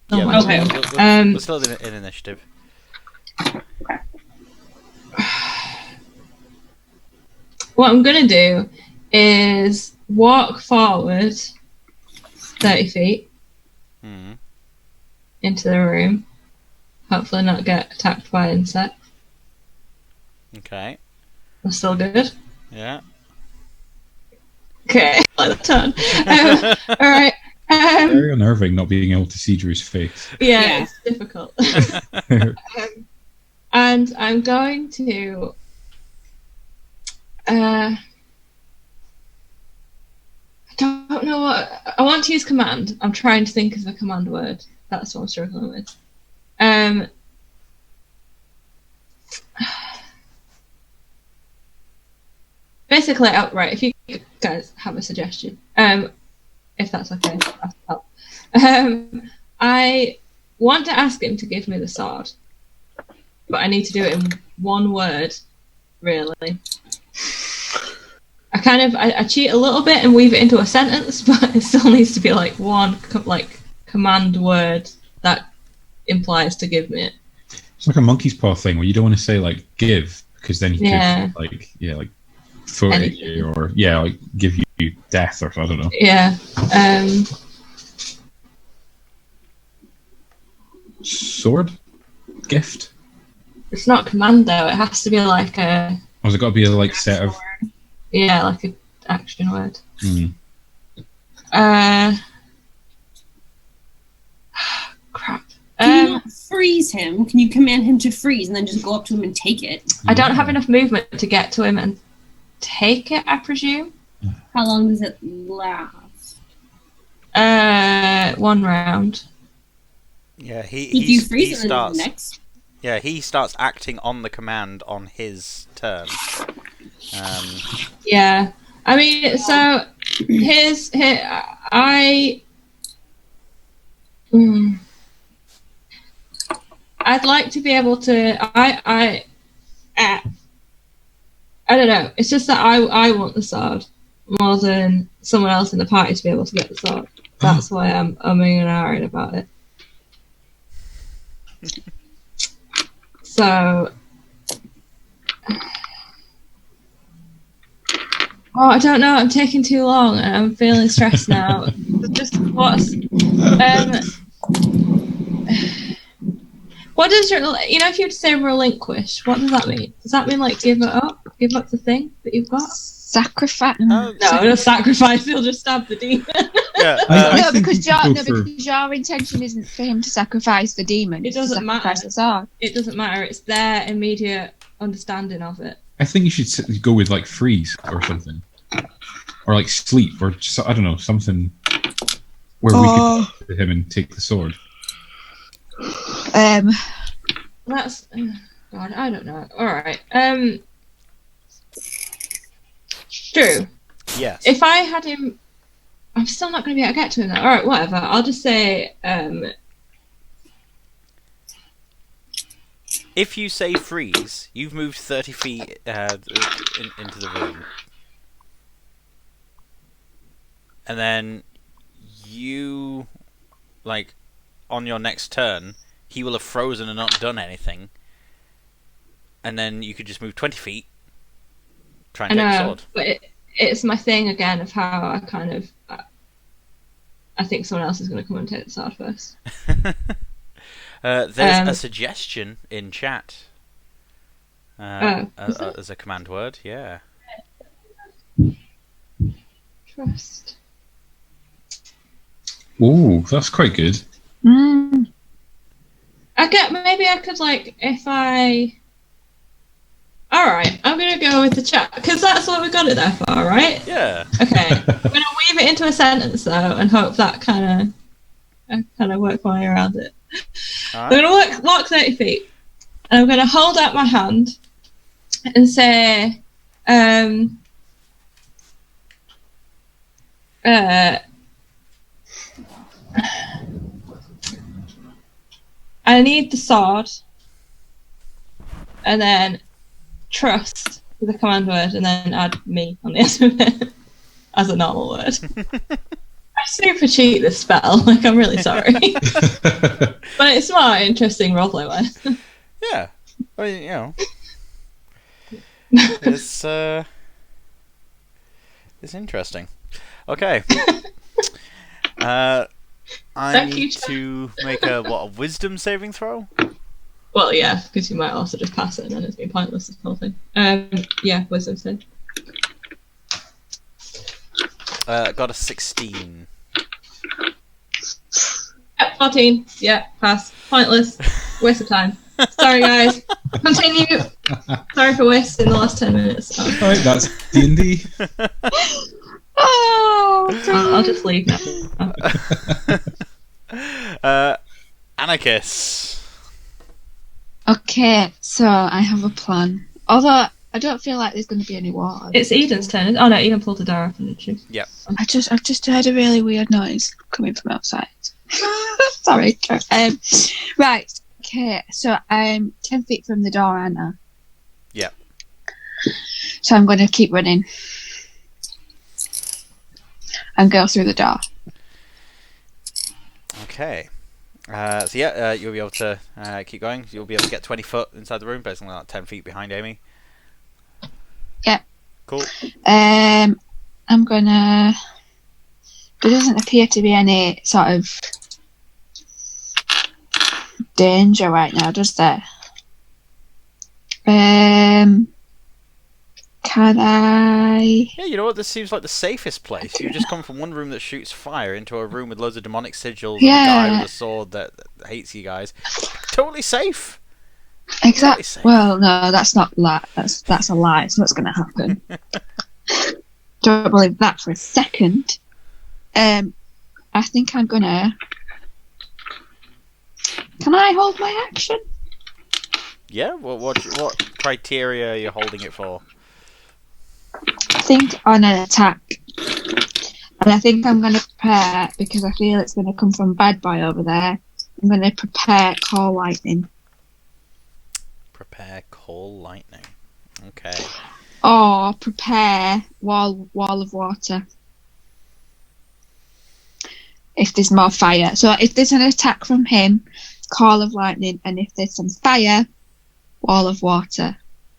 Yeah, my okay. turn. We're still in initiative. What I'm going to do is walk forward 30 feet Mhm. into the room. Hopefully not get attacked by insect. Okay. I'm still good. Yeah. Okay, like the turn. Alright. Very unnerving not being able to see Drew's face. Yeah, it's difficult. And I'm going to... I don't know what... I want to use command. I'm trying to think of a command word. That's what I'm struggling with. Basically, right, if you guys have a suggestion, if that's okay, that'll help. I want to ask him to give me the sword, but I need to do it in one word, really. I cheat a little bit and weave it into a sentence, but it still needs to be like one command word that implies to give me it. It's like a monkey's paw thing where you don't want to say like give, because then you could like throw it at you, or like give you death, or I don't know. Yeah. Sword? Gift? It's not command though. It has to be like a Or has it got to be a like set of? like a action word. Mm. Crap. Can you not freeze him? Can you command him to freeze and then just go up to him and take it? I don't have enough movement to get to him and take it, I presume. How long does it last? 1 round. Yeah, If you freeze he him, then starts. next. Yeah, he starts acting on the command on his turn. Yeah. I mean, so I'd like to be able to. I don't know. It's just that I want the sword more than someone else in the party to be able to get the sword. That's why I'm umming and ahhing about it. So, I don't know. I'm taking too long, and I'm feeling stressed now. Just what's what does your if you say relinquish, what does that mean? Does that mean like give it up? Give up the thing that you've got? Sacrifice. No, not sacrifice. You'll just stab the demon. Yeah. No, because your intention isn't for him to sacrifice the demon. It doesn't matter. The sword. It doesn't matter. It's their immediate understanding of it. I think you should go with like freeze or something, or like sleep, or just, I don't know, something where we could go to him and take the sword. That's God. I don't know. All right. Drew. Yes. If I had him, I'm still not going to be able to get to him now. All right, whatever. I'll just say. If you say freeze, you've moved 30 feet into the room. And then you, like, on your next turn, he will have frozen and not done anything. And then you could just move 20 feet, try and take the sword. But it's my thing again of how I kind of... I think someone else is going to come and take the sword first. There's a suggestion in chat as a command word, yeah. Trust. Ooh, that's quite good. Mm. Maybe I could if I. All right, I'm gonna go with the chat because that's what we got it there for, right? Yeah. Okay, I'm gonna weave it into a sentence though, and hope that kind of work my way around it. All I'm right. gonna walk 30 feet, and I'm gonna hold out my hand and say, I need the sword, and then trust with the command word, and then add me on the end of it as a normal word. I super cheat this spell, I'm really sorry. But it's more interesting roleplay one. Yeah. I mean, it's interesting. Okay. I Thank you, need to make a wisdom saving throw? Well, yeah, because you might also just pass it and then it's been pointless, this whole thing. Yeah, wisdom save. Got a 16. Yep, 14. Yeah, pass. Pointless. Waste of time. Sorry, guys. Continue. Sorry for wasting the last 10 minutes. All right, that's D&D. I'll just leave now. Anakis. Okay, so I have a plan. Although I don't feel like there's going to be any water. It's Eden's turn. Oh no, Eden pulled the door open, didn't she? Yep. I've just heard a really weird noise coming from outside. Sorry. Right. Okay. So I'm 10 feet from the door, aren't I? Yep. So I'm going to keep running and go through the door. Okay. So yeah, you'll be able to keep going. You'll be able to get 20 foot inside the room, basically like 10 feet behind Amy. Yep. Cool. I'm gonna. There doesn't appear to be any sort of danger right now, does there? Can I? Yeah, you know what? This seems like the safest place. You just come from one room that shoots fire into a room with loads of demonic sigils and a guy with a sword that hates you guys. Totally safe. Exactly. Safe. Well, no, that's not that's a lie. It's not going to happen. Don't believe that for a second. I think I'm gonna. Can I hold my action? Yeah. What criteria are you holding it for? I think on an attack, and I think I'm going to prepare because I feel it's going to come from Bad Boy over there. I'm going to prepare Call Lightning. Prepare Call Lightning. Okay. Or prepare Wall of Water. If there's more fire. So if there's an attack from him, Call of Lightning, and if there's some fire, Wall of Water.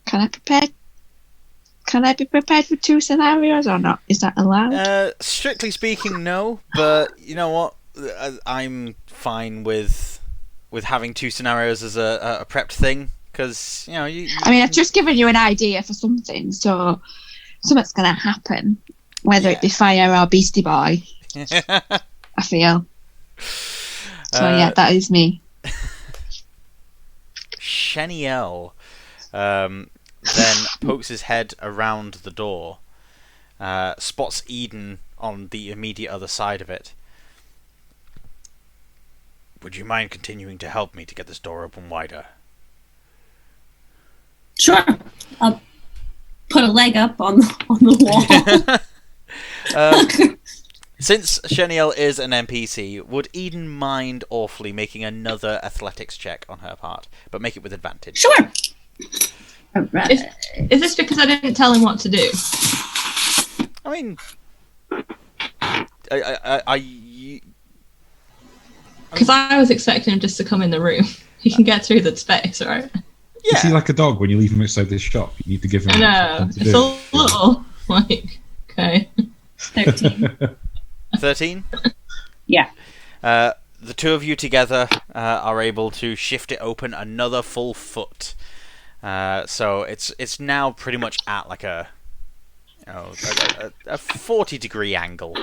Can I be prepared for 2 scenarios or not? Is that allowed? Strictly speaking, no. But you know what? I'm fine with having 2 scenarios as a prepped thing because you know you. I mean, I've just given you an idea for something, so something's going to happen, whether it be fire or Beastie Boy. I feel. So yeah, that is me. Sheniel then pokes his head around the door, spots Eden on the immediate other side of it. Would you mind continuing to help me to get this door open wider? Sure. I'll put a leg up on the wall. Since Sheniel is an NPC, would Eden mind awfully making another athletics check on her part, but make it with advantage? Sure. All right. Is this because I didn't tell him what to do? I mean, Because I was expecting him just to come in the room. He can get through the space, right? yeah. Is he like a dog when you leave him outside the shop? You need to give him I know. something to It's do. a little okay. 13. 13? Yeah. The two of you together are able to shift it open another full foot. So it's now pretty much at like a Oh, a 40-degree angle.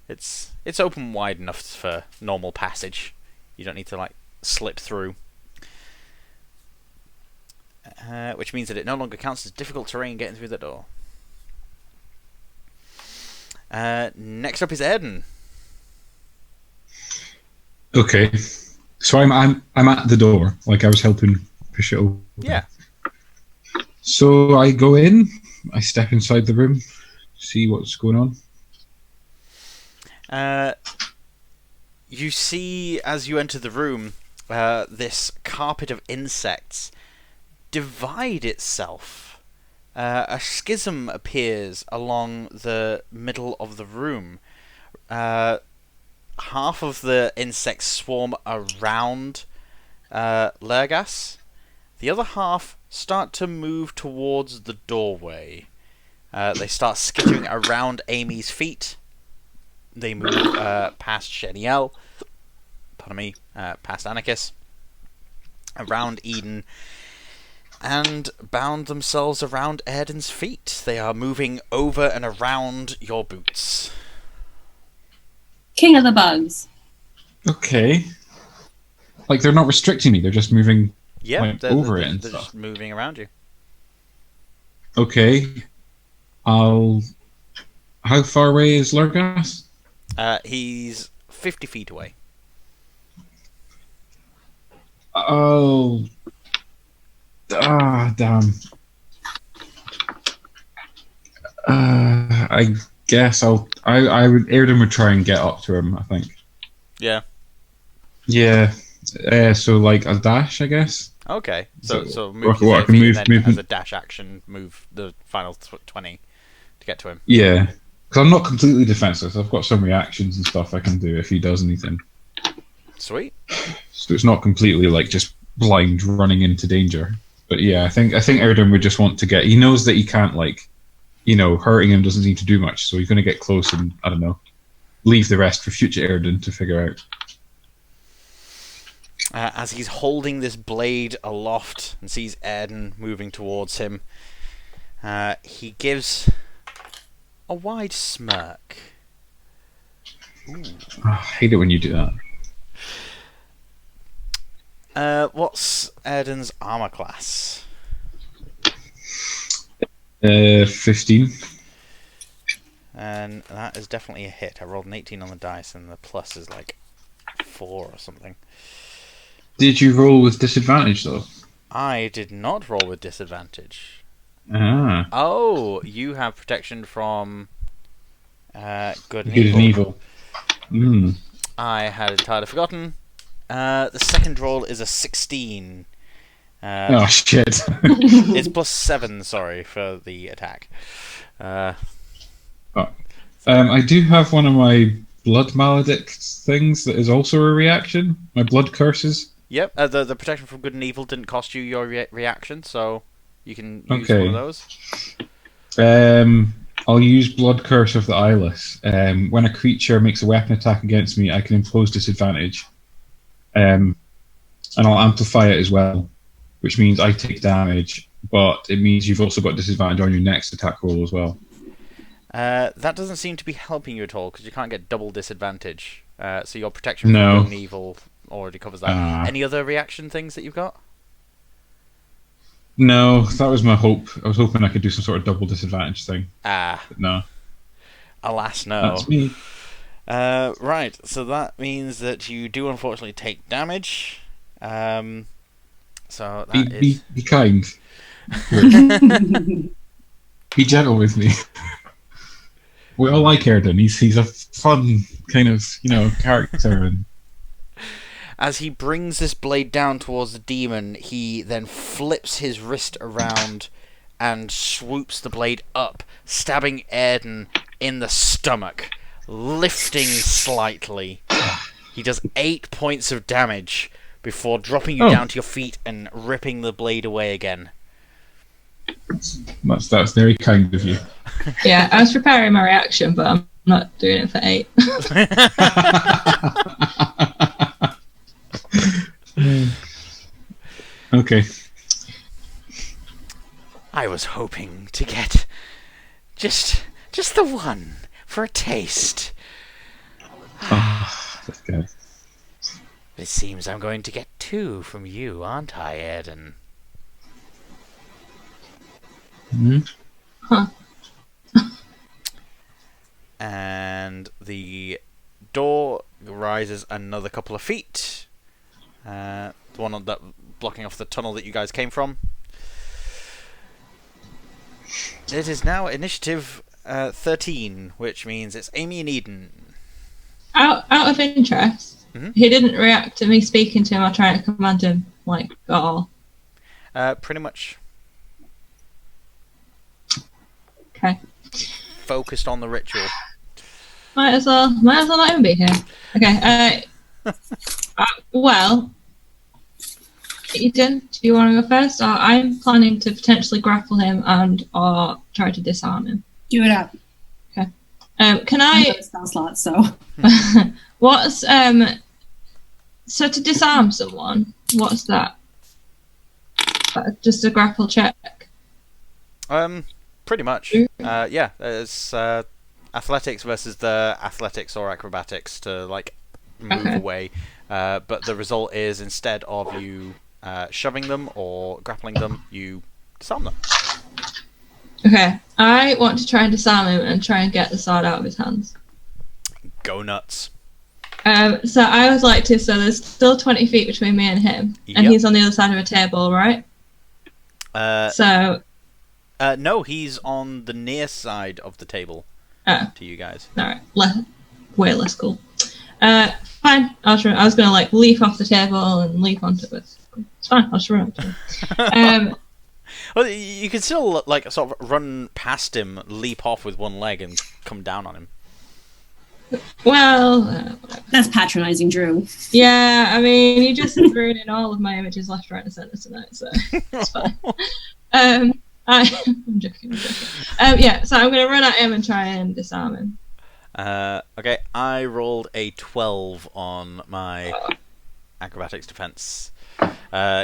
It's open wide enough for normal passage. You don't need to like slip through. Which means that it no longer counts as difficult terrain getting through the door. Next up is Airden. Okay, so I'm at the door, like I was helping push it open. Yeah. So I go in, I step inside the room, see what's going on. You see, as you enter the room, this carpet of insects divide itself. A schism appears along the middle of the room. Half of the insects swarm around Lergas. The other half start to move towards the doorway. They start skittering around Amy's feet. They move past Sheniel, past Anakis, around Eden, and bound themselves around Airden's feet. They are moving over and around your boots. King of the bugs. Okay. Like, they're not restricting me, they're just moving over it and they're stuff. just moving around you. Okay. How far away is Lergas? He's 50 feet away. Oh. Damn. I guess Airden would try and get up to him, I think. Yeah. Yeah. So like a dash, I guess. Okay. So move what your I can 30 move- and then move- as a dash action, move the final 20 to get to him. Yeah. Because I'm not completely defenseless. I've got some reactions and stuff I can do if he does anything. Sweet. So it's not completely like just blind running into danger. But yeah, I think Airden would just want to get. He knows that he can't hurting him doesn't seem to do much. So he's going to get close and I don't know, leave the rest for future Airden to figure out. As he's holding this blade aloft and sees Airden moving towards him, he gives a wide smirk. Ooh. I hate it when you do that. What's Airden's armor class? 15. And that is definitely a hit. I rolled an 18 on the dice, and the plus is like 4 or something. Did you roll with disadvantage though? I did not roll with disadvantage. Ah. Oh, you have protection from good and Good evil. and evil. Hmm. I had entirely forgotten. The second roll is a 16. Oh shit. It's plus 7, sorry, for the attack. I do have one of my blood maledict things that is also a reaction. My blood curses. Yep, the protection from good and evil didn't cost you your reaction, so you can use one of those. I'll use Blood Curse of the Eyeless. When a creature makes a weapon attack against me, I can impose disadvantage. And I'll amplify it as well, which means I take damage, but it means you've also got disadvantage on your next attack roll as well. That doesn't seem to be helping you at all, because you can't get double disadvantage. So your protection from No. good and evil already covers that. Any other reaction things that you've got? No, that was my hope. I was hoping I could do some sort of double disadvantage thing. But no. Alas, no. That's me. Right, so that means that you do unfortunately take damage. So that is... Be kind. Be gentle with me. We all like Airden. He's a fun kind of character. And as he brings this blade down towards the demon, he then flips his wrist around and swoops the blade up, stabbing Airden in the stomach, lifting slightly. He does 8 points of damage before dropping you down to your feet and ripping the blade away again. That's very kind of you. Yeah, I was preparing my reaction, but I'm not doing it for 8. Okay. I was hoping to get Just the one for a taste. Oh, that's good. It seems I'm going to get 2 from you, aren't I, Airden? Hmm? Huh. And the door rises another couple of feet. The one that blocking off the tunnel that you guys came from. It is now initiative 13, which means it's Amy and Eden. Out of interest, he didn't react to me speaking to him or trying to command him, like, at all. Pretty much Okay. focused on the ritual. Might as well let him be here. Okay. Well, Eden, do you want to go first? Or I'm planning to potentially grapple him or try to disarm him. Do it up. Okay. Can I? Spell slot, so. What's So to disarm someone, what's that? Just a grapple check. Pretty much. Yeah, it's athletics versus the athletics or acrobatics to like move away. But the result is instead of you shoving them or grappling them, you disarm them. Okay, I want to try and disarm him and try and get the sword out of his hands. Go nuts. So I would like to. So there's still 20 feet between me and him, and Yep. he's on the other side of a table, right? So. No, he's on the near side of the table Oh. to you guys. Alright, way less cool. Fine, I'll try. I was gonna like leap off the table and leap onto it. It's fine, I'll just run up to him. Well, you can still like sort of run past him, leap off with one leg, and come down on him. Well, That's patronizing, Drew. yeah, I mean, you just ruining all of my images left, right, and centre tonight, so it's fine. I'm joking. Yeah, so I'm gonna run at him and try and disarm him. Okay, I rolled a 12 on my acrobatics defense.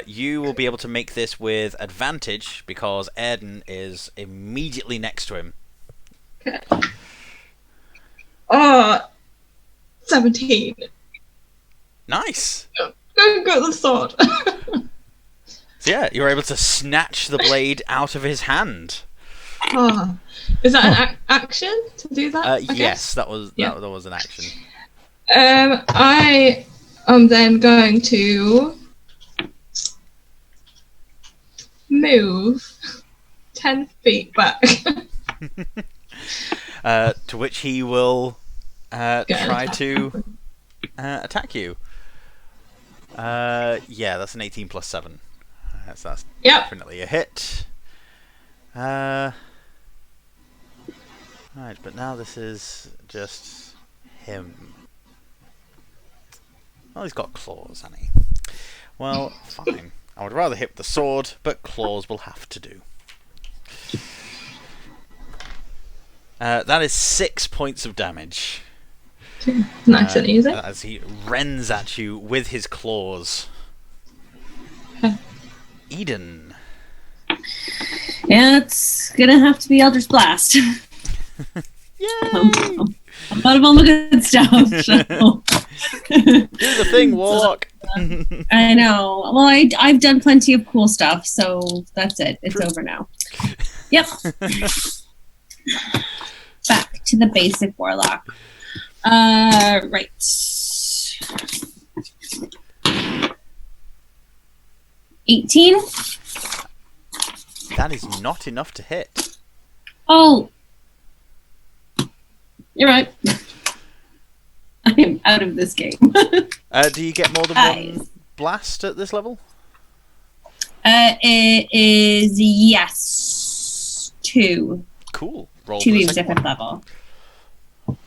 You will be able to make this with advantage because Airden is immediately next to him. Okay. Oh, 17. Nice! Go get the sword. So yeah, you're able to snatch the blade out of his hand. Oh. Is that an action to do that? I guess? Yes, that was Yeah. that was an action. I am then going to move 10 feet back. To which he will try to attack you. Yeah, that's an 18 plus 7. So that's Yep. definitely a hit. Right, but now this is just him. Well, he's got claws, hasn't he? Well, fine. I would rather hit with the sword, but claws will have to do. That is 6 points of damage. Nice and easy. As he rends at you with his claws. Eden. Yeah, it's gonna have to be Eldritch Blast. Yay! I'm out of all the good stuff. So. Do the thing, Warlock. I know. Well, I've done plenty of cool stuff, so that's it. It's over now. Yep. Back to the basic Warlock. Right. 18. That is not enough to hit. Oh. You're right. I am out of this game. Do you get more than one blast at this level? It is, yes, 2. Cool. Roll 2 for the being second different one. level.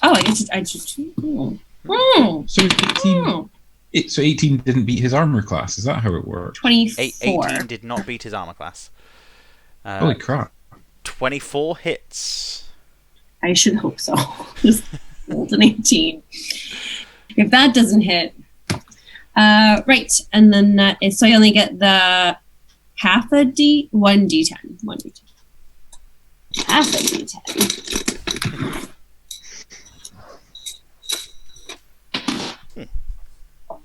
Oh, I just. So 18 didn't beat his armor class. Is that how it worked? 24. 18 did not beat his armor class. Holy crap. 24 hits. I should hope so. Just rolled an 18. If that doesn't hit. Right. And then, so I only get the half a D, 1d10. 1d10. Half a D10.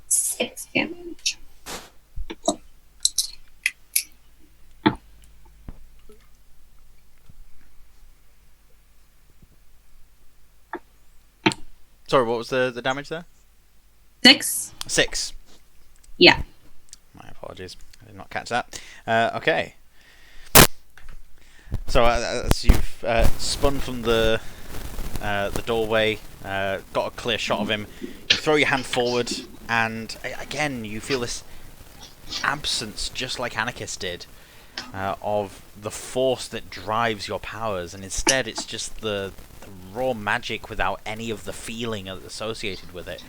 Six damage. Sorry, what was the damage there? 6. 6. Yeah. My apologies. I did not catch that. Okay. So as you've spun from the doorway, got a clear shot of him, you throw your hand forward, and again you feel this absence, just like Anakis did, of the force that drives your powers, and instead it's just the raw magic without any of the feeling associated with it.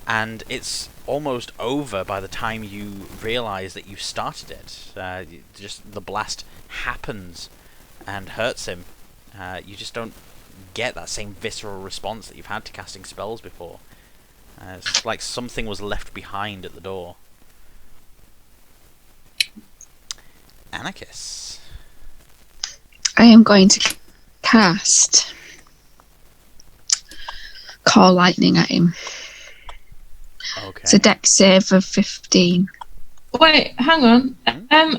And it's almost over by the time you realise that you started it. Just the blast happens and hurts him. You just don't get that same visceral response that you've had to casting spells before. It's like something was left behind at the door. Anakis. I am going to cast Call Lightning at him. Okay. It's a dex save of 15. Wait, hang on.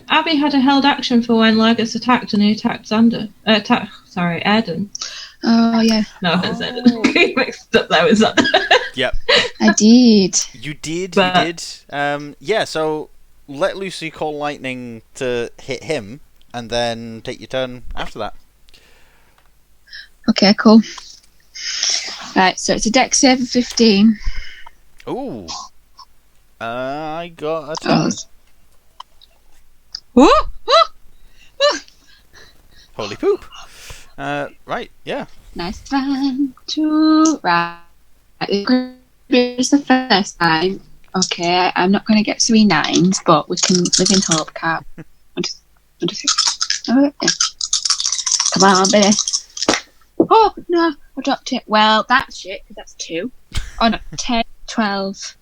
Abby had a held action for when Largus attacked, and he attacked Airden. Oh, yeah. No, it's Airden. He mixed up there with that. Yep. I did. You did. But- Yeah, so let Lucy call lightning to hit him, and then take your turn after that. Okay, cool. Right, so it's a dex save of 15. Ooh. I got a Oh. 10. Woo! Woo! Holy poop. Right, yeah. Nice one, two, right. It's the first time. Okay, I'm not going to get 3 9s, but we can live in hope, can't we? 1, 2, 3. Oh, yeah. Come on, baby. Oh, no, I dropped it. Well, that's shit, because that's 2. Oh, no, 10, 12,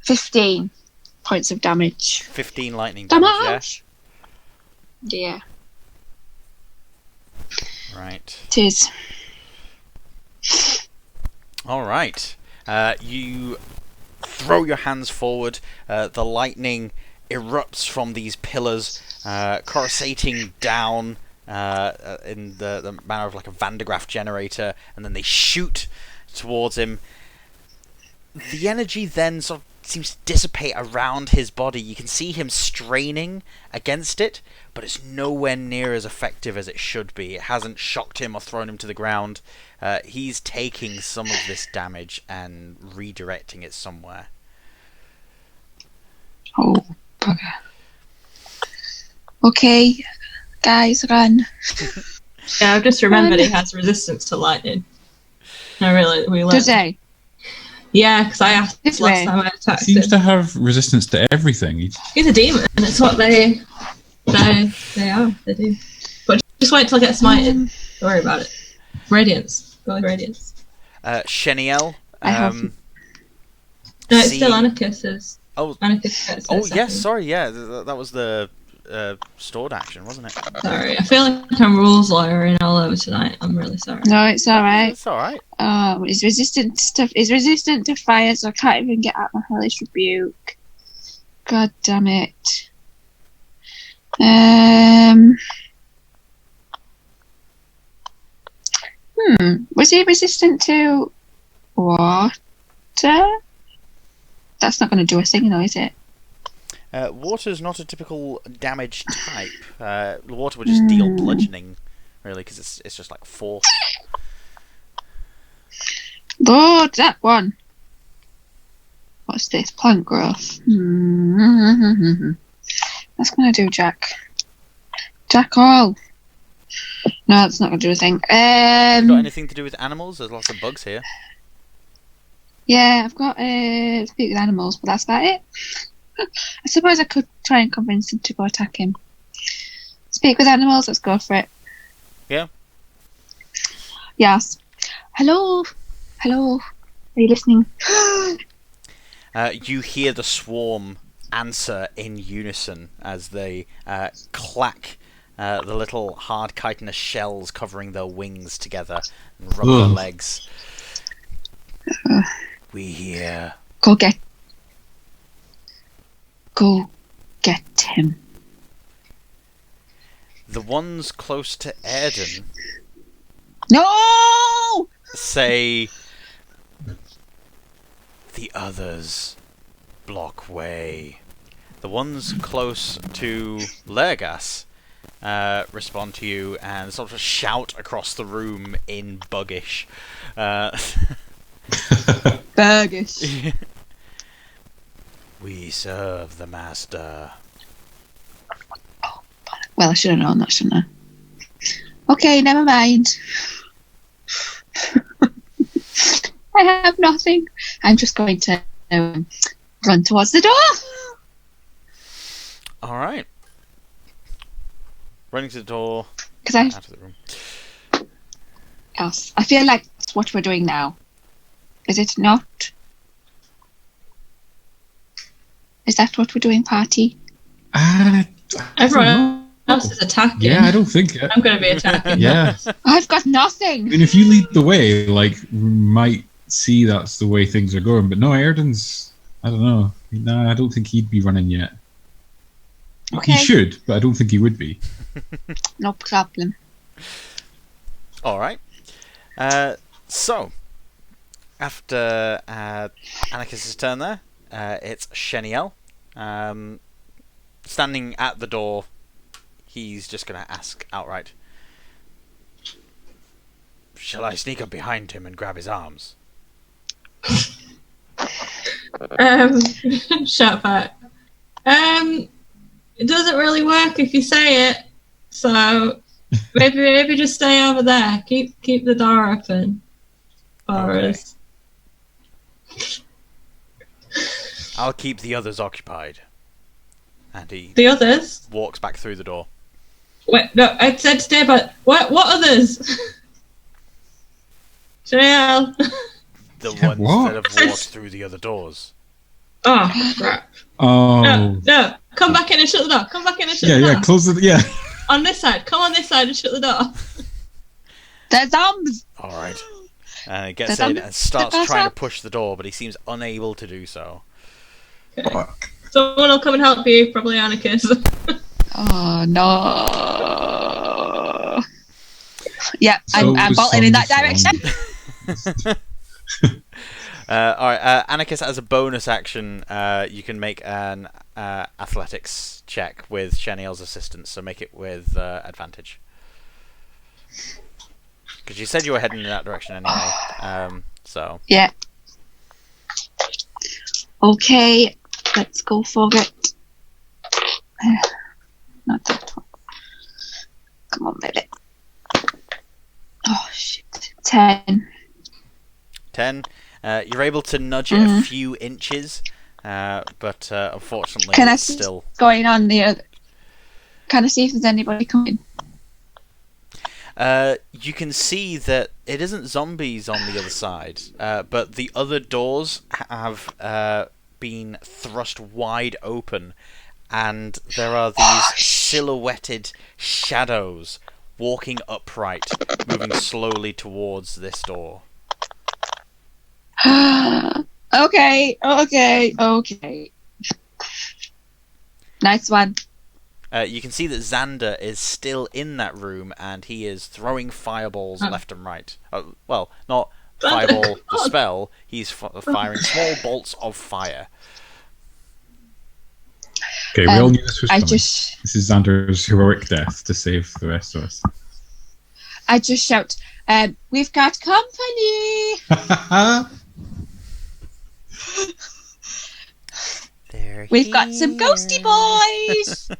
15 points of damage. 15 lightning damage, Yeah, yeah? Right. it is. Alright. You throw your hands forward. The lightning erupts from these pillars, coruscating down in the manner of like a Van de Graaff generator, and then they shoot towards him. The energy then sort of seems to dissipate around his body. You can see him straining against it, but it's nowhere near as effective as it should be. It hasn't shocked him or thrown him to the ground. He's taking some of this damage and redirecting it somewhere. Oh, bugger. Okay, guys, run. Yeah, I've just remembered he has resistance to lightning. I really, we learned. Does he? Yeah, because I asked This last way. time I attacked Seems him. to have resistance to everything. He's a demon. It's what they are. They do. But just wait till I get smited. Don't worry about it. Radiance. Go with Radiance. Sheniel. I have- No, it's see- still Anakis's. Oh, Anakis gets oh it yes, second. sorry, yeah, that was the stored action, wasn't it? Sorry, I feel like I'm rules lawyering all over tonight. I'm really sorry. No, it's alright. It's alright. He's resistant to fire, so I can't even get out my hellish rebuke. God damn it. Was he resistant to water? That's not going to do a thing, though, is it? Water's not a typical damage type. Water would just deal bludgeoning, really, because it's just like force. Lord, that one. What's this? Plant growth. That's going to do, Jack. Jack all. No, that's not going to do a thing. Got anything to do with animals? There's lots of bugs here. Yeah, I've got speak with animals, but that's about it. I suppose I could try and convince them to go attack him. Speak with animals, let's go for it. Yeah. Yes. Hello? Hello? Are you listening? You hear the swarm answer in unison as they clack The little hard chitinous shells covering their wings together and rub their legs. We hear. Go get him. The ones close to Airden No! say, the others block way. The ones close to Lergas respond to you and sort of shout across the room in Buggish. Burgers. We serve the master. Well, I should have known that, shouldn't I? Okay, never mind. I have nothing. I'm just going to run towards the door. Alright. Running to the door. Because Out of the room. I feel like that's what we're doing now. Is it not? Is that what we're doing, party? Everyone else is attacking. Yeah, I don't think. I'm going to be attacking. Yeah. I've got nothing. I mean, if you lead the way, like, we might see that's the way things are going. But no, Airden's. I don't know. No, I don't think he'd be running yet. Okay. He should, but I don't think he would be. No problem. Alright. So, after Anakis' turn there, it's Sheniel. Standing at the door, he's just going to ask outright, shall I sneak up behind him and grab his arms? Shout back. It doesn't really work if you say it, so maybe just stay over there. Keep the door open for Okay. us. I'll keep the others occupied. And he The others? walks back through the door. Wait, no, I said stay, but what others? Chanel. The Yeah, ones what? that have walked through the other doors. Oh, crap. Oh. No, come back in and shut the door. Come back in and shut Yeah, the door. yeah, close it. Yeah. On this side. Come on this side and shut the door. There's arms. Alright. And he gets in and starts trying to push the door, but he seems unable to do so. Fuck. Someone will come and help you, probably Anakis. Oh no. Yeah, I'm So bolting in that some- direction. Alright, Anakis, as a bonus action, you can make an athletics check with Sheniel's assistance, so make it with advantage. Because you said you were heading in that direction anyway, so... Yeah. Okay, let's go for it. Not that one. Come on, baby. Oh, shit. 10. 10. You're able to nudge it a few inches, but unfortunately Can I it's see still... what's going on the other? Can I see if there's anybody coming? You can see that it isn't zombies on the other side, but the other doors have been thrust wide open, and there are these silhouetted shadows walking upright, moving slowly towards this door. Okay. Nice one. You can see that Xander is still in that room, and he is throwing fireballs left and right. Well, not fireball the spell, he's firing small bolts of fire. Okay, we all knew this was coming. just This is Xander's heroic death to save the rest of us. I just shout, we've got company. We've got some ghosty boys.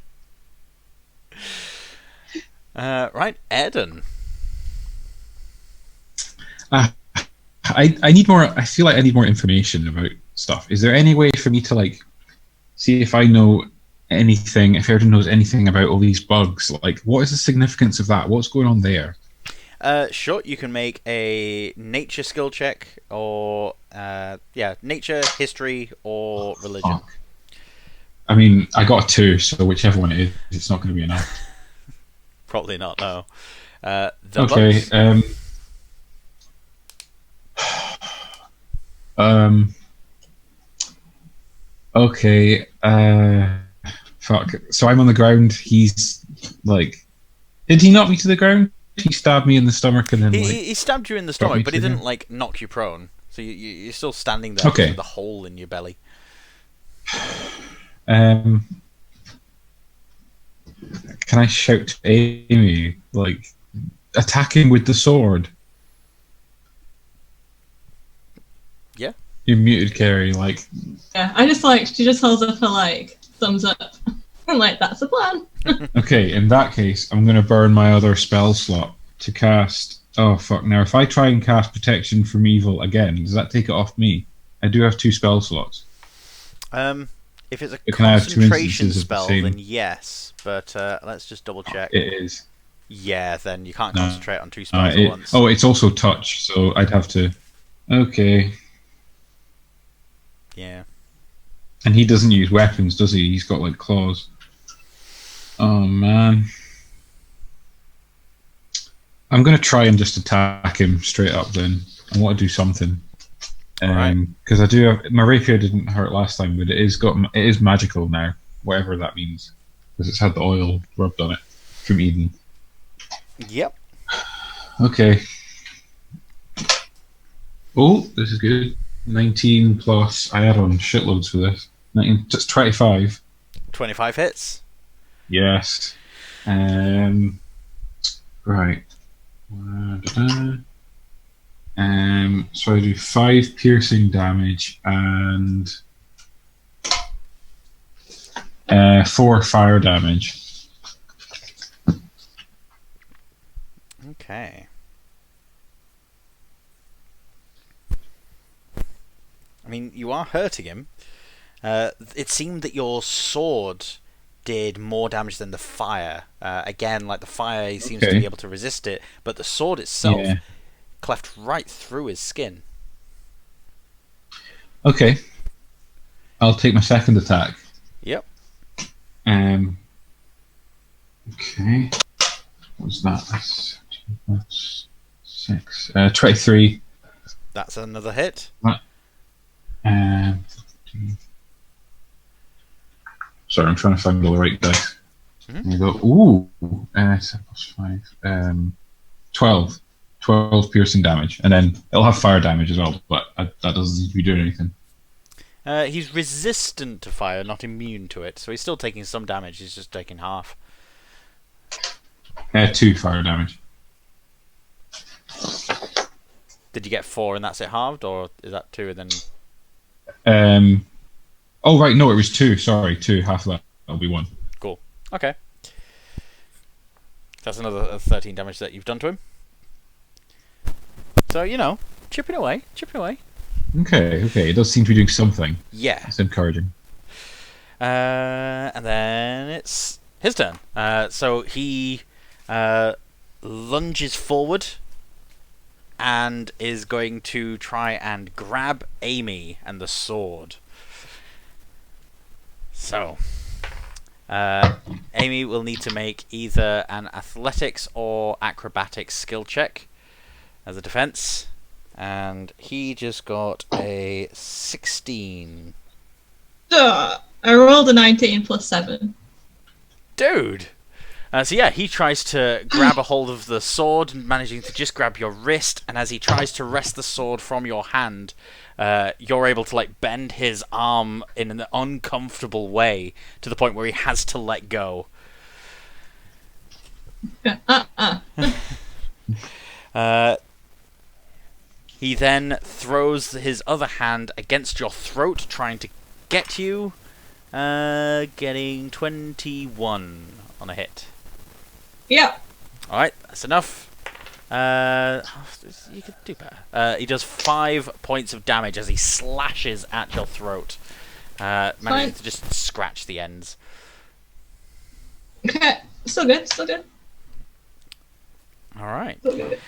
Right, Airden. I need more. I feel like I need more information about stuff. Is there any way for me to like see if I know anything? If Airden knows anything about all these bugs, like what is the significance of that? What's going on there? Sure, you can make a nature skill check, or nature, history, or religion. Fuck. I mean, I got a 2, so whichever one it is, it's not going to be enough. Probably not. No. The Okay. bugs. Okay. Fuck. So I'm on the ground. He's like, did he knock me to the ground? He stabbed me in the stomach and then He stabbed you in the drop me stomach, but to he the didn't ground? like knock you prone. So you're still standing there Okay. with a hole in your belly. Can I shout to Amy, like, attack him with the sword? Yeah. You muted Kerry, like. Yeah, I just like she just holds up a like thumbs up. I'm like, that's the plan. Okay, in that case, I'm going to burn my other spell slot to cast. Oh fuck! Now, if I try and cast Protection from Evil again, does that take it off me? I do have 2 spell slots. If it's a Can I have 2 concentration instances of the spell, same? then yes. But let's just double check. It is. Yeah, then you can't No. concentrate on 2 spells at once. Oh, it's also touch, so I'd have to. Okay, Yeah. and he doesn't use weapons, does he? He's got like claws. Oh man. I'm going to try and just attack him straight up then. I want to do something. Alright. Because I do have, my rapier didn't hurt last time, but it is magical now, whatever that means. Because it's had the oil rubbed on it from Eden. Yep. Okay. Oh, this is good. 19 plus, I add on shitloads for this. 19, just 25. 25 hits. Yes. Right. So I do 5 piercing damage and 4 fire damage. Okay. I mean, you are hurting him. It seemed that your sword did more damage than the fire. Again, like the fire, he seems to Okay. be able to resist it, but the sword itself Yeah. cleft right through his skin. Okay. I'll take my second attack. Yep. Okay. What was that? That's 2 plus 6. 23. That's another hit. 15. Sorry, I'm trying to find all the right dice. Mhm. There you go. Ooh. 7 plus 5. 12. 12 piercing damage. And then it'll have fire damage as well, but that doesn't seem to be doing anything. He's resistant to fire, not immune to it, so he's still taking some damage. He's just taking half. 2 fire damage. Did you get 4 and that's it halved, or is that 2 and then... Oh, right, no, it was 2. Sorry, 2. Half of that. That'll be 1. Cool. Okay. That's another 13 damage that you've done to him. So, you know, chipping away, chipping away. Okay. It does seem to be doing something. Yeah. It's encouraging. And then it's his turn. So he lunges forward and is going to try and grab Amy and the sword. So, Amy will need to make either an athletics or acrobatics skill check as a defense. And he just got a 16. I rolled a 19 plus 7. Dude! So yeah, he tries to grab a hold of the sword, managing to just grab your wrist, and as he tries to wrest the sword from your hand, you're able to like bend his arm in an uncomfortable way to the point where he has to let go. He then throws his other hand against your throat, trying to get you, getting 21 on a hit. Yep. Alright, that's enough. You could do better. He does 5 points of damage as he slashes at your throat, managing to just scratch the ends. Okay. Still good. Alright. Still good.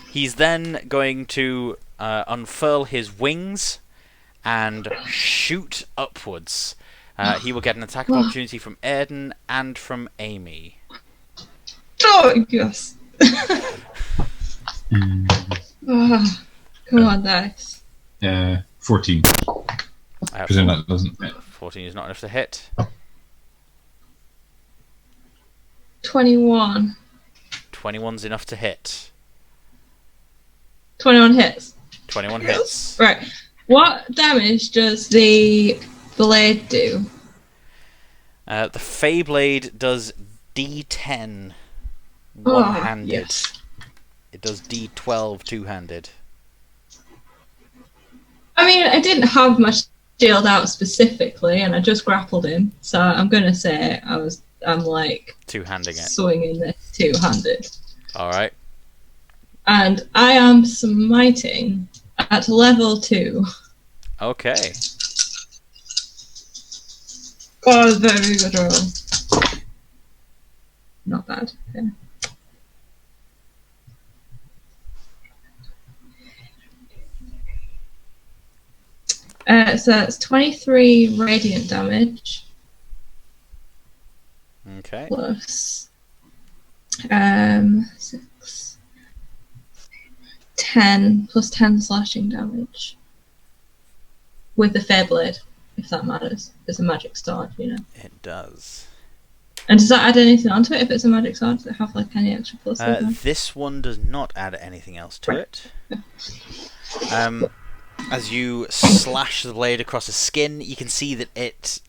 He's then going to unfurl his wings and shoot upwards. He will get an attack of opportunity from Airden and from Amy. Oh, yes. Oh, come on, dice. 14. I have Presume that doesn't hit. 14 is not enough to hit. 21. 21's enough to hit. 21 hits. 21 hits. Right. What damage does the blade do? The Feyblade does D10 Oh, one-handed. yes. It does D12 two-handed. I mean, I didn't have my shield out specifically, and I just grappled him, so I'm gonna say I'm like Two-handing it. swinging this two-handed, Alright. and I am smiting at level 2. Okay. Oh, very good roll. Not bad. Okay. So that's 23 radiant damage Okay. plus 6, 10 plus 10 slashing damage with the Feyblade, if that matters. It's a magic sword, you know. It does. And does that add anything onto it if it's a magic sword? Does it have like any extra pluses? This one does not add anything else to it. As you slash the blade across his skin, you can see that it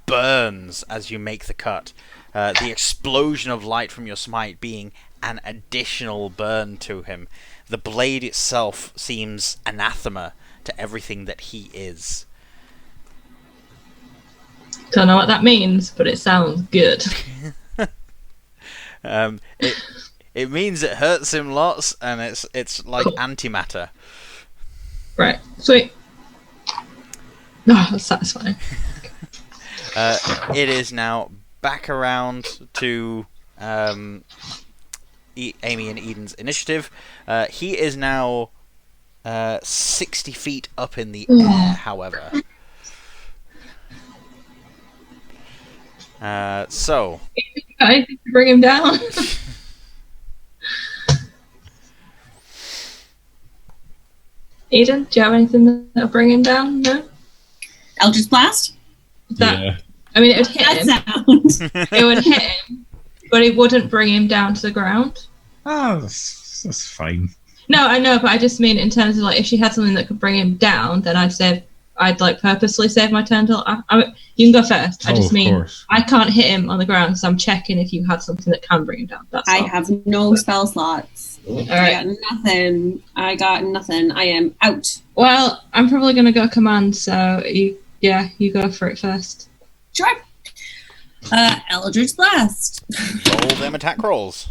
burns as you make the cut. The explosion of light from your smite being an additional burn to him. The blade itself seems anathema to everything that he is. Don't know what that means, but it sounds good. It means it hurts him lots, and it's like antimatter. Right, sweet. No, that's satisfying. It is now back around to Amy and Eden's initiative. He is now 60 feet up in the air, however. So. Got anything to bring him down? Eden, do you have anything that'll bring him down? No? Eldritch Blast? Yeah. I mean, it would hit him. That sound. It would hit him, but it wouldn't bring him down to the ground. Oh, that's fine. No, I know, but I just mean in terms of like if she had something that could bring him down, then I'd like purposely save my turn till you can go first. I just mean course. I can't hit him on the ground, so I'm checking if you had something that can bring him down. That's I all. have no spell slots. All right. I got nothing. I am out. Well, I'm probably gonna go command, so you go for it first. Sure. Eldritch Blast. Roll them attack rolls.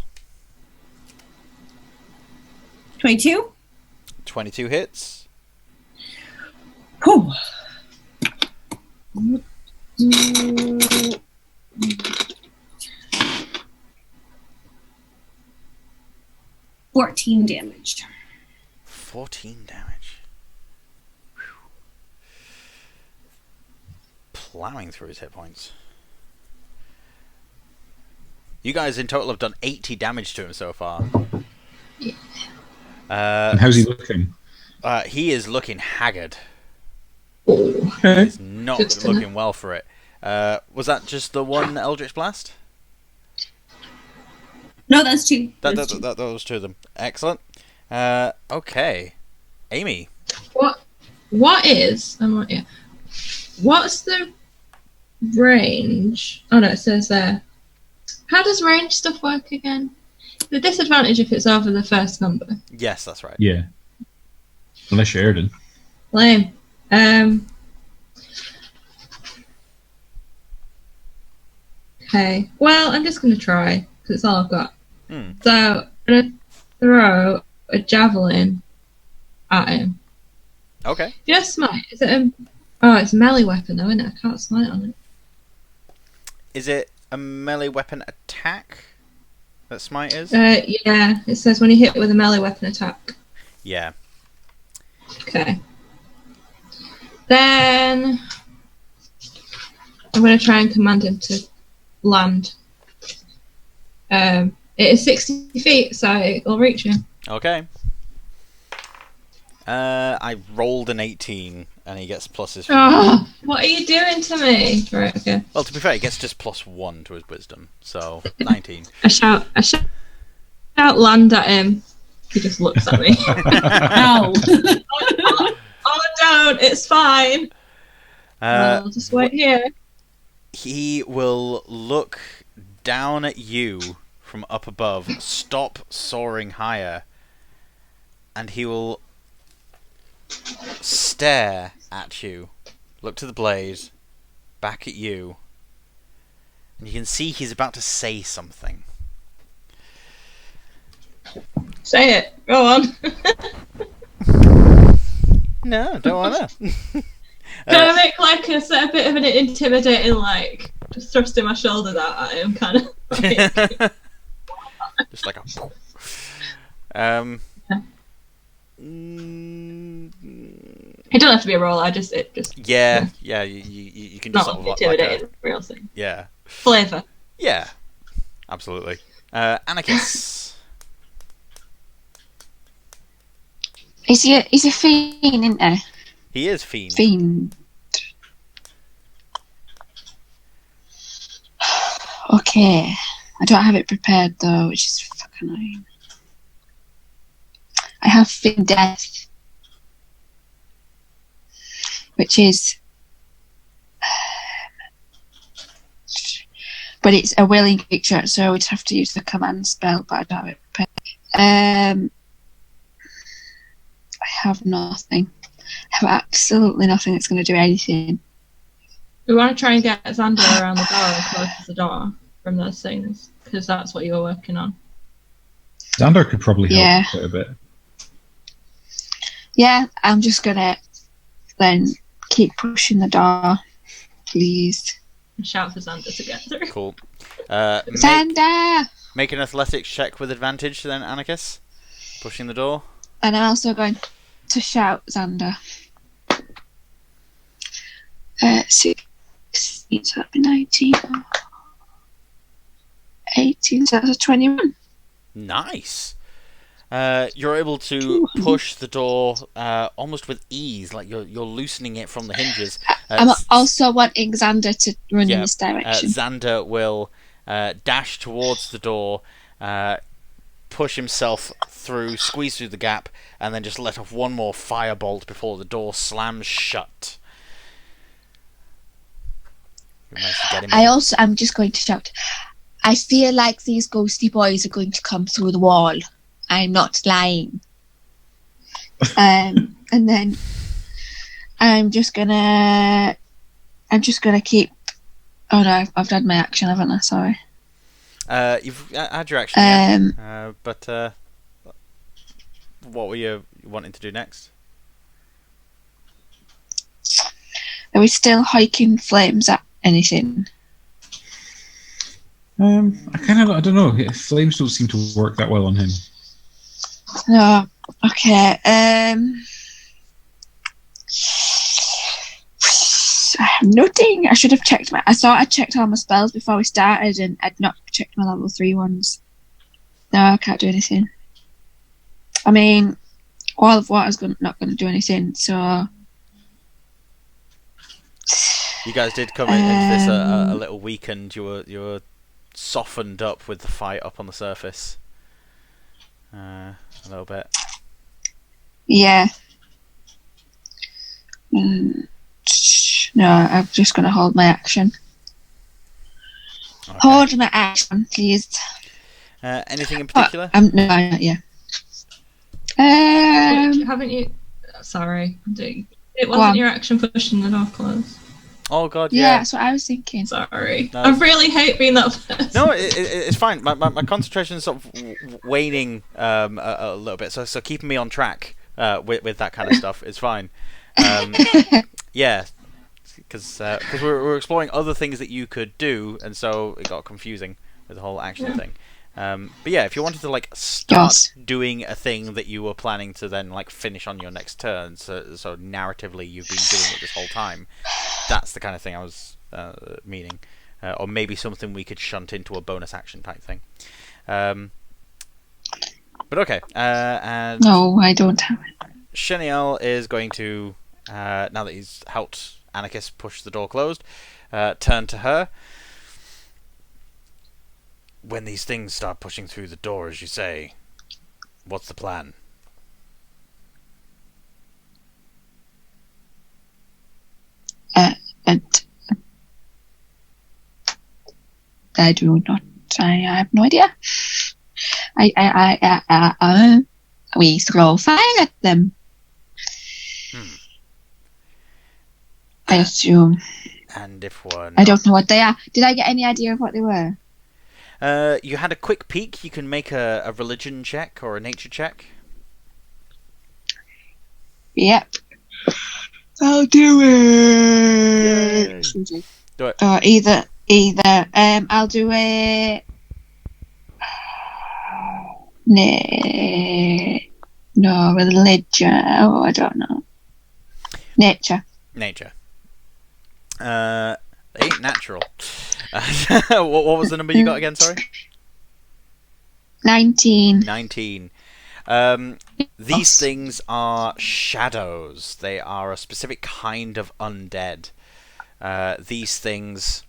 22. 22 hits. Whew. 14 damage. 14 damage. Whew. Plowing through his hit points. You guys in total have done 80 damage to him so far. Yeah. And how's he looking? He is looking haggard. Okay. He's not Good to know. looking well for it. Was that just the one Eldritch Blast? No, that's two. That That's two. was two of them. Excellent. Okay. Amy. What is? Yeah. What's the range? Oh no, it says there. How does range stuff work again? The disadvantage if it's over the first number. Yes, that's right. Yeah. Unless you're Airden. Lame. Okay. Well, I'm just gonna try because it's all I've got. So I'm gonna throw a javelin at him. Okay. Just smite. Is it a? Oh, it's a melee weapon though, isn't it? I can't smite on it. Is it a melee weapon attack that smite is? Yeah. It says when you hit with a melee weapon attack. Yeah. Okay. Then I'm going to try and command him to land It is 60 feet, so it'll reach him. Okay. I rolled an 18, and he gets pluses. Oh, what are you doing to me? Right, okay. Well, to be fair, he gets just +1 to his wisdom, so 19. I shout land at him. He just looks at me. Ow. Oh, don't! It's fine. I'll just wait here. He will look down at you from up above, stop soaring higher, and he will stare at you, look to the blade, back at you, and you can see he's about to say something. Say it. Go on. No, don't wanna. Can I make like a bit of an intimidating, like, just thrusting my shoulders out at him, kind of? Like... Just like a... Yeah. It don't have to be a roll. You can just not sort of like intimidating, real thing. yeah, Flavour. yeah, absolutely. Anakis. He's a fiend, isn't he? He is fiend. Fiend. Okay. I don't have it prepared though, which is fucking annoying. I have Fiend Death, which is... but it's a willing creature, so I would have to use the command spell, but I don't have it prepared. I have nothing. I have absolutely nothing that's going to do anything. We want to try and get Xander around the door and close the door from those things, because that's what you're working on. Xander could probably help quite a bit. Yeah, I'm just going to then keep pushing the door, please. And shout for Xander to get through. Cool. Xander! Make an athletics check with advantage then, Anakis. Pushing the door. And I'm also going to shout Xander. 16, so that'd be 19. 18, so that's a 21. Nice. You're able to push the door almost with ease, like you're loosening it from the hinges. I'm also wanting Xander to run in this direction. Xander will dash towards the door, push himself through, squeeze through the gap, and then just let off one more firebolt before the door slams shut. I'm just going to shout, I feel like these ghosty boys are going to come through the wall. I'm not lying. And then I'm just gonna keep... Oh no, I've done my action, haven't I? Sorry. You've had your action, but what were you wanting to do next? Are we still hiking flames at anything? I don't know. Flames don't seem to work that well on him. No. Okay. I have nothing. I should have checked I thought I checked all my spells before we started, and I'd not checked my level 3 ones. No, I can't do anything. I mean, all of water's not going to do anything, so... You guys did come into this a little weakened. You were softened up with the fight up on the surface. A little bit. Yeah. No, I'm just going to hold my action. Okay. Hold my action, please. Anything in particular? No, not yet. Haven't you? Sorry, it wasn't your action pushing the door closed. Oh god, yeah. yeah. That's what I was thinking. Sorry, no, I really hate being that person. No, it's fine. My concentration is sort of waning a little bit, so keeping me on track with that kind of stuff is fine. Yeah, because we're exploring other things that you could do, and so it got confusing with the whole action thing. But yeah, if you wanted to like start doing a thing that you were planning to then like finish on your next turn, so narratively you've been doing it this whole time, that's the kind of thing I was meaning, or maybe something we could shunt into a bonus action type thing. But okay, and No, I don't have it. Cheniel is going to, now that he's helped Anakis push the door closed, turn to her. When these things start pushing through the door, as you say, what's the plan? And I do not. I have no idea. We throw fire at them. I assume. And if we're I don't know what they are. Did I get any idea of what they were? you had a quick peek. You can make a religion check or a nature check. Yep. I'll do it. Do it. Either. I'll do it. No, religion. Oh, I don't know. Nature. Nature. They ain't natural. What was the number you got again? Sorry. 19. 19. These things are shadows. They are a specific kind of undead. These things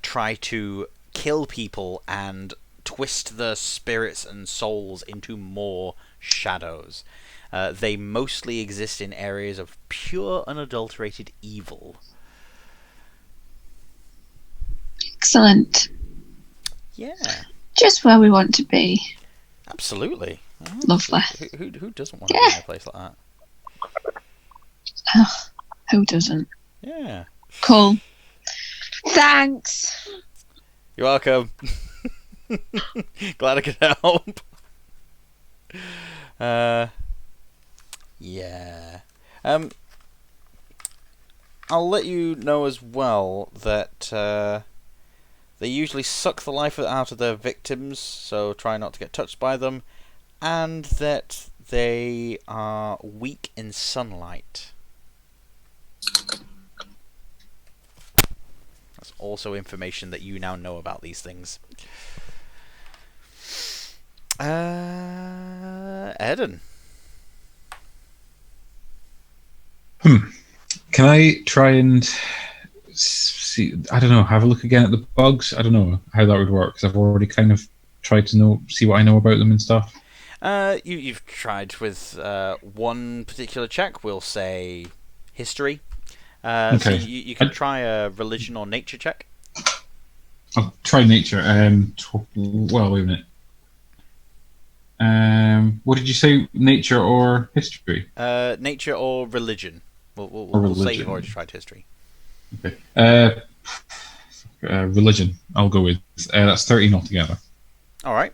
try to kill people and twist the spirits and souls into more shadows. They mostly exist in areas of pure, unadulterated evil. Excellent. Yeah. Just where we want to be. Absolutely. Lovely. Who doesn't want to be in a place like that? Who doesn't? Yeah. Cool. Thanks. You're welcome. Glad I could help. Yeah. I'll let you know as well that they usually suck the life out of their victims, so try not to get touched by them, and that they are weak in sunlight. That's also information that you now know about these things. Airden. Can I try and see? I don't know. Have a look again at the bugs. I don't know how that would work because I've already kind of tried to see what I know about them and stuff. You've tried with one particular check. We'll say history. Okay. So you can try a religion or nature check. I'll try nature. Well, wait a minute. What did you say? Nature or history? Nature or religion. We'll religion. say you've already tried history. Okay. Religion. I'll go with. That's 13 altogether. All right.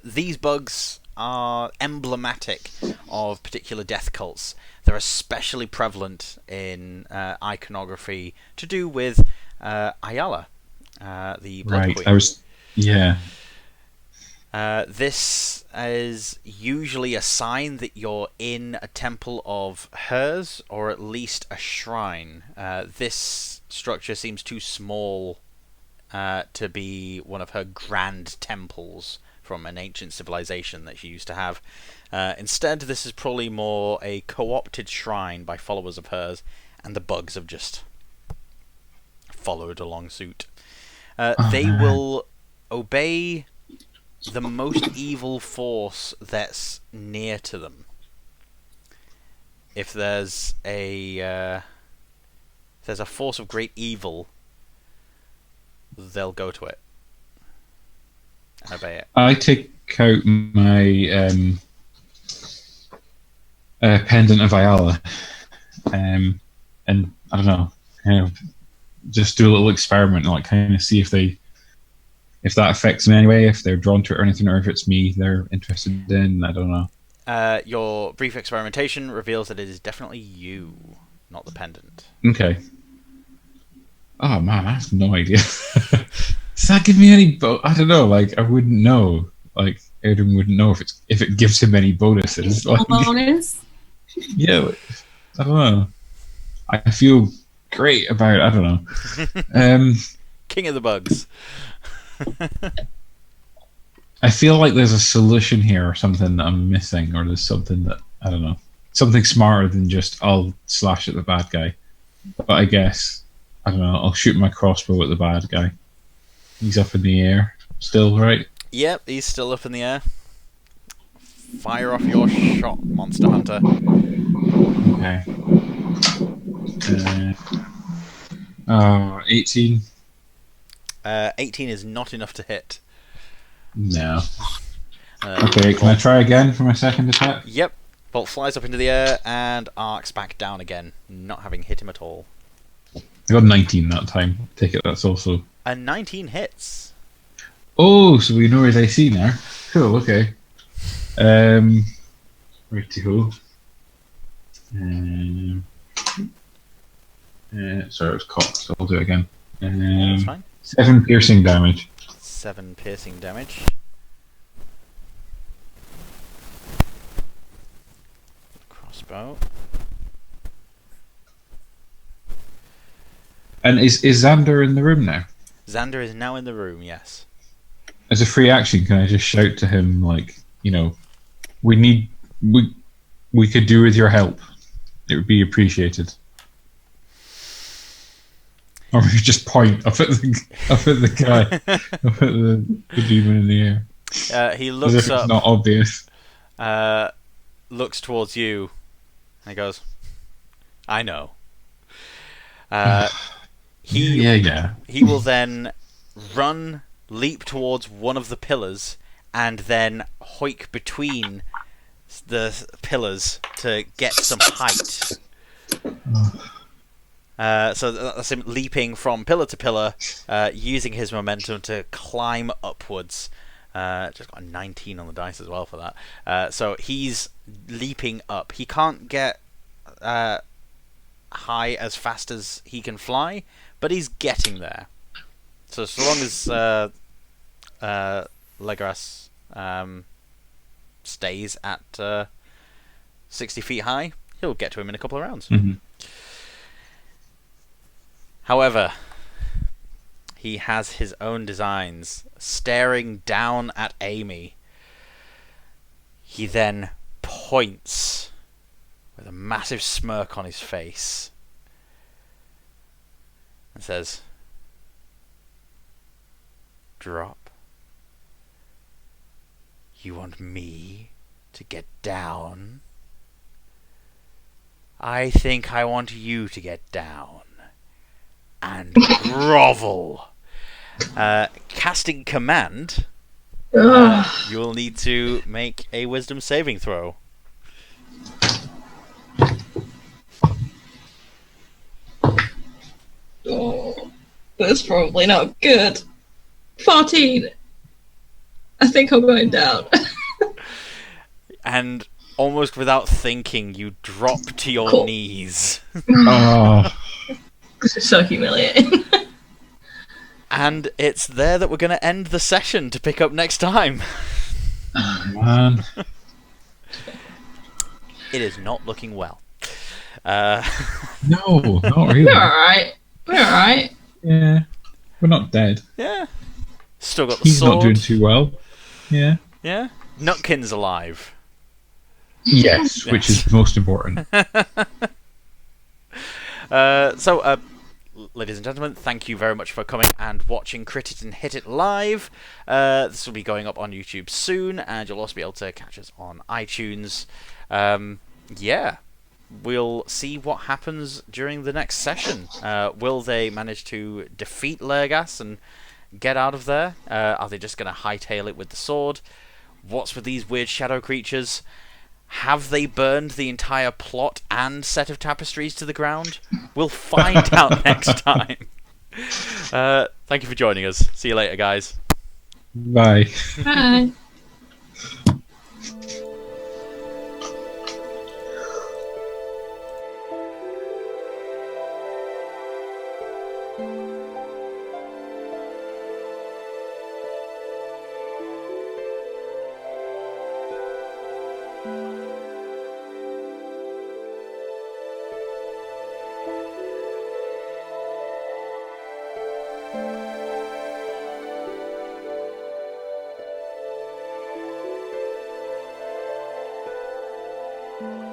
These bugs are emblematic of particular death cults. They're especially prevalent in iconography to do with Ayala, the Blood Queen. Yeah. This is usually a sign that you're in a temple of hers, or at least a shrine. This structure seems too small to be one of her grand temples from an ancient civilization that she used to have. Instead, this is probably more a co-opted shrine by followers of hers, and the bugs have just followed along suit. They will obey the most evil force that's near to them. If there's a force of great evil, they'll go to it and obey it. I take out my pendant of Ayala, and I don't know, kind of just do a little experiment, and like kind of see if that affects them anyway, if they're drawn to it or anything, or if it's me they're interested in. I don't know. Your brief experimentation reveals that it is definitely you, not the pendant. Okay. Oh man, I have no idea. Does that give me any? I don't know. Like I wouldn't know. Like Airden wouldn't know if it gives him any bonuses. Like, Bonus. yeah, I don't know. I feel great about. I don't know. King of the bugs. I feel like there's a solution here or something that I'm missing, or there's something that I don't know, something smarter than just I'll slash at the bad guy. But I guess I don't know. I'll shoot my crossbow at the bad guy. He's up in the air still, right? Yep, he's still up in the air. Fire off your shot, Monster Hunter. Okay. 18. 18 is not enough to hit. No. Okay, can I try again for my second attack? Yep. Bolt flies up into the air and arcs back down again, not having hit him at all. I got 19 that time. Take it, that's also... A 19 hits. Oh, so we know his AC now. Cool, okay. Righty-ho. Sorry, it was cocked, so I'll do it again. That's fine. 7 piercing damage. 7 piercing damage. Crossbow. And is Xander in the room now? Xander is now in the room, yes. As a free action, can I just shout to him, like, you know, we could do with your help. It would be appreciated. Or we could just point up at the guy, up at the demon in the air. He As looks if up. it's not obvious. Looks towards you, and he goes, "I know." Yeah. He will then run, leap towards one of the pillars, and then hoik between the pillars to get some height. So that's him leaping from pillar to pillar, using his momentum to climb upwards. Just got a 19 on the dice as well for that. So he's leaping up. He can't get high as fast as he can fly, but he's getting there. So long as Legras stays at 60 feet high, he'll get to him in a couple of rounds. Mm-hmm. However, he has his own designs. Staring down at Amy, he then points with a massive smirk on his face and says, "Drop. You want me to get down? I think I want you to get down and grovel." Casting command, you'll need to make a wisdom saving throw. Oh, that's probably not good. 14. I think I'm going down. And almost without thinking, you drop to your Cool. knees. Oh, This is so humiliating. And it's there that we're going to end the session to pick up next time. man. It is not looking well. No, not really. We're alright. We're alright. Yeah. We're not dead. Yeah. Still got the He's sword. not doing too well. Yeah. Yeah. Nutkin's alive. Yes, which is most important. Ladies and gentlemen, thank you very much for coming and watching Crit It and Hit It live. This will be going up on YouTube soon, and you'll also be able to catch us on iTunes. Yeah, we'll see what happens during the next session. Will they manage to defeat Lergas and get out of there? Are they just going to hightail it with the sword? What's with these weird shadow creatures? Have they burned the entire plot and set of tapestries to the ground? We'll find out next time. Thank you for joining us. See you later, guys. Bye. Bye. you